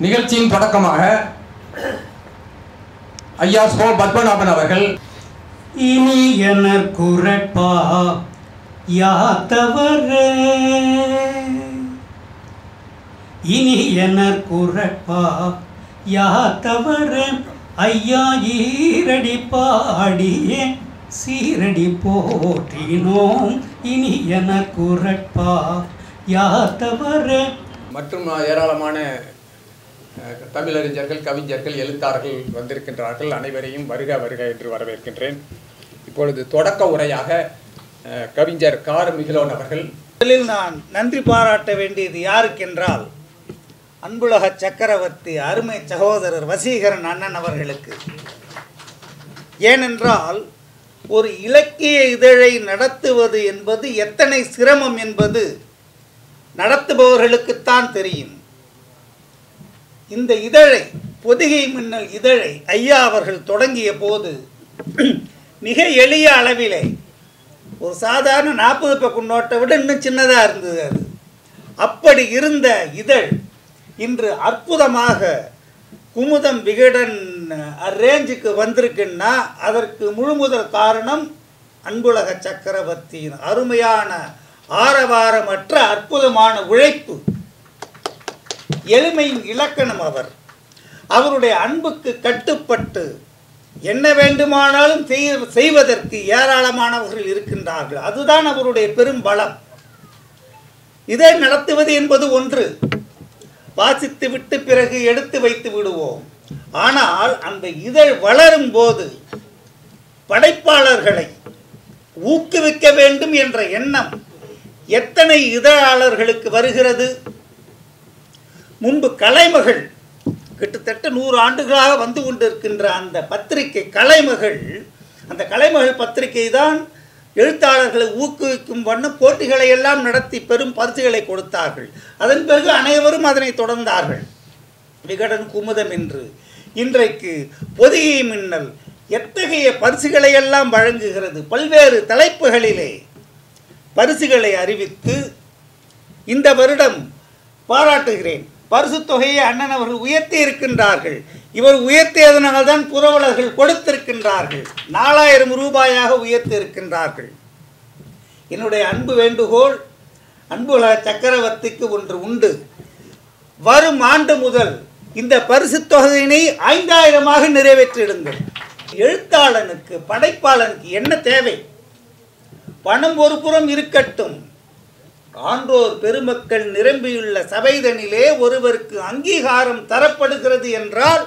நிகழ்ச்சியின் தொடக்கமாக ஐயா ஸ்கோ பத்மநாபன் அவர்கள் இனி எனக் குரட்பா யாத்தவரே, இனி எனக் குரட்பா யாத்தவரே, ஐயா ஈரடி பாடியே சீரடி போற்றினோம். இனி எனக் குரட்பா யாத்தவரே மற்றும் ஏராளமான தமிழறிஞர்கள், கவிஞர்கள், எழுத்தாளர்கள் வந்திருக்கின்றார்கள். அனைவரையும் வருக வருக என்று வரவேற்கின்றேன். இப்பொழுது தொடக்க உரையாக கவிஞர் கார் மிகிலோன் அவர்கள். முதலில் நான் நன்றி பாராட்ட வேண்டியது யாருக்கென்றால் அன்புலக சக்கரவர்த்தி அருமை சகோதரர் வசீகரன் அண்ணன் அவர்களுக்கு. ஏனென்றால் ஒரு இலக்கிய இதழை நடத்துவது என்பது எத்தனை சிரமம் என்பது நடத்துபவர்களுக்குத்தான் தெரியும். இந்த இதழை, பொதிகை மின்னல் இதழை ஐயா அவர்கள் தொடங்கிய போது மிக எளிய அளவிலே ஒரு சாதாரண 40 பக்கம் நோட்டை விட இன்னும் சின்னதாக இருந்தது. அது அப்படி இருந்த இதழ் இன்று அற்புதமாக குமுதம் விகடன் ரேஞ்சுக்கு வந்திருக்குன்னா அதற்கு முழுமுதல் காரணம் அன்புலக சக்கரவர்த்தியின் அருமையான ஆரவாரமற்ற அற்புதமான உழைப்பு, எளிமையின் இலக்கணம். அவருடைய அன்புக்கு கட்டுப்பட்டு என்ன வேண்டுமானாலும் செய்வதற்கு ஏராளமானவர்கள் இருக்கின்றார்கள். அதுதான் அவருடைய பெரும் பலம். இதை நடத்துவது என்பது ஒன்று, வாசித்து விட்டு பிறகு எடுத்து வைத்து விடுவோம். ஆனால் அந்த இதழ் வளரும் போது படைப்பாளர்களை ஊக்குவிக்க வேண்டும் என்ற எண்ணம் எத்தனை இதழாளர்களுக்கு வருகிறது. முன்பு கலைமகள், கிட்டத்தட்ட 100 ஆண்டுகளாக வந்து கொண்டிருக்கின்ற அந்த பத்திரிகை கலைமகள், அந்த கலைமகள் பத்திரிகை தான் எழுத்தாளர்களை ஊக்குவிக்கும் வண்ணம் போட்டிகளை எல்லாம் நடத்தி பெரும் பரிசுகளை கொடுத்தார்கள். அதன் பிறகு அனைவரும் அதனை தொடர்ந்தார்கள். விகடன், குமுதம் என்று இன்றைக்கு பொதிகை மின்னல் எத்தகைய பரிசுகளை எல்லாம் வழங்குகிறது. பல்வேறு தலைப்புகளிலே பரிசுகளை அறிவித்து இந்த வருடம் பாராட்டுகிறேன், பரிசு தொகையை அண்ணன் அவர்கள் உயர்த்தி இருக்கின்றார்கள். இவர் உயர்த்தியதனால்தான் புரவலர்கள் கொடுத்திருக்கின்றார்கள். 4000 ரூபாயாக உயர்த்தி இருக்கின்றார்கள். என்னுடைய அன்பு வேண்டுகோள் அன்புலக சக்கரவர்த்திக்கு ஒன்று உண்டு. வரும் ஆண்டு முதல் இந்த பரிசு தொகையினை 5000ஆக நிறைவேற்றிடுங்கள். எழுத்தாளனுக்கு, படைப்பாளனுக்கு என்ன தேவை? பணம் ஒரு புறம் இருக்கட்டும், ஆன்றோர் பெருமக்கள் நிரம்பியுள்ள சபைதனிலே ஒருவருக்கு அங்கீகாரம் தரப்படுகிறது என்றால்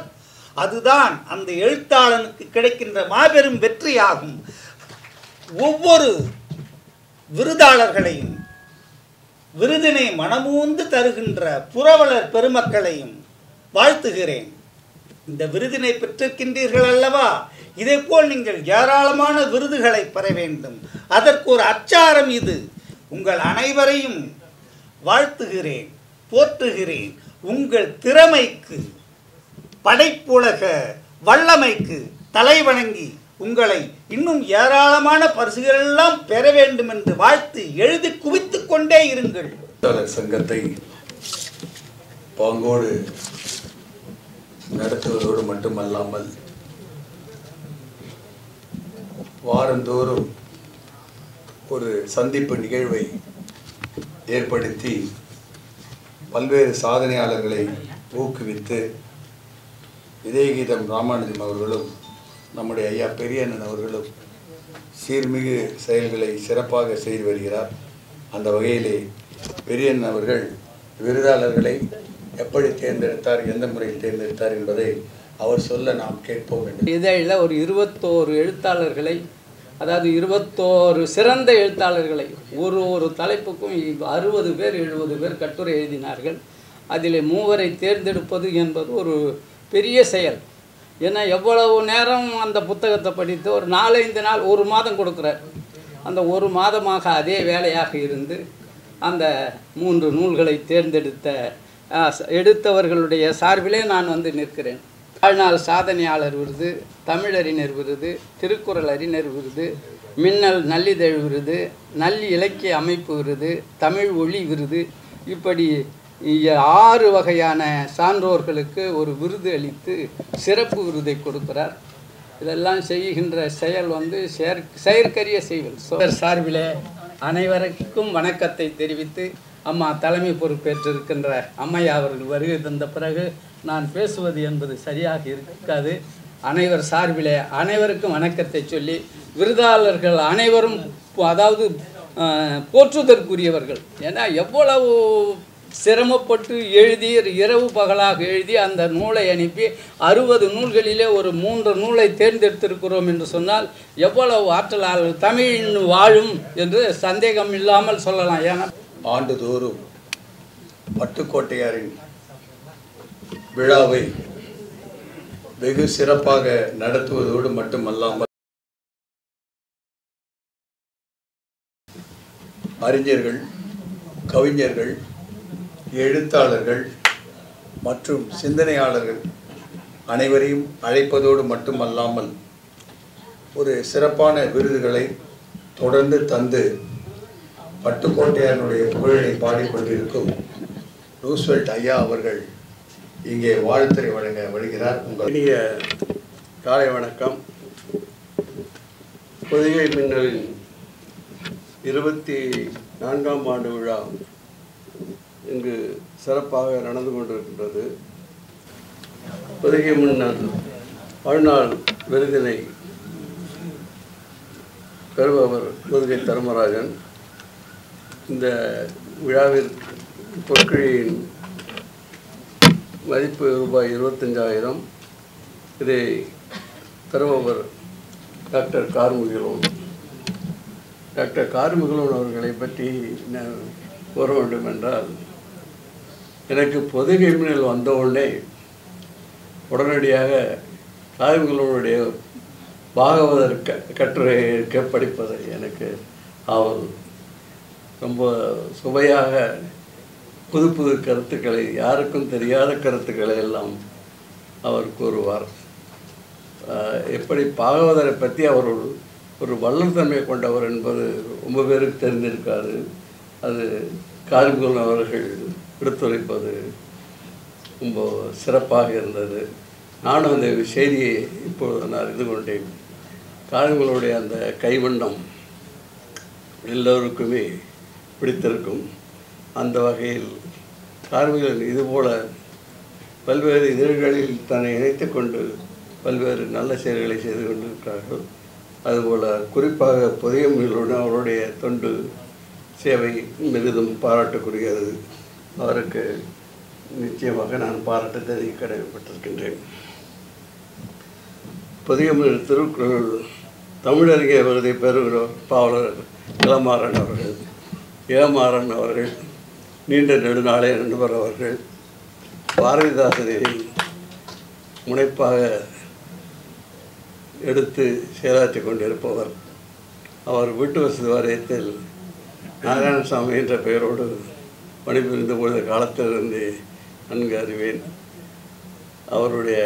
அதுதான் அந்த எழுத்தாளனுக்கு கிடைக்கின்ற மாபெரும் வெற்றியாகும். ஒவ்வொரு விருதாளர்களையும், விருதினை மனமூந்து தருகின்ற புரவலர் பெருமக்களையும் வாழ்த்துகிறேன். இந்த விருதினை பெற்றிருக்கின்றீர்கள் அல்லவா? இதேபோல் நீங்கள் ஏராளமான விருதுகளை பெற வேண்டும். அதற்கு ஒரு அச்சாரம் இது. உங்கள் அனைவரையும் வாழ்த்துகிறேன், போற்றுகிறேன். உங்கள் திறமைக்கு, படைப்புலக வல்லமைக்கு தலைவணங்கி உங்களை இன்னும் ஏராளமான பரிசுகள் எல்லாம் பெற வேண்டும் என்று வாழ்த்து எழுதி குவித்து கொண்டே இருங்கள். சங்கத்தை பாங்கோடு நடத்துவதோடு மட்டுமல்லாமல் வாரந்தோறும் ஒரு சந்திப்பு நிகழ்வை ஏற்படுத்தி பல்வேறு சாதனையாளர்களை ஊக்குவித்து இதயகீதம் ராமானுஜம் அவர்களும் நம்முடைய ஐயா பெரியண்ணன் அவர்களும் சீர்மிகு செயல்களை சிறப்பாக செய்து வருகிறார். அந்த வகையிலே பெரியண்ணன் அவர்கள் விருதாளர்களை எப்படி தேர்ந்தெடுத்தார், எந்த முறையில் தேர்ந்தெடுத்தார் என்பதை அவர் சொல்ல நாம் கேட்போம் வேண்டும். இதழில் ஒரு 21 எழுத்தாளர்களை, அதாவது 21 சிறந்த எழுத்தாளர்களை, ஒரு தலைப்புக்கும் 60 பேர் 70 பேர் கட்டுரை எழுதினார்கள். அதில் 3 தேர்ந்தெடுப்பது என்பது ஒரு பெரிய செயல். ஏன்னா எவ்வளவு நேரம் அந்த புத்தகத்தை படித்து ஒரு 4-5 நாள், 1 மாதம் கொடுக்குறார். அந்த 1 மாதமாக அதே வேலையாக இருந்து அந்த 3 நூல்களை எடுத்தவர்களுடைய சார்பிலே நான் வந்து நிற்கிறேன். வாழ்நாள் சாதனையாளர் விருது, தமிழறிஞர் விருது, திருக்குறள் அறிஞர் விருது, மின்னல் நல்லிதழ் விருது, நல் இலக்கிய அமைப்பு விருது, தமிழ் ஒளி விருது, இப்படி 6 வகையான சான்றோர்களுக்கு ஒரு விருது அளித்து சிறப்பு விருதை கொடுக்கிறார். இதெல்லாம் செய்கின்ற செயல் வந்து செயற்கரிய செய்வல். சார்பிலே அனைவருக்கும் வணக்கத்தை தெரிவித்து அம்மா தலைமை பொறுப்பேற்றிருக்கின்ற அம்மையா அவர்கள் வருகை தந்த பிறகு நான் பேசுவது என்பது சரியாக இருக்காது. அனைவர் சார்பிலே அனைவருக்கும் வணக்கத்தை சொல்லி விருதாளர்கள் அனைவரும் அதாவது போற்றுதற்குரியவர்கள். ஏன்னா எவ்வளவு சிரமப்பட்டு எழுதி இரவு பகலாக எழுதி அந்த நூலை அனுப்பி 60 நூல்களிலே ஒரு 3 நூலை தேர்ந்தெடுத்திருக்கிறோம் என்று சொன்னால் எவ்வளவு ஆற்றலாளர்கள் தமிழின் வாழும் என்று சந்தேகம் இல்லாமல் சொல்லலாம். ஏன்னா ஆண்டுதோறும் பட்டுக்கோட்டையாரின் விழாவை வெகு சிறப்பாக நடத்துவதோடு மட்டுமல்லாமல் அறிஞர்கள், கவிஞர்கள், எழுத்தாளர்கள் மற்றும் சிந்தனையாளர்கள் அனைவரையும் அழைப்பதோடு மட்டுமல்லாமல் ஒரு சிறப்பான விருதுகளை தொடர்ந்து தந்து பட்டுக்கோட்டையாருடைய புகழை பாடிக்கொண்டிருக்கும் ரூஸ்வெல்ட் ஐயா அவர்கள் இங்கே வாழ்த்துரை வழங்க வருகிறார். உங்கள் இனிய காலை வணக்கம். பொதிகை மின்னலின் 24ஆம் ஆண்டு விழா இங்கு சிறப்பாக நடந்து கொண்டிருக்கின்றது. பொதிகை மின்னல் வாழ்நாள் விருதினை பெறுபவர் பொதிகை தர்மராஜன். இந்த விழாவில் பொற்கிழியின் மதிப்பு ரூபாய் 25,000. இதை பெறுபவர் டாக்டர் கார்முகிலோன். டாக்டர் கார்முகிலோன் அவர்களை பற்றி நான் கூற வேண்டும் என்றால், எனக்கு பொதிகை மின்னல் வந்தவுடனே உடனடியாக கார்முகிலோனுடைய பாகவதர் கட்டுரை படிப்பது எனக்கு ஆவல். ரொம்ப சுவையாக புது புது கருத்துக்களை, யாருக்கும் தெரியாத கருத்துக்களை எல்லாம் அவர் கூறுவார். எப்படி பாகவதரை பற்றி அவர் ஒரு வள்ளல் தன்மை கொண்டவர் என்பது ரொம்ப பேருக்கு தெரிந்திருக்காது. அது கார்முகிலன் அவர்கள் எடுத்துரைப்பது ரொம்ப சிறப்பாக இருந்தது. நானும் அந்த செய்தியை இப்பொழுது நான் அறிந்து கொண்டேன். கார்முகிலனுடைய அந்த கைவண்ணம் எல்லோருக்குமே பிடித்திருக்கும். அந்த வகையில் கார்முகிலன் இதுபோல் பல்வேறு இதழ்களில் தன்னை இணைத்து கொண்டு பல்வேறு நல்ல செயல்களை செய்து கொண்டிருக்கிறார்கள். அதுபோல் குறிப்பாக பொதிகை மின்னலுடன் அவருடைய தொண்டு சேவை மிகுதும் பாராட்டுக்குரியது. அவருக்கு நிச்சயமாக நான் பாராட்டு தெரிவிக்க கடமைப்பட்டிருக்கின்றேன். பொதிகை மின்னல் திருக்குறள் தமிழறிஞர் விருதை பெறுகிறோர் பாவலர் இளமாறன் அவர்கள். இளமாறன் அவர்கள் நீண்ட நெடுநாளைய நண்பர். அவர்கள் பாரதிதாசனை முனைப்பாக எடுத்து செயலாற்றி கொண்டிருப்பவர். அவர் வீட்டு வசதி வாரியத்தில் நாராயணசாமி என்ற பெயரோடு பணிபுரிந்த பொழுது காலத்திலிருந்து நன்கு அறிவேன். அவருடைய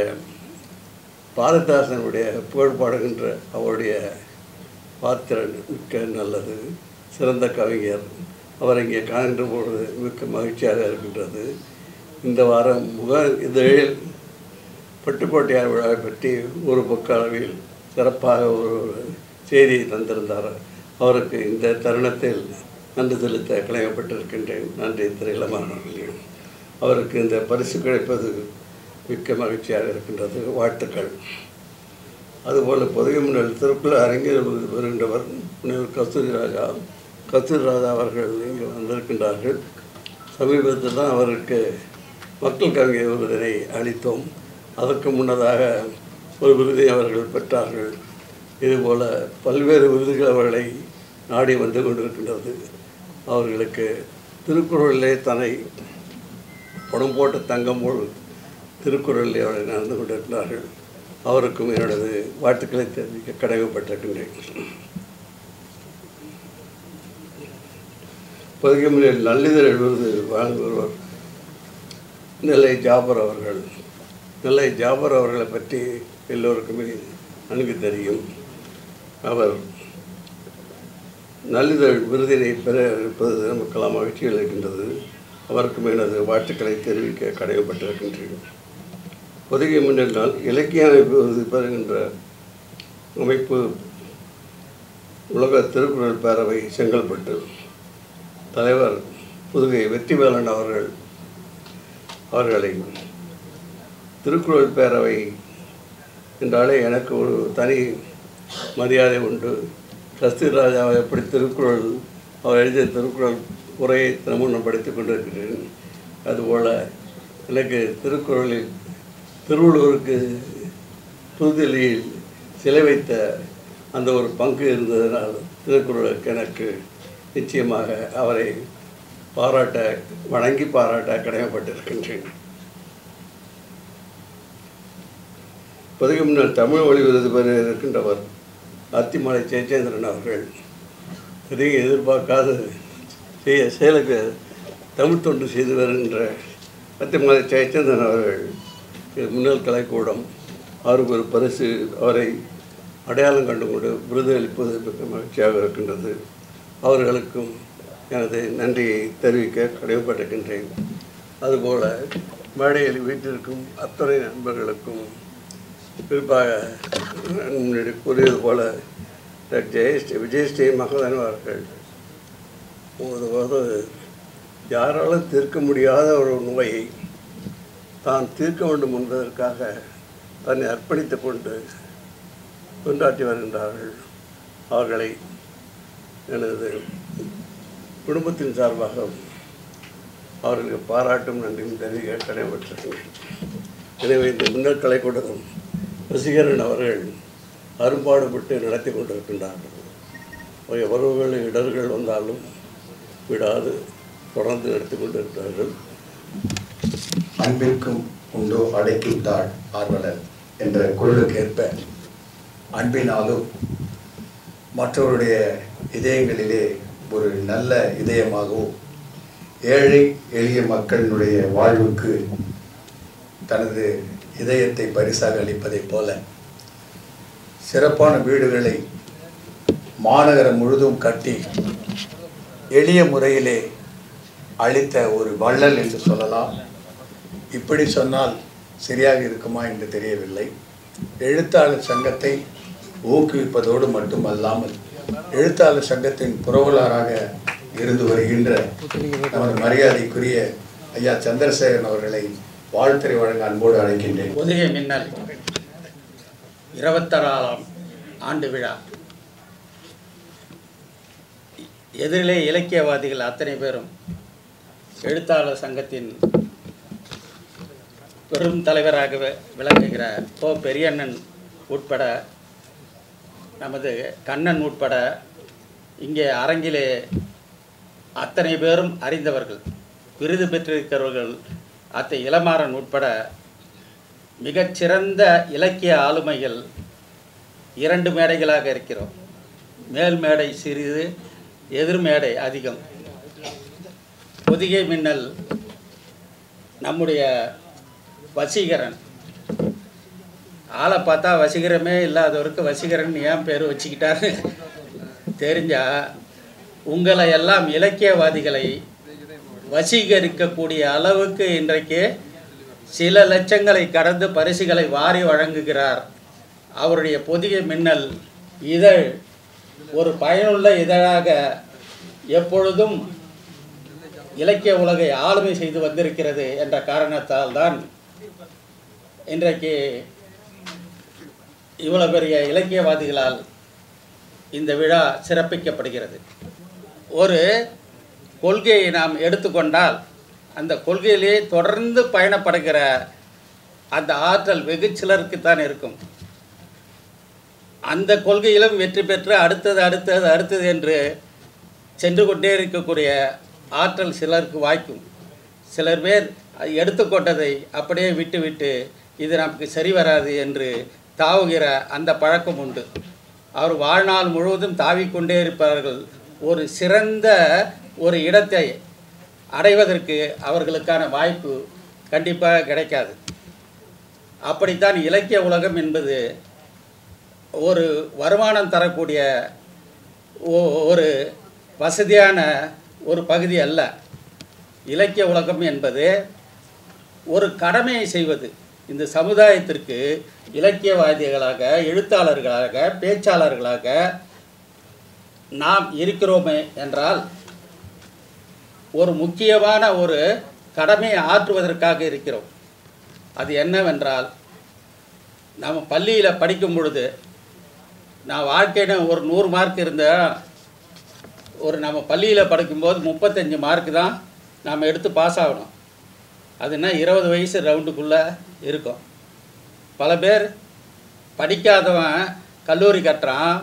பாரதிதாசனுடைய புகழ்பாடுகின்ற அவருடைய பாத்திரம் மிக்க நல்லது. சிறந்த கவிஞர். அவர் இங்கே காண்கின்ற பொழுது மிக்க மகிழ்ச்சியாக இருக்கின்றது. இந்த வாரம் இதழில் பட்டுக்கோட்டையார் விழாவை பற்றி ஒரு பக்க அளவில் சிறப்பாக ஒரு செய்தியை தந்திருந்தார். அவருக்கு இந்த தருணத்தில் நன்றி செலுத்த கடமைப்பட்டிருக்கின்றேன். நன்றி திரு இளமாறன். அவருக்கு இந்த பரிசு கிடைப்பது மிக்க மகிழ்ச்சியாக இருக்கின்றது. வாழ்த்துக்கள். அதுபோல் பொதிகை மின்னல் திருக்குறள் அறிஞர் வருகின்றவர் முனைவர் கஸ்தூரிராஜா அவர்கள் இங்கே வந்திருக்கின்றார்கள். சமீபத்தில் தான் அவருக்கு மக்கள் கவிஞர் விருதினை அளித்தோம். அதற்கு முன்னதாக ஒரு விருதை அவர்கள் பெற்றார்கள். இதுபோல் பல்வேறு விருதுகள் அவர்களை நாடி வந்து கொண்டிருக்கின்றது. அவர்களுக்கு திருக்குறளிலே தன்னை படம் போட்ட தங்கம் போல் திருக்குறளில் அவர்கள் நடந்து கொண்டிருக்கிறார்கள். அவருக்கும் என்னோடது வாழ்த்துக்களை தெரிவிக்க கடமைப்பட்டிருக்கின்றேன். பொதிகை மின்னல் நல்லிதழ் விருது வழங்குவர் நெல்லை ஜாபர் அவர்கள். நெல்லை ஜாபர் அவர்களை பற்றி எல்லோருக்குமே நன்கு தெரியும். அவர் நல்லிதழ் விருதினை பெற இருப்பது நமக்கெல்லாம் மகிழ்ச்சி அளிக்கின்றது. அவருக்கும் எனது வாழ்த்துக்களை தெரிவிக்க கடமைப்பட்டிருக்கின்றேன். பொதிகை மின்னல் நாள் இலக்கிய அமைப்பு விருது பெறுகின்ற அமைப்பு உலக திருக்குறள் பேரவை செங்கல்பட்டு தலைவர் புதுகை வெற்றிவேலன் அவர்களை திருக்குறள் பேரவை என்றாலே எனக்கு ஒரு தனி மரியாதை உண்டு. கஸ்தூரி ராஜாவை எப்படி திருக்குறள் அவர் எழுதிய திருக்குறள் உரையை தினமும் படித்துக் கொண்டிருக்கிறேன். அதுபோல் எனக்கு திருக்குறளில் திருவள்ளுவருக்கு புதுதில்லியில் சிலை வைத்த அந்த ஒரு பங்கு இருந்ததனால் திருக்குறளுக்கு எனக்கு நிச்சயமாக அவரை வணங்கி பாராட்ட கடமைப்பட்டிருக்கின்றேன். பொதுகை முன்னர் தமிழ் மொழி விருது பெற இருக்கின்றவர் அத்திமலை ஜெயச்சந்திரன் அவர்கள் எதையும் எதிர்பார்க்காத செயலுக்கு தமிழ் தொண்டு செய்து வருகின்ற அத்திமலை ஜெயச்சந்திரன் அவர்கள் முன்னாள் கலைக்கூடம் அவருக்கு ஒரு பரிசு அவரை அடையாளம் கண்டு கொண்டு விருது அளிப்பது மிக மகிழ்ச்சியாக இருக்கின்றது. அவர்களுக்கும் எனது நன்றியை தெரிவிக்க கடமைப்பட்டிருக்கின்றேன். அதுபோல் மேடையில் வீட்டிற்கும் அத்தனை நண்பர்களுக்கும் குறிப்பாக முன்னாடி கூறியது போல விஜயஸ்ரீ மகதன் அவர்கள் ஒரு யாராலும் தீர்க்க முடியாத ஒரு நோயை தான் தீர்க்க வேண்டும் என்பதற்காக தன்னை அர்ப்பணித்து கொண்டு கொண்டாட்டி வருகின்றார்கள். அவர்களை எனது குடும்பத்தின் சார்பாக அவர்களுக்கு பாராட்டும் நன்றியும் தெரிவிக்க கடமைப்பட்டிருக்கிறேன். எனவே இந்த முன்னாள் கலைக்கூடம் வசீகரன் அவர்கள் அரும்பாடுபட்டு நடத்தி கொண்டிருக்கின்றார்கள். எவ்வளவு இடர்கள் வந்தாலும் விடாது தொடர்ந்து நடத்தி கொண்டிருக்கிறார்கள். அன்பிற்கும் உண்டோ அடைக்கிட்டாள் ஆர்வலர் என்ற குரலுக்கேற்ப அன்பினாலும் மற்றவருடைய இதயங்களிலே ஒரு நல்ல இதயமாகவும் ஏழை எளிய மக்களினுடைய வாழ்வுக்கு தனது இதயத்தை பரிசாக அளிப்பதைப் போல சிறப்பான வீடுகளை மாநகரம் முழுதும் கட்டி எளிய முறையிலே அளித்த ஒரு வள்ளல் என்று சொல்லலாம். இப்படி சொன்னால் சரியாக இருக்குமா என்று தெரியவில்லை. எழுத்தாளர் சங்கத்தை ஊக்குவிப்பதோடு மட்டுமல்லாமல் எழுத்தாளர் சங்கத்தின் புரவலராக இருந்து வருகின்ற நமது மரியாதைக்குரிய ஐயா சந்திரசேகரன் அவர்களை வாழ்த்துரை வழங்க அன்போடு அழைக்கின்றேன். பொதிகை மின்னல் 26ஆம் ஆண்டு விழா. எதிரிலே இலக்கியவாதிகள் அத்தனை பேரும் எழுத்தாளர் சங்கத்தின் பெரும் தலைவராக விளங்குகிற பெரியண்ணன் உட்பட நமது கண்ணன் உட்பட இங்கே அரங்கிலே அத்தனை பேரும் அறிந்தவர்கள், விருது பெற்றிருக்கிறவர்கள், அத்தை இளமாறன் உட்பட மிகச்சிறந்த இலக்கிய ஆளுமைகள் 2 மேடைகளாக இருக்கிறோம். மேல் மேடை சிறிது, எதிர் மேடை அதிகம். பொதிகை மின்னல் நம்முடைய வசீகரன் ஆளை பார்த்தா வசீகரமே இல்லாதவருக்கு வசீகரன் ஏன் பேர் வச்சுக்கிட்டாரு தெரிஞ்சா, உங்களை எல்லாம் இலக்கியவாதிகளை வசீகரிக்கக்கூடிய அளவுக்கு இன்றைக்கு சில லட்சங்களை கடந்து பரிசுகளை வாரி வழங்குகிறார். அவருடைய பொதிகை மின்னல் இதழ் ஒரு பயனுள்ள இதழாக எப்பொழுதும் இலக்கிய உலகை ஆளுமை செய்து வந்திருக்கிறது என்ற காரணத்தால் தான் இன்றைக்கு இவ்வளவு பெரிய இலக்கியவாதிகளால் இந்த விழா சிறப்பிக்கப்படுகிறது. ஒரு கொள்கையை நாம் எடுத்துக்கொண்டால் அந்த கொள்கையிலே தொடர்ந்து பயணப்படுகிற அந்த ஆற்றல் வெகு சிலருக்குத்தான் இருக்கும். அந்த கொள்கையிலும் வெற்றி பெற்று அடுத்தது என்று சென்று கொண்டே இருக்கக்கூடிய ஆற்றல் சிலருக்கு வாய்க்கும். சிலர் பேர் எடுத்துக்கொண்டதை அப்படியே விட்டுவிட்டு இது நமக்கு சரி வராது என்று தாவுகிற அந்த பழக்கம் உண்டு. அவர் வாழ்நாள் முழுவதும் தாவிக்கொண்டே இருப்பார்கள். ஒரு சிறந்த ஒரு இடத்தை அடைவதற்கு அவர்களுக்கான வாய்ப்பு கண்டிப்பாக கிடைக்காது. அப்படித்தான் இலக்கிய உலகம் என்பது ஒரு வருமானம் தரக்கூடிய ஒரு வசதியான ஒரு பகுதி அல்ல. இலக்கிய உலகம் என்பது ஒரு கடமையை செய்வது. இந்த சமுதாயத்திற்கு இலக்கியவாதிகளாக, எழுத்தாளர்களாக, பேச்சாளர்களாக நாம் இருக்கிறோமே என்றால் ஒரு முக்கியமான ஒரு கடமையை ஆற்றுவதற்காக இருக்கிறோம். அது என்னவென்றால், நாம் பள்ளியில் படிக்கும் பொழுது நான் வாழ்க்கைன்னு ஒரு 100 மார்க் இருந்தால் நம்ம பள்ளியில் படிக்கும்போது 35 மார்க் தான் நாம் எடுத்து பாஸ் ஆகணும். அதுனா 20 வயசு ரவுண்டுக்குள்ளே இருக்கும். பல பேர் படிக்காதவன் கல்லூரி கட்டுறான்,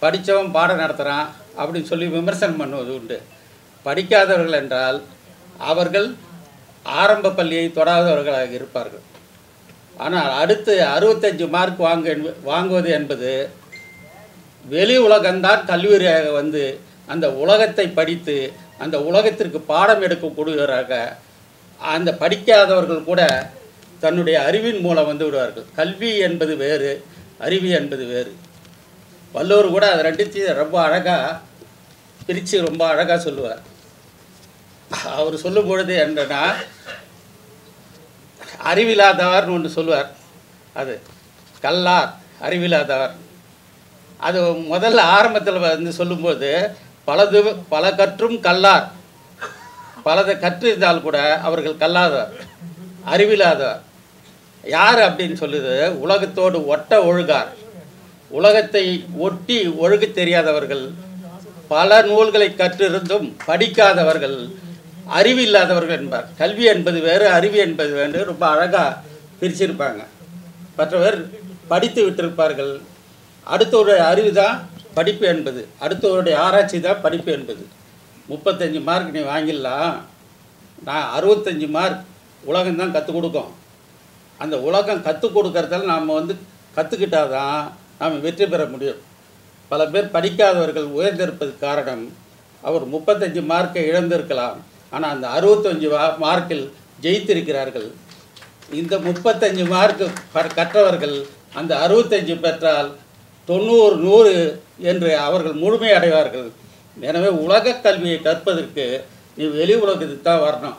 படித்தவன் பாடம் நடத்துகிறான் அப்படின்னு சொல்லி விமர்சனம் பண்ணுவது உண்டு. படிக்காதவர்கள் என்றால் அவர்கள் ஆரம்ப பள்ளியை தொடாதவர்களாக இருப்பார்கள். ஆனால் அடுத்து 65 மார்க் வாங்குவது என்பது வெளி உலகம்தான் கல்லூரியாக வந்து அந்த உலகத்தை படித்து அந்த உலகத்திற்கு பாடம் எடுக்கக்கூடியவராக அந்த படிக்காதவர்கள் கூட தன்னுடைய அறிவின் மூலம் வந்து விடுவார்கள். கல்வி என்பது வேறு, அறிவு என்பது வேறு. வள்ளுவர் கூட அதை ரெண்டுத்தையும் ரொம்ப அழகாக பிரித்து ரொம்ப அழகாக சொல்லுவார். அவர் சொல்லும் பொழுது என்னன்னா, அறிவில்லாதவர்னு ஒன்று சொல்லுவார். அது கல்லார் அறிவில்லாதவர். அது முதல்ல ஆரம்பத்தில் வந்து சொல்லும்போது பல கற்றும் கல்லார், பலதை கற்றிருந்தால் கூட அவர்கள் கல்லாதவர், அறிவில்லாதவர். யார் அப்படின்னு சொல்லுது? உலகத்தோடு ஒட்ட ஒழுகார். உலகத்தை ஒட்டி ஒழுக தெரியாதவர்கள், பல நூல்களை கற்றிருந்தும் படிக்காதவர்கள், அறிவில்லாதவர்கள் என்பார். கல்வி என்பது வேறு, அறிவு என்பது வேறு. ரொம்ப அழகாக பிரிச்சிருப்பாங்க. மற்றவர் படித்து விட்டிருப்பார்கள். அடுத்தவருடைய அறிவு தான் படிப்பு என்பது, அடுத்தவருடைய ஆராய்ச்சி தான் படிப்பு என்பது. 35 மார்க் நீ வாங்கிடலாம், நான் 65 மார்க் உலகம்தான் கற்றுக் கொடுக்கும். அந்த உலகம் கற்றுக் கொடுக்கறதால நாம் வந்து கற்றுக்கிட்டாதான் நாம் வெற்றி பெற முடியும். பல பேர் படிக்காதவர்கள் உயர்ந்திருப்பதுக்கு காரணம், அவர் 35 மார்க்கை இழந்திருக்கலாம், ஆனால் அந்த 65 மார்க்கில் ஜெயித்திருக்கிறார்கள். இந்த 35 மார்க்கு கற்றவர்கள் அந்த 65 பெற்றால் 90 100 என்று அவர்கள் முழுமை அடைவார்கள். எனவே உலக கல்வியை கற்பதற்கு நீ வெளி உலகத்துக்கு தான் வரணும்.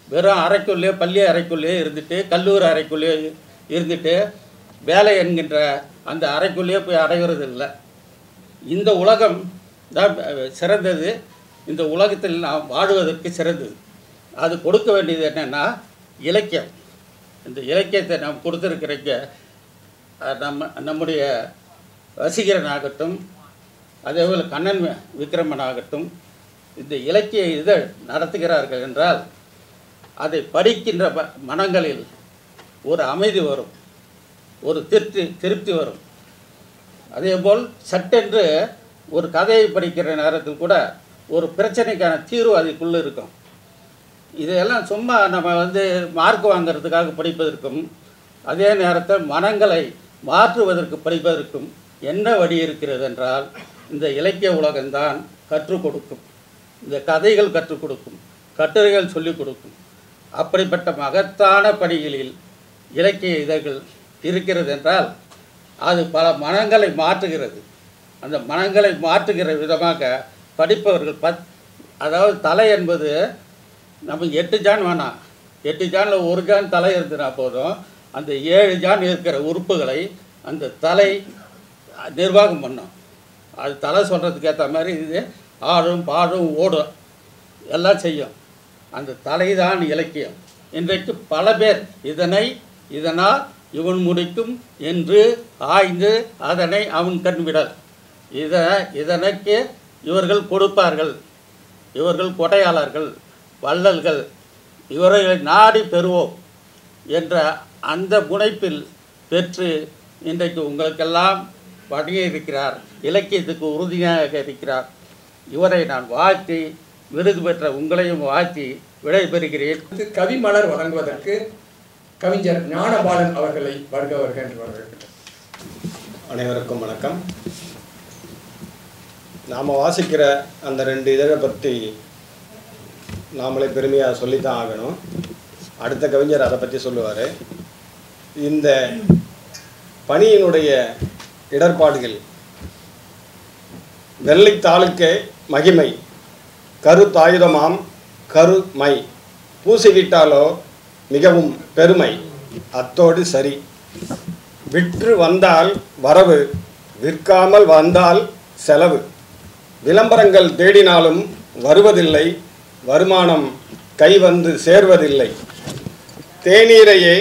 வெறும் அறைக்குள்ளே, பள்ளி அறைக்குள்ளே இருந்துட்டு, கல்லூரி அறைக்குள்ளே இருந்துட்டு வேலை என்கின்ற அந்த அறைக்குள்ளேயே போய் அடைகிறது இல்லை. இந்த உலகம் தான் சிறந்தது. இந்த உலகத்தில் நாம் வாழுவதற்கு சிறந்தது. அது கொடுக்க வேண்டியது என்னென்னா இலக்கியம். இந்த இலக்கியத்தை நாம் கொடுத்துருக்கிறீங்க. நம்முடைய வசீகரனாகட்டும், அதேபோல் கண்ணன் விக்ரமனாகட்டும், இந்த இலக்கிய இதழ் நடத்துகிறார்கள் என்றால் அதை படிக்கின்ற மனங்களில் ஒரு அமைதி வரும், ஒரு திருப்தி வரும். அதேபோல் சட்டென்று ஒரு கதையை படிக்கிற நேரத்தில் கூட ஒரு பிரச்சனைக்கான தீர்வு அதுக்குள்ளே இருக்கும். இதையெல்லாம் சும்மா நம்ம வந்து மார்க் வாங்கிறதுக்காக படிப்பதற்கும், அதே நேரத்தில் மனங்களை மாற்றுவதற்கு படிப்பதற்கும் என்ன வழி இருக்கிறது என்றால் இந்த இலக்கிய உலகம்தான் கற்றுக் கொடுக்கும். இந்த கதைகள் கற்றுக் கொடுக்கும், கட்டுரைகள் சொல்லிக் கொடுக்கும். அப்படிப்பட்ட மகத்தான பணிகளில் இலக்கிய இதழ்கள் இருக்கிறது என்றால் அது பல மனங்களை மாற்றுகிறது. அந்த மனங்களை மாற்றுகிற விதமாக படிப்பவர்கள் அதாவது தலை என்பது நம்ம 8 ஜான் வேணாம், 8 ஜானில் 1 ஜான் தலை இருந்துனா போதும். அந்த 7 ஜான் இருக்கிற உறுப்புகளை அந்த தலை நிர்வாகம் பண்ணும். அது தலை சொல்கிறதுக்கு ஏற்ற மாதிரி இது ஆடும் பாடும் ஓடும் எல்லாம் செய்யும். அந்த தலை தான் இலக்கியம். இன்றைக்கு பல பேர் இதனால் இவன் முடிக்கும் என்று ஆய்ந்து அதனை அவன் கண் விடல். இதனைக்கு இவர்கள் கொடுப்பார்கள், இவர்கள் கொடையாளர்கள், வள்ளல்கள், இவர்களை நாடி பெறுவோம் என்ற அந்த முனைப்பில் பெற்று இன்றைக்கு உங்களுக்கெல்லாம் வழங்கி இருக்கிறார். இலக்கியத்துக்கு உறுதியாக இருக்கிறார். இவரை நான் வாழ்த்தி, விருது பெற்ற உங்களையும் வாழ்த்தி விடைபெறுகிறேன். கவிமலர் வழங்குவதற்கு கவிஞர் ஞானபாலன் அவர்களை வருக என்று வரவேற்கிறேன். அனைவருக்கும் வணக்கம். நாம் வாசிக்கிற அந்த 2 இதழை பற்றி நாமளே பெருமையாக சொல்லித்தான் ஆகணும். அடுத்த கவிஞர் அதை பற்றி சொல்லுவார். இந்த பணியினுடைய இடர்பாடுகள் வெள்ளைத்தாளுக்கே மகிமை, கருத்தாயுதமாம் கருமை பூசிவிட்டாலோ மிகவும் பெருமை. அத்தோடு சரி. விற்று வந்தால் வரவு, விற்காமல் வந்தால் செலவு. விளம்பரங்கள் தேடினாலும் வருவதில்லை, வருமானம் கை வந்து சேர்வதில்லை. தேநீரையே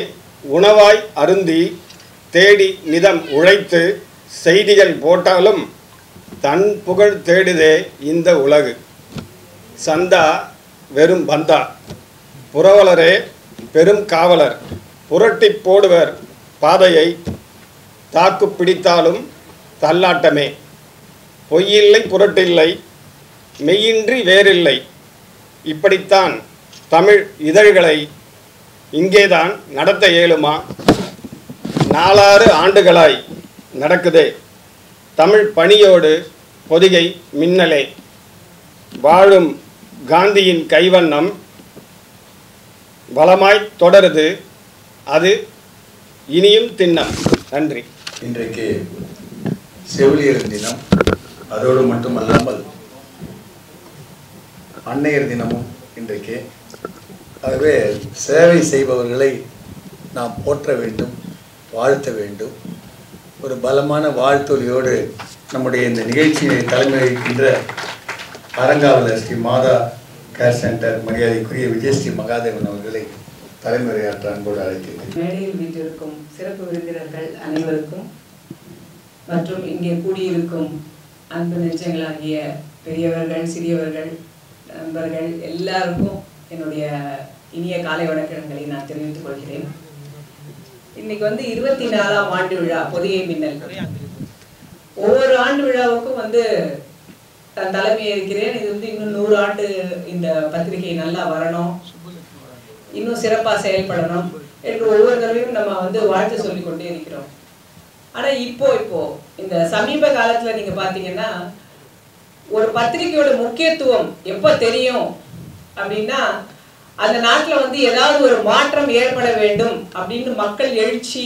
உணவாய் அருந்தி தேடி நிதம் உழைத்து செய்திகள் போட்டாலும் தன் புகழ் தேடுதே இந்த உலகு. சந்தா வெறும் பந்தா, புரவலரே பெரும் காவலர். புரட்டி போடுவர் பாதையை, தாக்கு பிடித்தாலும் தள்ளாட்டமே. பொய்யில்லை புரட்டில்லை, மெய்யின்றி வேறில்லை. இப்படித்தான் தமிழ் இதழ்களை இங்கேதான் நடத்த இயலுமா? 4-6 ஆண்டுகளாய் நடக்குதே தமிழ் பணியோடு பொதிகை மின்னலே. வாழும் காந்தியின் கைவண்ணம் பலமாய் தொடருது, அது இனியும் திண்ணம். நன்றி. இன்றைக்கு செவிலியர் தினம், அதோடு மட்டுமல்லாமல் அன்னையர் தினமும் இன்றைக்கு. ஆகவே சேவை செய்பவர்களை நாம் போற்ற வேண்டும், வாழ்த்த வேண்டும். ஒரு பலமான வாழ்த்தொலியோடு நம்முடைய இந்த நிகழ்ச்சியை தலைமை வகிக்கின்ற அரங்காவலர் ஸ்ரீ மாதா கேர் சென்டர் மரியாதைக்குரிய விஜயஸ்ரீ மகாதேவன் அவர்களை தலைமுறையாற்ற அன்போடு அழைக்கிறேன். மேடையில் வீட்டிற்கும் சிறப்பு விருந்தினர்கள் அனைவருக்கும் மற்றும் இங்கே கூடியிருக்கும் அன்பு நெஞ்சங்களாகிய பெரியவர்கள், சிறியவர்கள், நண்பர்கள் எல்லாருக்கும் என்னுடைய இனிய காலை வணக்கங்களை நான் தெரிவித்துக் கொள்கிறேன். இன்னைக்கு 24ஆம் ஆண்டு விழா பொதிகை மின்னல். ஒவ்வொரு ஆண்டு விழாவுக்கும் நான் தலைமை ஏற்கிறேன். இது இன்னும் 100 ஆண்டு இந்த பத்திரிகை நல்லா வரணும், இன்னும் சிறப்பாக செயல்படணும் என்று ஒவ்வொரு தடவையும் நம்ம வாழ்த்து சொல்லிக் கொண்டே இருக்கிறோம். ஆனா இப்போ இந்த சமீப காலத்துல நீங்க பாத்தீங்கன்னா ஒரு பத்திரிகையோட முக்கியத்துவம் எப்ப தெரியும் அப்படின்னா, அந்த நாட்டுல ஏதாவது ஒரு மாற்றம் ஏற்பட வேண்டும் அப்படின்னு மக்கள் எழுச்சி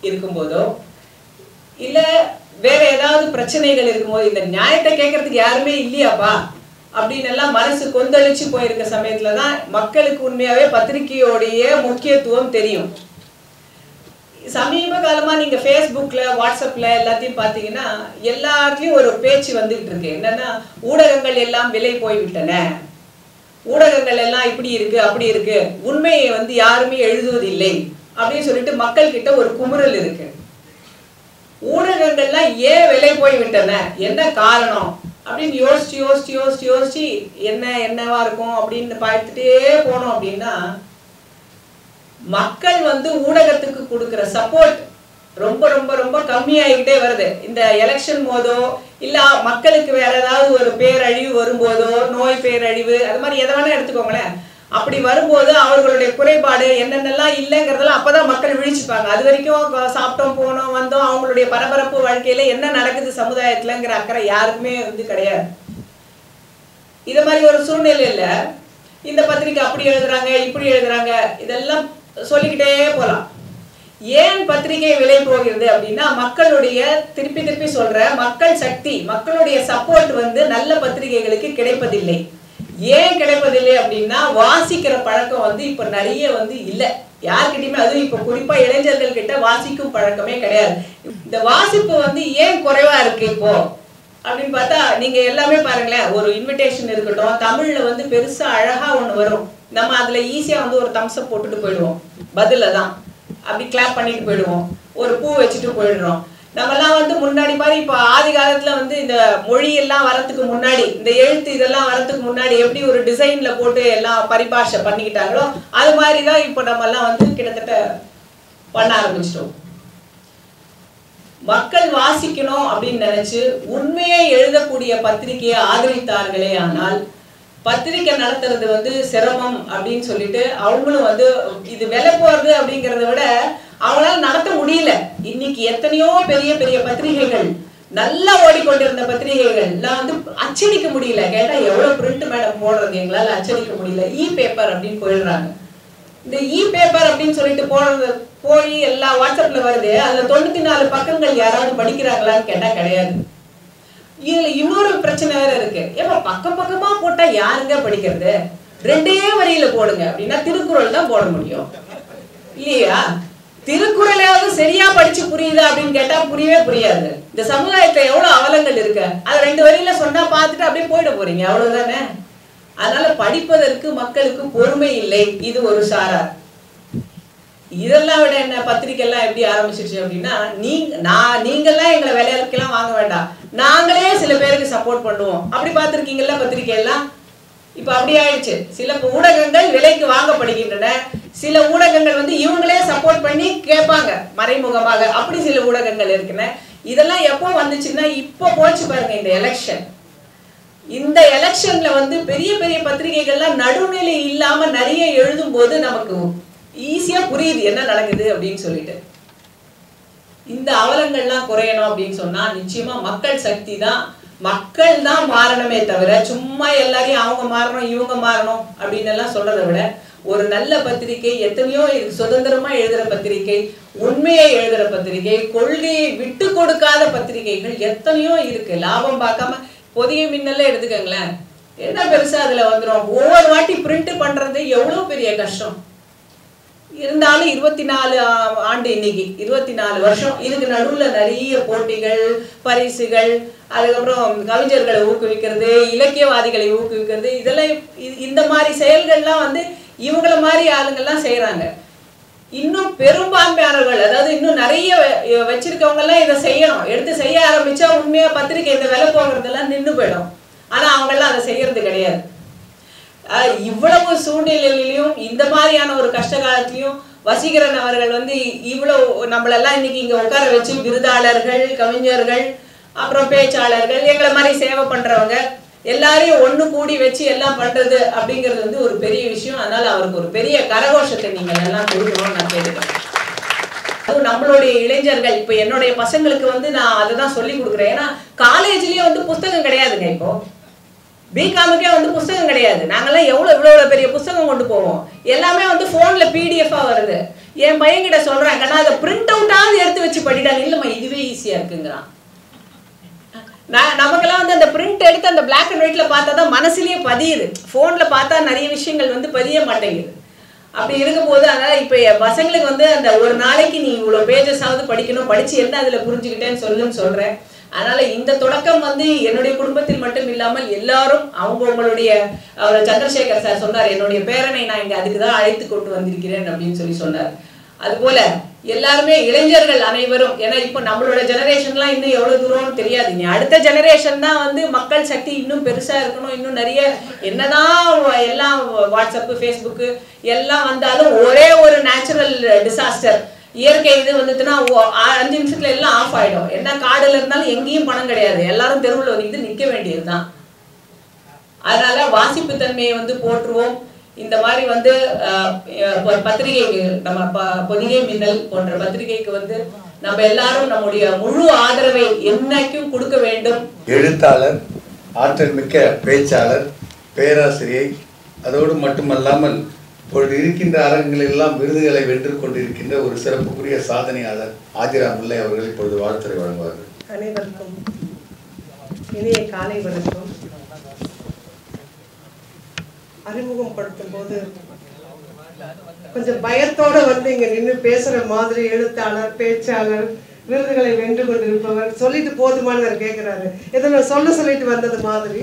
இருக்கும்போதோ, இல்ல வேற ஏதாவது பிரச்சனைகள் இருக்கும்போது, இந்த நியாயத்தை கேட்கறதுக்கு யாருமே இல்லையாப்பா அப்படின்னு எல்லாம் மனசு கொந்தளிச்சு போயிருக்க சமயத்துலதான் மக்களுக்கு உண்மையாவே பத்திரிகையோடைய முக்கியத்துவம் தெரியும். சமீப காலமா நீங்க ஃபேஸ்புக்ல, வாட்ஸ்அப்ல எல்லாத்தையும் பாத்தீங்கன்னா எல்லாத்துலயும் ஒரு பேச்சு வந்துட்டு இருக்கு. என்னன்னா, ஊடகங்கள் எல்லாம் விலை போய்விட்டன, ஊடகங்கள் எல்லாம் இப்படி இருக்கு அப்படி இருக்கு, உண்மையை யாருமே எழுதுவதில்லை அப்படின்னு சொல்லிட்டு மக்கள் கிட்ட ஒரு குமுறல் இருக்கு. ஊடகங்கள்லாம் ஏன் விலை போய்விட்டன, என்ன காரணம் அப்படின்னு யோசிச்சு யோசிச்சு யோசிச்சு யோசிச்சு என்னவா இருக்கும் அப்படின்னு பார்த்துட்டே போனோம் அப்படின்னா, மக்கள் ஊடகத்துக்கு கொடுக்கிற சப்போர்ட் ரொம்ப ரொம்ப ரொம்ப கம்மியாகிட்டே வருது. இந்த எலெக்ஷன் போதோ இல்ல மக்களுக்கு வேற ஏதாவது ஒரு பேரழிவு வரும்போதோ, நோய் பேரழிவு, அது மாதிரி எதை வேணா எடுத்துக்கோங்களேன், அப்படி வரும்போது அவர்களுடைய குறைபாடு என்னென்னலாம் இல்லைங்கிறதெல்லாம் அப்பதான் மக்கள் விழிச்சுப்பாங்க. அது வரைக்கும் சாப்பிட்டோம் போனோம் வந்தோம், அவங்களுடைய பரபரப்பு வாழ்க்கையில என்ன நடக்குது சமுதாயத்துலங்கிற அக்கறை யாருக்குமே கிடையாது. இது மாதிரி ஒரு சூழ்நிலையில இந்த பத்திரிகை அப்படி எழுதுறாங்க இப்படி எழுதுறாங்க இதெல்லாம் சொல்லிக்கிட்டே போலாம். ஏன் பத்திரிகை விலை போகிறது அப்படின்னா, மக்களுடைய திருப்பி திருப்பி சொல்ற மக்கள் சக்தி, மக்களுடைய சப்போர்ட் நல்ல பத்திரிகைகளுக்கு கிடைப்பதில்லை. ஏன் கிடைப்பதில்லை அப்படின்னா, வாசிக்கிற பழக்கம் இப்ப நிறைய இல்ல யார்கிட்டயுமே. அதுவும் இப்ப குறிப்பா இளைஞர்கள் கிட்ட வாசிக்கும் பழக்கமே கிடையாது. இந்த வாசிப்பு ஏன் குறைவா இருக்கு இப்போ அப்படின்னு பார்த்தா, நீங்க எல்லாமே பாருங்களேன், ஒரு இன்விடேஷன் இருக்கட்டும், தமிழ்ல பெருசா அழகா ஒண்ணு வரும், நம்ம அதுல ஈஸியா ஒரு தம்ஸ் அப் போட்டுட்டு போயிடுவோம், பதில தான் அப்படி கிளாப் பண்ணிட்டு போயிடுவோம், ஒரு பூ வச்சுட்டு போயிடுறோம். நம்மலாம் முன்னாடி மாதிரி இப்ப ஆதி காலத்துல இந்த மொழி எல்லாம் வரத்துக்கு முன்னாடி, இந்த எழுத்து இதெல்லாம் வரத்துக்கு முன்னாடி எப்படி ஒரு டிசைன்ல போட்டு எல்லாம் பரிபாஷை பண்ணிக்கிட்டாங்களோ, அது மாதிரிதான் இப்ப நம்ம எல்லாம் கிட்டத்தட்ட பண்ண ஆரம்பிச்சிட்டோம். மக்கள் வாசிக்கணும் அப்படின்னு நினைச்சு உண்மையை எழுதக்கூடிய பத்திரிகையை ஆதரித்தார்களே ஆனால், பத்திரிகை நடத்துறது சிரமம் அப்படின்னு சொல்லிட்டு அவங்களும் இது விலை போறது அப்படிங்கறத விட அவங்களால நடத்த முடியல. இன்னைக்கு எத்தனையோ பெரிய பெரிய பத்திரிகைகள், நல்லா ஓடிக்கொண்டிருந்த பத்திரிகைகள் எல்லாம் அச்சடிக்க முடியல. கேட்டா எவ்வளவு பிரிண்ட் மேடம் போடுறது, எங்களால அச்சடிக்க முடியல, இ பேப்பர் அப்படின்னு போயிடுறாங்க. இந்த இ பேப்பர் அப்படின்னு சொல்லிட்டு போடுறது போய் எல்லா வாட்ஸ்அப்ல வருது, அதுல 94 பக்கங்கள் யாராவது படிக்கிறாங்களான்னு கேட்டா கிடையாது. இதுல இன்னொரு பிரச்சனை வேற இருக்கு. ஏன்னா பக்கம் பக்கமா போட்டா யாருங்க படிக்கிறது? 2 வரியில போடுங்க அப்படின்னா திருக்குறள் தான் போட முடியும் இல்லையா? திருக்குறளையாவது சரியா படிச்சு புரியுதா அப்படின்னு கேட்டா புரியவே புரியாது. இந்த சமுதாயத்துல எவ்வளவு அவலங்கள் இருக்கு, அது 2 வரியில சொன்னா பார்த்துட்டு அப்படியே போயிட போறீங்க, அவ்வளவுதானே. அதனால படிப்பதற்கு மக்களுக்கு பொறுமை இல்லை, இது ஒரு சாரார். இதெல்லாம் விட என்ன, பத்திரிக்கை எல்லாம் எப்படி ஆரம்பிச்சிருச்சு அப்படின்னா, நீங்கெல்லாம் எங்களை விலைக்கெல்லாம் வாங்க வேண்டாம், நாங்களே சில பேருக்கு சப்போர்ட் பண்ணுவோம். அப்படி பார்த்துருக்கீங்கல்ல பத்திரிக்கை எல்லாம். இப்ப அப்படி ஆயிடுச்சு. சில ஊடகங்கள் விலைக்கு வாங்கப்படுகின்றன, சில ஊடகங்கள் வந்து இவங்களே சப்போர்ட் பண்ணி கேட்பாங்க மறைமுகமாக, அப்படி சில ஊடகங்கள் இருக்குன்னு. இதெல்லாம் எப்போ வந்துச்சுன்னா இப்போ போச்சு பாருங்க இந்த எலெக்ஷன். இந்த எலெக்ஷன்ல வந்து பெரிய பெரிய பத்திரிகைகள்லாம் நடுநிலை இல்லாம நிறைய எழுதும் போது நமக்கு ஈஸியா புரியுது என்ன நடக்குது அப்படின்னு சொல்லிட்டு. இந்த அவலங்கள்லாம் குறையணும் அப்படின்னு சொன்னா நிச்சயமா மக்கள் சக்தி தான், மக்கள் தான் மாறணுமே தவிர சும்மா எல்லாரையும் அவங்க மாறணும் இவங்க மாறணும் அப்படின்னு எல்லாம் சொல்றதை விட, ஒரு நல்ல பத்திரிகை, எத்தனையோ சுதந்திரமா எழுதுற பத்திரிகை, உண்மையை எழுதுற பத்திரிகை, கொள்கையை விட்டு கொடுக்காத பத்திரிகைகள் எத்தனையோ இருக்கு. லாபம் பார்க்காம பொதிகை மின்னல்ல எடுத்துக்கங்களேன், என்ன பெருசா அதுல வந்துடும். ஒவ்வொரு வாட்டி பிரிண்ட் பண்றது எவ்வளவு பெரிய கஷ்டம். இருந்தாலும் 24 ஆண்டு, இன்னைக்கு 24 வருஷம். இதுக்கு நடுவுல நிறைய போட்டிகள், பரிசுகள், அதுக்கப்புறம் கவிஞர்களை ஊக்குவிக்கிறது, இலக்கியவாதிகளை ஊக்குவிக்கிறது, இதெல்லாம் இந்த மாதிரி செயல்கள்லாம் வந்து இவங்கள மாதிரி ஆளுங்கள்லாம் செய்யறாங்க. இன்னும் பெரும்பான்மையானவர்கள், அதாவது இன்னும் நிறைய வச்சிருக்கவங்க எல்லாம் இதை செய்யணும். எடுத்து செய்ய ஆரம்பிச்சா உண்மையா பத்திரிகை இந்த விலை போகிறதெல்லாம் நின்று போயிடும். ஆனா அவங்க எல்லாம் அதை செய்யறது கிடையாது. இவ்வளவு சூழ்நிலையிலையும் இந்த மாதிரியான ஒரு கஷ்ட காலத்திலையும் வசீகரன் அவர்கள் வந்து இவ்வளவு நம்மளெல்லாம் இன்னைக்கு இங்க உட்கார வச்சு விருதாளர்கள், கவிஞர்கள், அப்புறம் பேச்சாளர்கள், எங்களை மாதிரி சேவை பண்றவங்க எல்லாரையும் ஒண்ணு கூடி வச்சு எல்லாம் பண்றது அப்படிங்கிறது வந்து ஒரு பெரிய விஷயம். அதனால அவருக்கு ஒரு பெரிய கரகோஷத்தை நீங்க எல்லாம் கொடுக்கணும்னு நான் கேட்டுக்கிறேன். அதுவும் நம்மளுடைய இளைஞர்கள், இப்ப என்னுடைய பசங்களுக்கு வந்து நான் அதை தான் சொல்லி கொடுக்குறேன். ஏன்னா காலேஜ்லயே வந்து புத்தகம் கிடையாதுங்க. இப்போ பிகாமுக்கே வந்து புத்தகம் கிடையாது. நாங்கெல்லாம் இவ்வளவு பெரிய புத்தகம் கொண்டு போவோம், எல்லாமே வந்து போன்ல பிடிஎஃபா வருது. என் பையன்கிட்ட சொல்றேன், கண்ணா அதை பிரிண்ட் அவுட்டாவது எடுத்து வச்சு படிடாங்க. இல்லம்மா இதுவே ஈஸியா இருக்குங்கிறான். நமக்கெல்லாம் வந்து அந்த பிரிண்ட் எடுத்து அந்த பிளாக் அண்ட் ஒயிட்ல பார்த்தா தான் மனசுலயே பதியுது. போன்ல பார்த்தா நிறைய விஷயங்கள் வந்து பதிய மாட்டேங்குது. அப்படி இருக்கும் போது அதனால இப்ப பசங்களுக்கு வந்து அந்த ஒரு நாளைக்கு நீ இவ்வளவு பேஜஸ் ஆவது படிக்கணும், படிச்சு என்ன அதுல புரிஞ்சுக்கிட்டேன்னு சொல்றேன். அதனால இந்த தொடக்கம் வந்து என்னுடைய குடும்பத்தில் மட்டும் இல்லாமல் எல்லாரும் அவங்களுடைய சந்திரசேகர் சார் சொன்னார், என்னுடைய பேரனை நான் இங்க அதுக்குதான் அழைத்து கொண்டு வந்திருக்கிறேன் அப்படின்னு சொன்னார். அதுபோல எல்லாருமே இளைஞர்கள் அனைவரும், ஏன்னா இப்ப நம்மளோட ஜெனரேஷன்லாம் இன்னும் எவ்வளவு தூரம்னு தெரியாது. இனி அடுத்த ஜெனரேஷன் தான் வந்து மக்கள் சக்தி இன்னும் பெருசா இருக்கணும். இன்னும் நிறைய என்னதான் எல்லாம் வாட்ஸ்அப், ஃபேஸ்புக்கு எல்லாம் வந்தாலும் ஒரே ஒரு நேச்சுரல் டிசாஸ்டர், இயற்கை இது வந்துட்டுனா 5 நிமிஷத்துல எல்லாம் ஆஃப் ஆயிடும். என்ன காடுல இருந்தாலும் எங்கேயும் பணம் கிடையாது, எல்லாரும் தெருவில் வந்து நிக்க வேண்டியதுதான். அதனால வாசிப்பு தன்மையை வந்து போற்றுவோம். இந்த மாதிரி வந்து பத்திரிகைக்கு நம்ம பொதிகை மின்னல் போன்ற பத்திரிகைக்கு வந்து நம்ம எல்லாரும் நம்முடைய முழு ஆதரவை என்னைக்கும் கொடுக்க வேண்டும். எழுத்தாளர், ஆற்றல் மிக்க பேச்சாளர், பேராசிரியை, அதோடு மட்டுமல்லாமல் இப்பொழுது இருக்கின்ற அரங்குகளில் எல்லாம் விருதுகளை வென்று கொண்டிருக்கின்ற ஒரு சிறப்புக்குரிய சாதனையாளர் ஆதிரா முல்லை அவர்கள் இப்பொழுது வாழ்த்துரை வழங்குவார்கள். அனைவருக்கும் இனிய காலை வணக்கம். அறிமுகப்படுத்தும் போது கொஞ்சம் பயத்தோட வந்து இங்க நின்று பேசுற மாதிரி, எழுத்தாளர், பேச்சாளர், விருதுகளை வென்று கொண்டிருப்பவர் சொல்லிட்டு போதுமானவர் கேட்கிறாரு, ஏதோ நான் சொல்லிட்டு வந்தது மாதிரி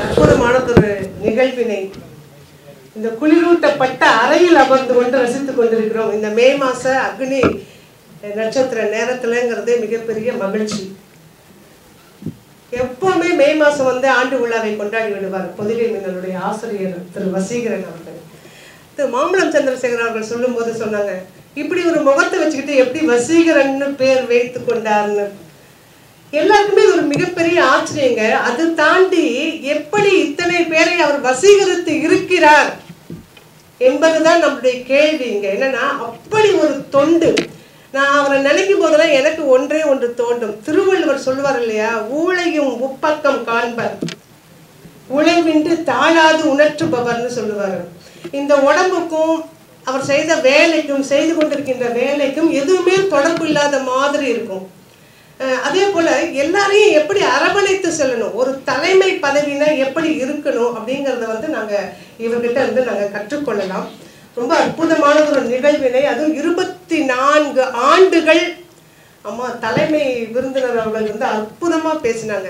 அற்புதமானதொரு நிகழ்வினை இந்த குளிரூட்டப்பட்ட அறையில் அமர்ந்து கொண்டு ரசித்துக் கொண்டிருக்கிறோம். இந்த மே மாச அக்னி நட்சத்திர நேரத்துலங்கிறதே மிகப்பெரிய மகிழ்ச்சி. எப்பவுமே மே மாசம் வந்து ஆண்டு விழாவை கொண்டாடி விடுவார் பொதிகை மின்னலுடைய ஆசிரியர் திரு வசீகரன் அவர்கள். திரு மாம்பழம் சந்திரசேகர் அவர்கள் சொல்லும் போது சொன்னாங்க, இப்படி ஒரு முகத்தை வச்சுக்கிட்டு எப்படி வசீகரன் பேர் வைத்து கொண்டார்னு. எல்லாருக்குமே ஒரு மிகப்பெரிய ஆச்சரியங்க. அது தாண்டி எப்படி இத்தனை பேரை அவர் வசீகரித்து இருக்கிறார் என்பதுதான் நம்மளுடைய கேள்விங்க. என்னன்னா அப்படி ஒரு தொண்டு. நான் அவரை நினைக்கும் போதெல்லாம் எனக்கு ஒன்றே ஒன்று தோன்றும். திருவள்ளுவர் சொல்லுவார் இல்லையா, ஊழையும் உப்பக்கம் காண்பர், உழைவின்றி தாழாது உணர்த்துபவர்னு சொல்லுவார். இந்த உடம்புக்கும் அவர் செய்த வேலைக்கும், செய்து கொண்டிருக்கின்ற வேலைக்கும் எதுவுமே தொடர்பு இல்லாத மாதிரி இருக்கும். அதே போல எல்லாரையும் எப்படி அரவணைத்து செல்லணும், ஒரு தலைமை பதவினா எப்படி இருக்கணும் அப்படிங்கிறத வந்து நாங்கள் இவர்கிட்ட இருந்து நாங்கள் கற்றுக்கொள்ளலாம். ரொம்ப அற்புதமான ஒரு நிகழ்வினை, அதுவும் 24 ஆண்டுகள் அம்மா தலைமை விருந்தினர் அவர்கள் வந்து அற்புதமாக பேசினாங்க.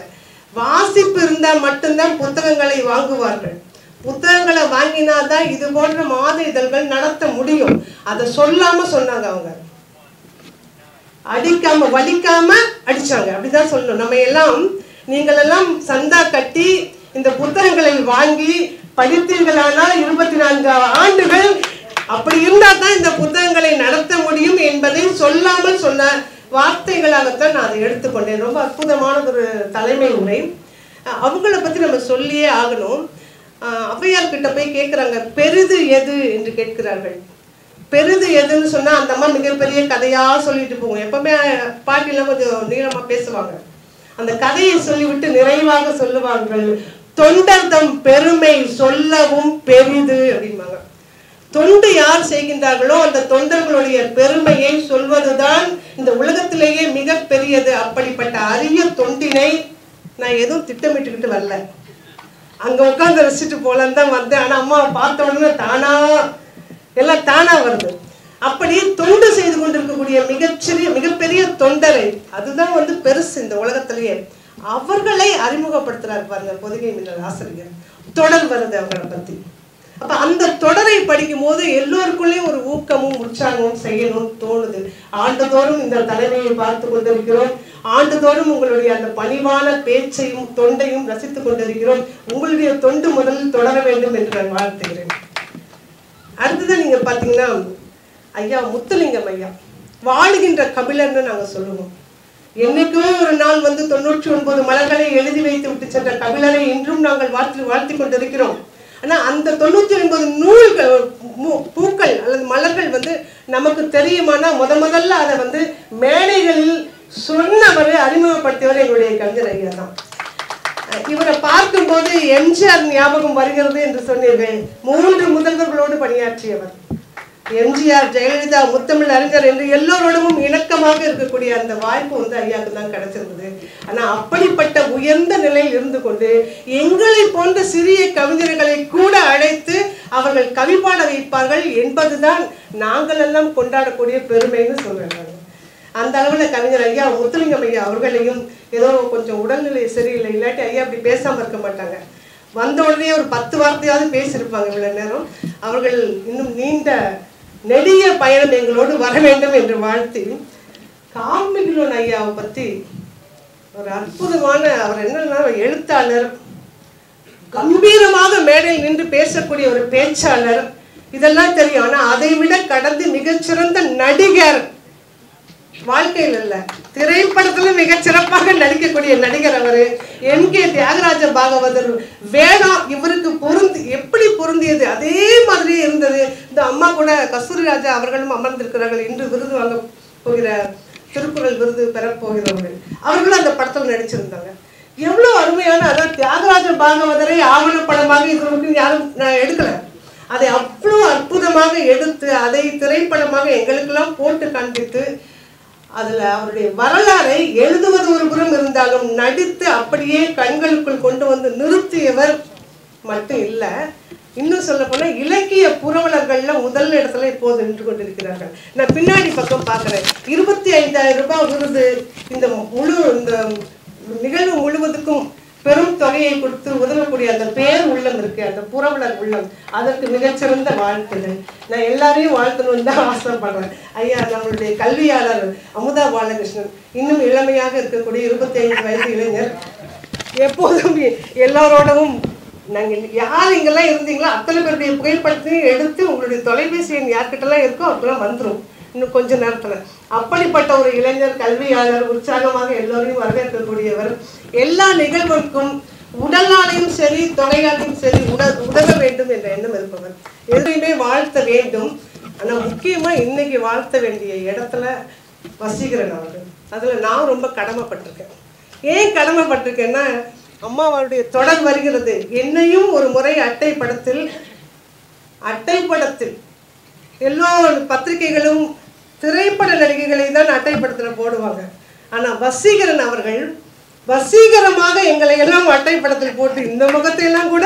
வாசிப்பு இருந்தால் மட்டும்தான் புத்தகங்களை வாங்குவார்கள், புத்தகங்களை வாங்கினாதான் இது போன்ற மாத இதழ்கள் நடத்த முடியும். அதை சொல்லாம சொன்னாங்க. அவங்க அடிக்காம வலிக்காம அடிச்சாங்க, அப்படிதான் சொல்லணும். நம்ம எல்லாம் நீங்கள் எல்லாம் சந்தா கட்டி இந்த புத்தகங்களை வாங்கி படித்தீர்களானால் 24 ஆண்டுகள் அப்படி இருந்தா தான் இந்த புத்தகங்களை நடத்த முடியும் என்பதை சொல்லாமல் சொன்ன வார்த்தைகளாகத்தான் நான் அதை எடுத்துக்கொண்டேன். ரொம்ப அற்புதமான ஒரு தலைமை உரை. அவங்கள பத்தி நம்ம சொல்லியே ஆகணும். ஔவையார் கிட்ட போய் கேட்குறாங்க, பெரிது எது என்று கேட்கிறார்கள். பெரிது எதுன்னு சொன்னா அந்த அம்மா மிகப்பெரிய கதையா சொல்லிட்டு போவோம். எப்பவுமே பாட்டிலாம் கொஞ்சம் நீளமா பேசுவாங்க. அந்த கதையை சொல்லிவிட்டு நிறைவாக சொல்லுவார்கள், தொண்டர் தம் பெருமை சொல்லவும் பெரிது அப்படிம்பாங்க. தொண்டு யார் செய்கின்றார்களோ அந்த தொண்டர்களுடைய பெருமையை சொல்வதுதான் இந்த உலகத்திலேயே மிக பெரியது. அப்படிப்பட்ட அரிய தொண்டினை நான் எதுவும் திட்டமிட்டுக்கிட்டு வரல, அங்க உட்காந்து ரசிச்சுட்டு போலன்னு தான் வந்தேன். ஆனா அம்மாவை பார்த்த உடனே தானா எல்லாம் தானா வருது. அப்படி தொண்டு செய்து கொண்டிருக்கக்கூடிய மிகப்பெரிய தொண்டரை, அதுதான் வந்து பெருசு இந்த உலகத்திலேயே. அவர்களை அறிமுகப்படுத்துறாரு பாருங்க பொதிகை மின்னல் ஆசிரியர். தொடர் வருது அவங்களை பத்தி. அப்ப அந்த தொடரை படிக்கும் போது எல்லோருக்குள்ளேயும் ஒரு ஊக்கமும் உற்சாகமும் செய்யணும் தோணுது. ஆண்டுதோறும் இந்த தலைமையை பார்த்து கொண்டிருக்கிறோம், ஆண்டுதோறும் உங்களுடைய அந்த பணிவான பேச்சையும் தொண்டையும் ரசித்துக் கொண்டிருக்கிறோம். உங்களுடைய தொண்டு முதலில் தொடர வேண்டும் என்று நான் வாழ்த்துகிறேன். அடுத்ததான் நீங்க பாத்தீங்கன்னா ஐயா முத்துலிங்கம் ஐயா வாழுகின்ற கபிலர்னு நாங்க சொல்லுவோம். என்னைக்கோ ஒரு நாள் வந்து 99 மலர்களை எழுதி வைத்து விட்டு சென்ற கபிலரை இன்றும் நாங்கள் வாழ்த்தி கொண்டிருக்கிறோம். ஆனா அந்த 99 நூல்கள் பூக்கள் அல்லது மலர்கள் வந்து நமக்கு தெரியுமானா முதல்ல அதை வந்து மேடைகளில் சொன்னவர் அறிமுகப்படுத்தியவர் எங்களுடைய கவிஞர் ஐயா தான். இவரை பார்க்கும்போது எம்ஜிஆர் ஞாபகம் வருகிறது என்று சொன்னீர்கள். 3 முதல்வர்களோடு பணியாற்றியவர். எம்ஜிஆர், ஜெயலலிதா, முத்தமிழ் அறிஞர் என்று எல்லோரோடும் இணக்கமாக இருக்கக்கூடிய அந்த வாய்ப்பு வந்து ஐயாவுக்கு தான் கிடைச்சிருந்தது. ஆனா அப்படிப்பட்ட உயர்ந்த நிலையில் இருந்து கொண்டு எங்களை போன்ற சிறிய கவிஞர்களை கூட அழைத்து அவர்கள் கவி பாட வைப்பார்கள் என்பதுதான் நாங்கள் எல்லாம் கொண்டாடக்கூடிய பெருமைன்னு சொல்றாங்க. அந்த அளவில் கவிஞர் ஐயா முத்துலிங்கம் ஐயா அவர்களையும் ஏதோ கொஞ்சம் உடல்நிலை சரியில்லை, இல்லாட்டி ஐயா அப்படி பேசாமல் இருக்க மாட்டாங்க. வந்த உடனே ஒரு 10 வார்த்தையாவது பேசியிருப்பாங்க இவ்வளவு நேரம். அவர்கள் இன்னும் நீண்ட நெடிய பயணம் எங்களோடு வர வேண்டும் என்று வாழ்த்தி, காமிகிலோன் ஐயாவை பற்றி ஒரு அற்புதமான, அவர் என்னன்னா எழுத்தாளர், கம்பீரமாக மேடையில் நின்று பேசக்கூடிய ஒரு பேச்சாளர், இதெல்லாம் தெரியும். ஆனா அதை விட கடந்து மிகச்சிறந்த நடிகர். வாழ்க்கையில் இல்ல, திரைப்படத்துல மிகச் சிறப்பாக நடிக்கக்கூடிய நடிகர் அவரு. எம்.கே. தியாகராஜ பாகவதர் வேடம் இவருக்கு எப்படி பொருந்தியது அதே மாதிரி இருந்தது. இந்த அம்மா கூட கஸ்தூரி ராஜா அவர்களும் அமர்ந்திருக்கிறார்கள். இன்று விருது வாங்க போகிற, திருக்குறள் விருது பெறப்போகிறவர்கள், அவர்களும் அந்த படத்தில் நடிச்சிருந்தாங்க. எவ்வளவு அருமையான, அதாவது தியாகராஜ பாகவதரை ஆவணப்படமாக இதுவரைக்கும் யாரும் எடுக்கல. அதை அவ்வளவு அற்புதமாக எடுத்து அதை திரைப்படமாக எங்களுக்கெல்லாம் போட்டு காண்பித்து அதுல அவருடைய வரலாறை எழுதுவது ஒரு புறம் இருந்தாலும் நடித்து அப்படியே கண்களுக்குள் கொண்டு வந்து நிறுத்தியவர் மட்டும் இல்ல, இன்னும் சொல்ல போனா இலக்கிய புரவலர்கள்ல முதல் இடத்துல இப்போது நின்று கொண்டிருக்கிறார்கள். நான் பின்னாடி பக்கம் பாக்குறேன், 25,000 ரூபாய் விருது. இந்த நிகழ்வு முழுவதுக்கும் பெரும் தொகையை கொடுத்து உதவக்கூடிய அந்த பேர் உள்ளம் இருக்கு, அந்த புரவலர் உள்ளம், அதற்கு மிகச்சிறந்த வாழ்த்துகள். நான் எல்லாரையும் வாழ்த்தணும்னு தான் ஆசைப்படுறேன். ஐயா நம்மளுடைய கல்வியாளர் அமுதா பாலகிருஷ்ணன், இன்னும் இளமையாக இருக்கக்கூடிய 25 வயது இளைஞர், எப்போதும் எல்லாரோடவும் நாங்கள் யார் இங்கெல்லாம் இருந்தீங்களோ அத்தனை பேருடைய புகைப்படத்தையும் எடுத்து உங்களுடைய தொலைபேசி எண் யார்கிட்டலாம் இருக்கோ அப்பெல்லாம் வந்துடும் இன்னும் கொஞ்ச நேரத்தில். அப்படிப்பட்ட ஒரு இளைஞர், கல்வியாளர், உற்சாகமாக எல்லோரையும் வரவேற்கக்கூடியவர். எல்லா நிகழ்வுக்கும் உடலாலையும் சரி தொகையாலையும் சரி உதவ வேண்டும் என்ற எண்ணம் இருப்பவர். எதையுமே வாழ்த்த வேண்டும். ஆனால் முக்கியமாக இன்னைக்கு வாழ்த்த வேண்டிய இடத்துல வசீகரன் அவர்கள். அதில் நான் ரொம்ப கடமைப்பட்டிருக்கேன். ஏன் கடமைப்பட்டிருக்கேன்னா, அம்மாவுடைய தொடர் வருகிறது. என்னையும் ஒரு முறை அட்டைப்படத்தில் எல்லா பத்திரிகைகளும் திரைப்பட நடிகைகளை தான் அட்டைப்படத்தில் போடுவாங்க. ஆனால் வசீகரன் அவர்கள் வசீகரமாக எங்களை எல்லாம் அட்டைப்படத்தில் போட்டு இந்த முகத்தை எல்லாம் கூட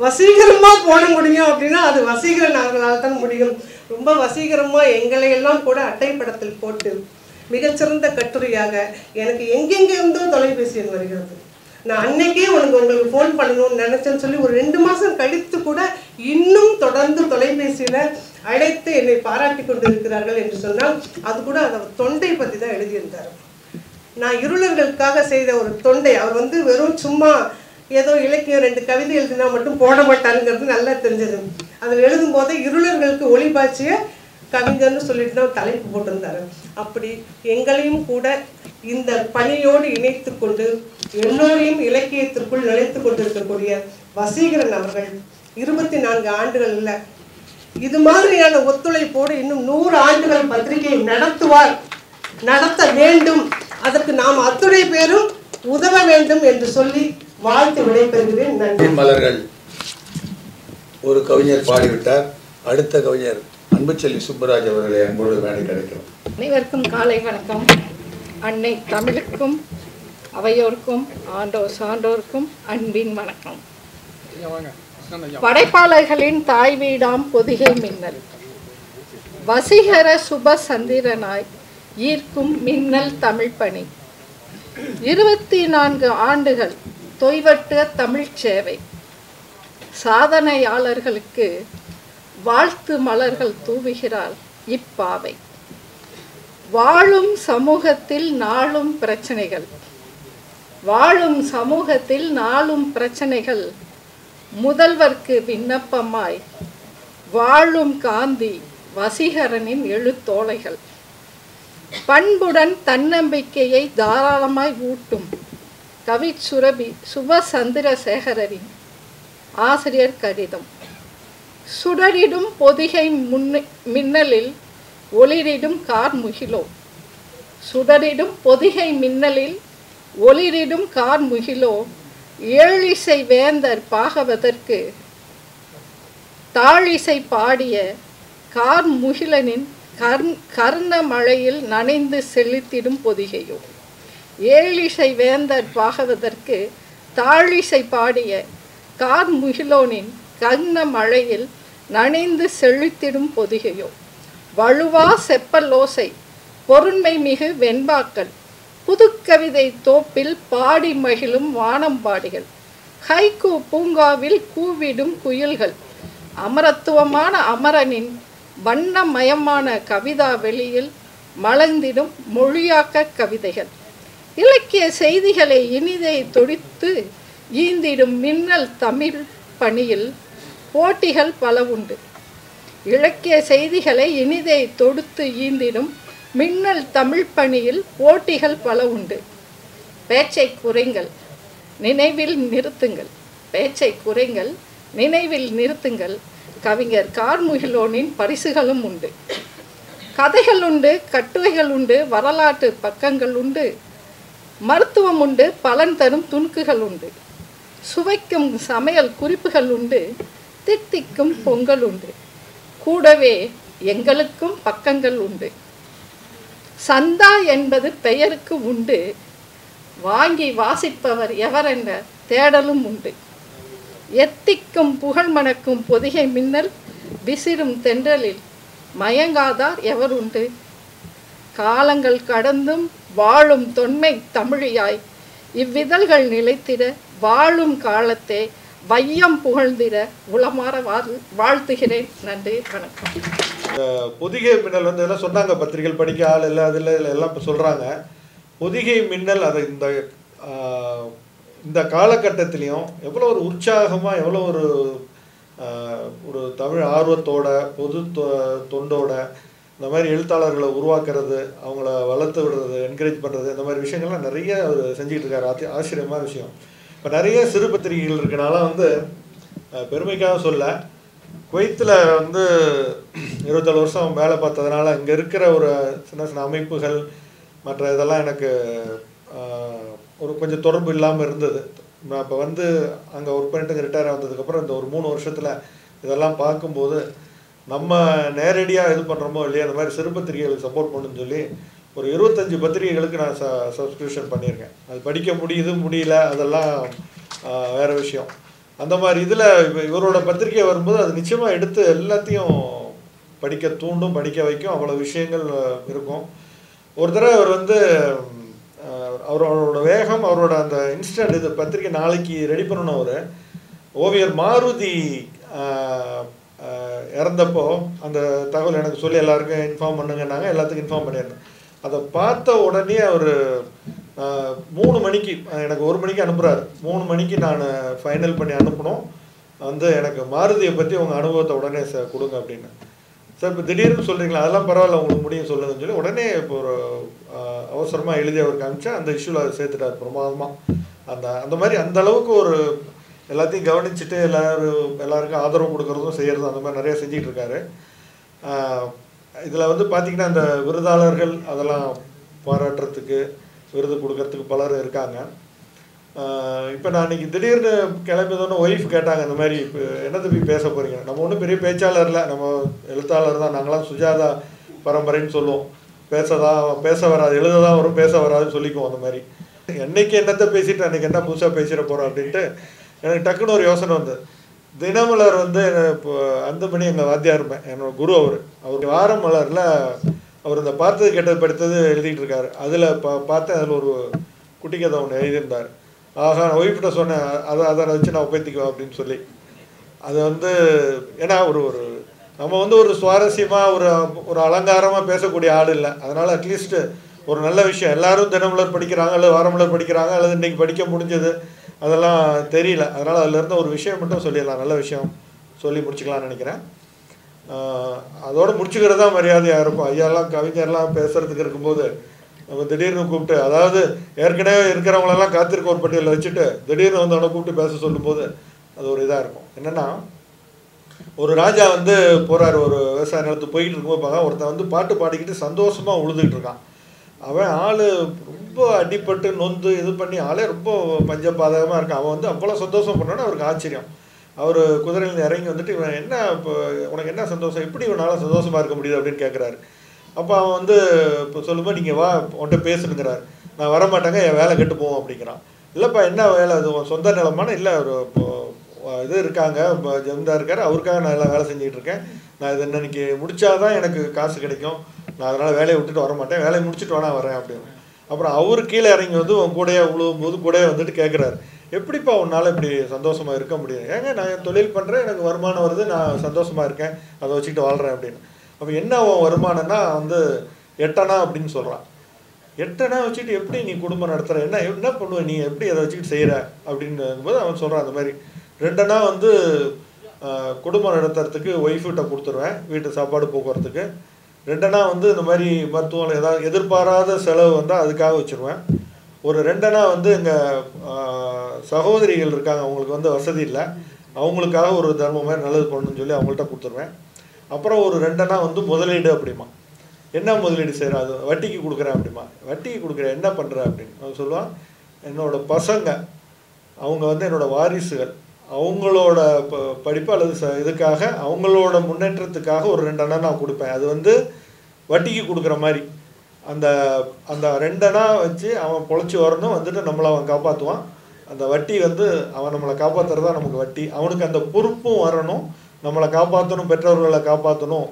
வசீகரமாக போட முடியும் அப்படின்னா அது வசீகரன் அவர்களால் தான் முடியும். ரொம்ப வசீகரமாக எங்களை எல்லாம் கூட அட்டைப்படத்தில் போட்டு மிகச்சிறந்த கட்டுரையாக எனக்கு எங்கெங்கிருந்தோ தொலைபேசி எண் வருகிறது. நான் அன்னைக்கே உங்களுக்கு ஃபோன் பண்ணணும்னு நினச்சேன்னு சொல்லி ஒரு 2 மாதம் கழித்து கூட இன்னும் தொடர்ந்து தொலைபேசியில் அழைத்து என்னை பாராட்டி கொண்டு இருக்கிறார்கள் என்று சொன்னால் அது கூட அவர் தொண்டை பற்றி தான் எழுதியிருந்தார். நான் இருளர்களுக்காக செய்த ஒரு தொண்டை, அவர் வெறும் சும்மா ஏதோ இலக்கியம் 2 கவிதை எழுதினா மட்டும் போட மாட்டாருங்கிறது நல்லா தெரிஞ்சது. அதில் எழுதும்போது இருளர்களுக்கு ஒளிபாய்ச்சிய கவிஞர்னு சொல்லிட்டு தான் தலைப்பு போட்டிருந்தாரு. அப்படி எங்களையும் கூட இந்த பணியோடு இணைத்து கொண்டு எல்லோரையும் இலக்கியத்திற்குள் நிலைத்து கொண்டிருக்கக்கூடிய வசீகரன் அவர்கள் 24 ஆண்டுகள் இல்லை, இது மாதிரியான ஒத்துழைப்போடு இன்னும் 100 ஆண்டுகள் பத்திரிகை நடத்துவார், நடத்த வேண்டும். அதற்கு நாம் அத்துணை பேரும் உதவ வேண்டும் என்று சொல்லி வாழ்த்து விடைபெறுகிறேன். நன்றி. மலர்கள் ஒரு கவிஞர் பாடிவிட்டார். அடுத்த கவிஞர் அன்புச்செல்வி சுப்பராஜ் அவர்களை அன்போடு மேடை கிடைக்கும். அனைவருக்கும் காலை வணக்கம். அன்னை தமிழுக்கும் அவையோருக்கும் ஆண்டோர் சான்றோருக்கும் அன்பின் வணக்கம். படைப்பாளர்களின் தாய் வீடாம் பொதிகை மின்னல், வசீகர சுப சந்திரனாய் ஈர்க்கும் மின்னல் தமிழ் பணி, 24 ஆண்டுகள் தொய்வற்ற தமிழ் சேவை, சாதனையாளர்களுக்கு வாழ்த்து மலர்கள் தூவுகிறாள் இப்பாவை. வாழும் சமூகத்தில் நாளும் பிரச்சனைகள், வாழும் சமூகத்தில் நாளும் பிரச்சனைகள், முதல்வர்க்கு விண்ணப்பமாய் வாழும் காந்தி வசீகரனின் எழுத்தோலைகள், பண்புடன் தன்னம்பிக்கையை தாராளமாய் ஊட்டும் கவிச்சுரபி சுப சந்திரசேகரின் ஆசிரியர் கடிதம், சுடரிடும் பொதிகை மின்னலில் ஒளிரிடும் கார்முகிலோ, சுடரிடும் பொதிகை மின்னலில் ஒளிரிடும் கார்முகிலோ, ஏழிசை வேந்தர் பாகவதற்கு தாழிசை பாடிய கார்முகிலனின் கர்ண மழையில் நனைந்து செலுத்திடும் பொதிகையோ, ஏழிசை வேந்தர் பாகவதற்கு தாழிசை பாடிய கார்முகிலோனின் கர்ண மழையில் நனைந்து செலுத்திடும் பொதிகையோ, வலுவா செப்பலோசை பொருண்மை மிகு வெண்பாக்கள், புதுக்கவிதை தோப்பில் பாடி மகிழும் வானம்பாடிகள், ஹைக்கூ பூங்காவில் கூவிடும் குயில்கள், அமரத்துவமான அமரனின் வண்ணமயமான கவிதா வெளியில் மலர்ந்திடும் மொழியாக்க கவிதைகள், இலக்கிய செய்திகளை இனிதை தொடித்து ஈந்திடும் மின்னல் தமிழ் பணியில் போட்டிகள் பல உண்டு. இலக்கிய செய்திகளை இனிதை தொடுத்து ஈந்திடும் மின்னல் தமிழ் பணியில் போட்டிகள் பல உண்டு. பேச்சை குறைங்கள், நினைவில் நிறுத்துங்கள், பேச்சை குறைங்கள், நினைவில் நிறுத்துங்கள். கவிஞர் கார்முகிலோனின் பரிசுகளும் உண்டு. கதைகள் உண்டு, கட்டுரைகள் உண்டு, வரலாற்று பக்கங்கள் உண்டு, மருத்துவம் உண்டு, பலன் தரும் துணுக்குகள் உண்டு, சுவைக்கும் சமையல் குறிப்புகள் உண்டு, தித்திக்கும் பொங்கல் உண்டு, கூடவே எங்களுக்கும் பக்கங்கள் உண்டு. சந்தா என்பது பெயருக்கு உண்டு, வாங்கி வாசிப்பவர் எவரென்ற தேடலும் உண்டு. எத்திக்கும் புகழ் மணக்கும் பொதிகை மின்னல் விசிறும் தென்றலில் மயங்காதார் எவருண்டு. காலங்கள் கடந்தும் வாழும் தொன்மை தமிழியாய் இவ்விதழ்கள் நிலைத்திட வாழும் காலத்தே வையம் புகழ்ந்திட உளமாற வாழ்த்துகிறேன். நன்றி, வணக்கம். பொதிகை மின்னல் எல்லாம் சொன்னாங்க, பத்திரிகைகள் படிக்க ஆள் இல்லை, அதில் எல்லாம் இப்போ சொல்கிறாங்க. பொதிகை மின்னல் அதை இந்த காலகட்டத்திலையும் எவ்வளோ ஒரு உற்சாகமாக, எவ்வளோ ஒரு தமிழ் ஆர்வத்தோட, பொது தொண்டோட இந்த மாதிரி எழுத்தாளர்களை உருவாக்குறது, அவங்கள வளர்த்து விடுறது, என்கரேஜ் பண்ணுறது, இந்த மாதிரி விஷயங்கள்லாம் நிறைய அவர் செஞ்சுக்கிட்டு இருக்காரு. ஆச்சரியமான விஷயம். இப்போ நிறைய சிறு பத்திரிகைகள் இருக்கனால பெருமைக்காக சொல்ல, குவைத்தில் 27 வருஷம் வேலை பார்த்ததுனால இங்கே இருக்கிற ஒரு சின்ன சின்ன அமைப்புகள் மற்ற இதெல்லாம் எனக்கு ஒரு கொஞ்சம் தொடர்பு இல்லாமல் இருந்தது. நான் இப்போ அங்கே ஒர்க் பண்ணிட்டு ரிட்டையர் ஆனதுக்கப்புறம் இந்த ஒரு 3 வருஷத்தில் இதெல்லாம் பார்க்கும்போது நம்ம நேரடியாக இது பண்ணுறோமோ இல்லையா, இந்த மாதிரி சிறு பத்திரிகைகளுக்கு சப்போர்ட் பண்ணுன்னு சொல்லி ஒரு 25 பத்திரிகைகளுக்கு நான் சப்ஸ்கிரிப்ஷன் பண்ணியிருக்கேன். அது படிக்க முடியல அதெல்லாம் வேறு விஷயம். அந்த மாதிரி இதில் இவரோட பத்திரிகை வரும்போது அது நிச்சயமாக எடுத்து எல்லாத்தையும் படிக்க தூண்டும், படிக்க வைக்கும். அவ்வளோ விஷயங்கள் இருக்கும். ஒரு தடவை அவர் வந்து அவரோட வேகம், அவரோட அந்த இன்ஸ்டன்ட் இது பத்திரிகை நாளைக்கு ரெடி பண்ணணும். அவர் ஓவியர் மாருதி இறந்தப்போ அந்த தகவல் எனக்கு சொல்லி எல்லாருக்கும் இன்ஃபார்ம் பண்ணுங்கன்னாங்க. எல்லாத்துக்கும் இன்ஃபார்ம் பண்ணியிருந்தேன். அதை பார்த்த உடனே அவர் 3 மணிக்கு எனக்கு 1 மணிக்கு அனுப்புகிறார். 3 மணிக்கு நான் ஃபைனல் பண்ணி அனுப்பணும். வந்து எனக்கு மாருதியை பற்றி உங்கள் அனுபவத்தை உடனே கொடுங்க அப்படின்னு. சார் இப்போ திடீர்னு சொல்கிறீங்களா, அதெல்லாம் பரவாயில்ல உங்களுக்கு முடியும் சொல்லுங்கன்னு சொல்லி உடனே இப்போ ஒரு அவசரமாக எழுதி அவருக்கு அனுப்பிச்சா அந்த இஷ்யூவில் அதை சேர்த்துட்டார் பிரமாதமாக. அந்த மாதிரி அந்த அளவுக்கு ஒரு எல்லாத்தையும் கவனிச்சுட்டு எல்லாருக்கும் ஆதரவு கொடுக்குறதும் செய்கிறதும் அந்த மாதிரி நிறைய செஞ்சிகிட்டு இருக்காரு. இதில் வந்து பார்த்திங்கன்னா இந்த விருதாளர்கள் அதெல்லாம் பாராட்டுறதுக்கு விருது கொடுக்கறதுக்கு பலர் இருக்காங்க. இப்போ நான் இன்றைக்கி திடீர்னு கிளம்பியதோன்னு ஒய்ஃப் கேட்டாங்க, இந்த மாதிரி இப்போ என்ன தம்பி பேச போகிறீங்க? நம்ம ஒன்றும் பெரிய பேச்சாளர் இல்லை, நம்ம எழுத்தாளர் தான். நாங்களாம் சுஜாதா பரம்பரைன்னு சொல்லுவோம். பேச வராது, எழுத தான் வரும், பேச வராதுன்னு சொல்லிக்குவோம். அந்த மாதிரி என்னைக்கு என்னத்தை பேசிட்டு அன்றைக்கி என்ன புதுசாக பேசிட போகிறோம் அப்படின்ட்டு எனக்கு டக்குன்னு ஒரு யோசனை வந்தது. தினமலர் வந்து இப்போ அந்தமணி எங்கள் வாத்தியார் இருப்பேன், என்னோட குரு அவர் வார மலரில் அவர் இந்த பார்த்தது கேட்டது படித்தது எழுதிட்டு இருக்காரு. அதில் பார்த்தேன், அதில் ஒரு குட்டி கதை ஒன்று எழுதியிருந்தார். ஆகா, நான் ஒய்ஃப்கிட்ட சொன்னேன், அதை வச்சு நான் ஒப்பேத்திக்குவேன் அப்படின்னு சொல்லி. அது வந்து ஏன்னா ஒரு நம்ம வந்து ஒரு சுவாரஸ்யமாக ஒரு அலங்காரமாக பேசக்கூடிய ஆள் இல்லை. அதனால் அட்லீஸ்ட்டு ஒரு நல்ல விஷயம், எல்லாரும் தினமலர் படிக்கிறாங்க அல்லது வாரமலர் படிக்கிறாங்க அல்லது இன்றைக்கி படிக்க முடிஞ்சது அதெல்லாம் தெரியல. அதனால் அதில் இருந்த ஒரு விஷயம் மட்டும் சொல்லிடலாம், நல்ல விஷயம் சொல்லி முடிச்சுக்கலாம்னு நினைக்கிறேன். அதோடு முடிச்சுக்கிறது தான் மரியாதையாக இருக்கும். ஐயாலாம் கவிஞர்லாம் பேசுகிறதுக்கு இருக்கும்போது நம்ம திடீர்னு கூப்பிட்டு, அதாவது ஏற்கனவே இருக்கிறவங்களெல்லாம் காத்திருக்க ஒரு பட்டியலில் வச்சுட்டு திடீர்னு வந்து அவனை கூப்பிட்டு பேச சொல்லும்போது அது ஒரு இதாக இருக்கும். என்னென்னா, ஒரு ராஜா வந்து போகிறார், ஒரு விவசாய நிலத்துக்கு போய்கிட்டு இருக்கும்போது பார்க்க ஒருத்தன் வந்து பாட்டு பாடிக்கிட்டு சந்தோஷமாக உழுதுகிட்டு இருக்கான். அவன் ஆள் ரொம்ப அடிப்பட்டு நொந்து இது பண்ணி ஆளே ரொம்ப பஞ்சபாதகமாக இருக்கான். அவன் வந்து அவ்வளோ சந்தோஷம் பண்ணோன்னு அவருக்கு ஆச்சரியம். அவர் குதிரையிலேருந்து இறங்கி வந்துட்டு, இவன் என்ன இப்போ உனக்கு என்ன சந்தோஷம், எப்படி இவனால் சந்தோஷமாக இருக்க முடியுது அப்படின்னு கேட்குறாரு. அப்போ அவன் வந்து இப்போ சொல்லும்போது, நீங்கள் வா உன்கிட்ட பேசுனுங்கிறார். நான் வரமாட்டேங்க, என் வேலை கெட்டு போவோம் அப்படிங்கிறான். இல்லைப்பா என்ன வேலை, அது சொந்த நிலமான இல்லை, ஒரு இது இருக்காங்க ஜமீன்தார் இருக்கார், அவருக்காக நான் எல்லாம் வேலை செஞ்சுக்கிட்டு இருக்கேன். நான் இது இன்னைக்கு முடிச்சாதான் எனக்கு காசு கிடைக்கும், நான் அதனால் வேலையை விட்டுட்டு வரமாட்டேன், வேலையை முடிச்சுட்டு வேணா வரேன் அப்படின்னு. அப்புறம் அவர் கீழே இறங்கி வந்து உன் கூடையே உழுவும்போது கூடையே வந்துட்டு கேட்குறாரு, எப்படிப்பா உன்னால் இப்படி சந்தோஷமாக இருக்க முடியும்? ஏங்க நான் தொழில் பண்ணுறேன், எனக்கு வருமானம் வருது, நான் சந்தோஷமாக இருக்கேன், அதை வச்சுக்கிட்டு வாழ்கிறேன் அப்படின்னு. அப்போ என்ன உன் வருமானம்னா வந்து 8 அணா அப்படின்னு சொல்கிறான். 8 அணா வச்சுட்டு எப்படி நீ குடும்பம் நடத்துகிற, என்ன பண்ணுவ நீ, எப்படி அதை வச்சுக்கிட்டு செய்கிற அப்படிங்கும்போது அவன் சொல்கிறான், அந்த மாதிரி 2 அணா வந்து குடும்பம் நடத்துறதுக்கு ஒய்ஃப்கிட்ட கொடுத்துருவேன், வீட்டு சாப்பாடு போக்குவரத்துக்கு. 2 அணா வந்து இந்த மாதிரி மருத்துவம் ஏதாவது எதிர்பாராத செலவு வந்தால் அதுக்காக வச்சுருவேன். ஒரு 2 அணா வந்து எங்கள் சகோதரிகள் இருக்காங்க, அவங்களுக்கு வந்து வசதி இல்லை, அவங்களுக்காக ஒரு தர்மம் மாதிரி நல்லது பண்ணணும்னு சொல்லி அவங்கள்ட்ட கொடுத்துருவேன். அப்புறம் ஒரு 2 அணா வந்து முதலீடு அப்படிமா. என்ன முதலீடு செய்கிறேன், அது வட்டிக்கு கொடுக்குறேன் அப்படிமா. வட்டிக்கு கொடுக்குறேன், என்ன பண்ணுற அப்படின்னு அவன் சொல்லுவான், என்னோடய பசங்க அவங்க வந்து என்னோடய வாரிசுகள், அவங்களோட படிப்பு அல்லது இதுக்காக அவங்களோட முன்னேற்றத்துக்காக ஒரு 2 அணா நான் கொடுப்பேன். அது வந்து வட்டிக்கு கொடுக்குற மாதிரி. அந்த 2 அணா வச்சு அவன் பொழைச்சி வரணும், வந்துட்டு நம்மளை அவன் காப்பாற்றுவான். அந்த வட்டி வந்து அவன் நம்மளை காப்பாற்றுறது தான் நமக்கு வட்டி. அவனுக்கு அந்த பொறுப்பும் வரணும், நம்மளை காப்பாற்றணும், பெற்றோர்களை காப்பாற்றணும்,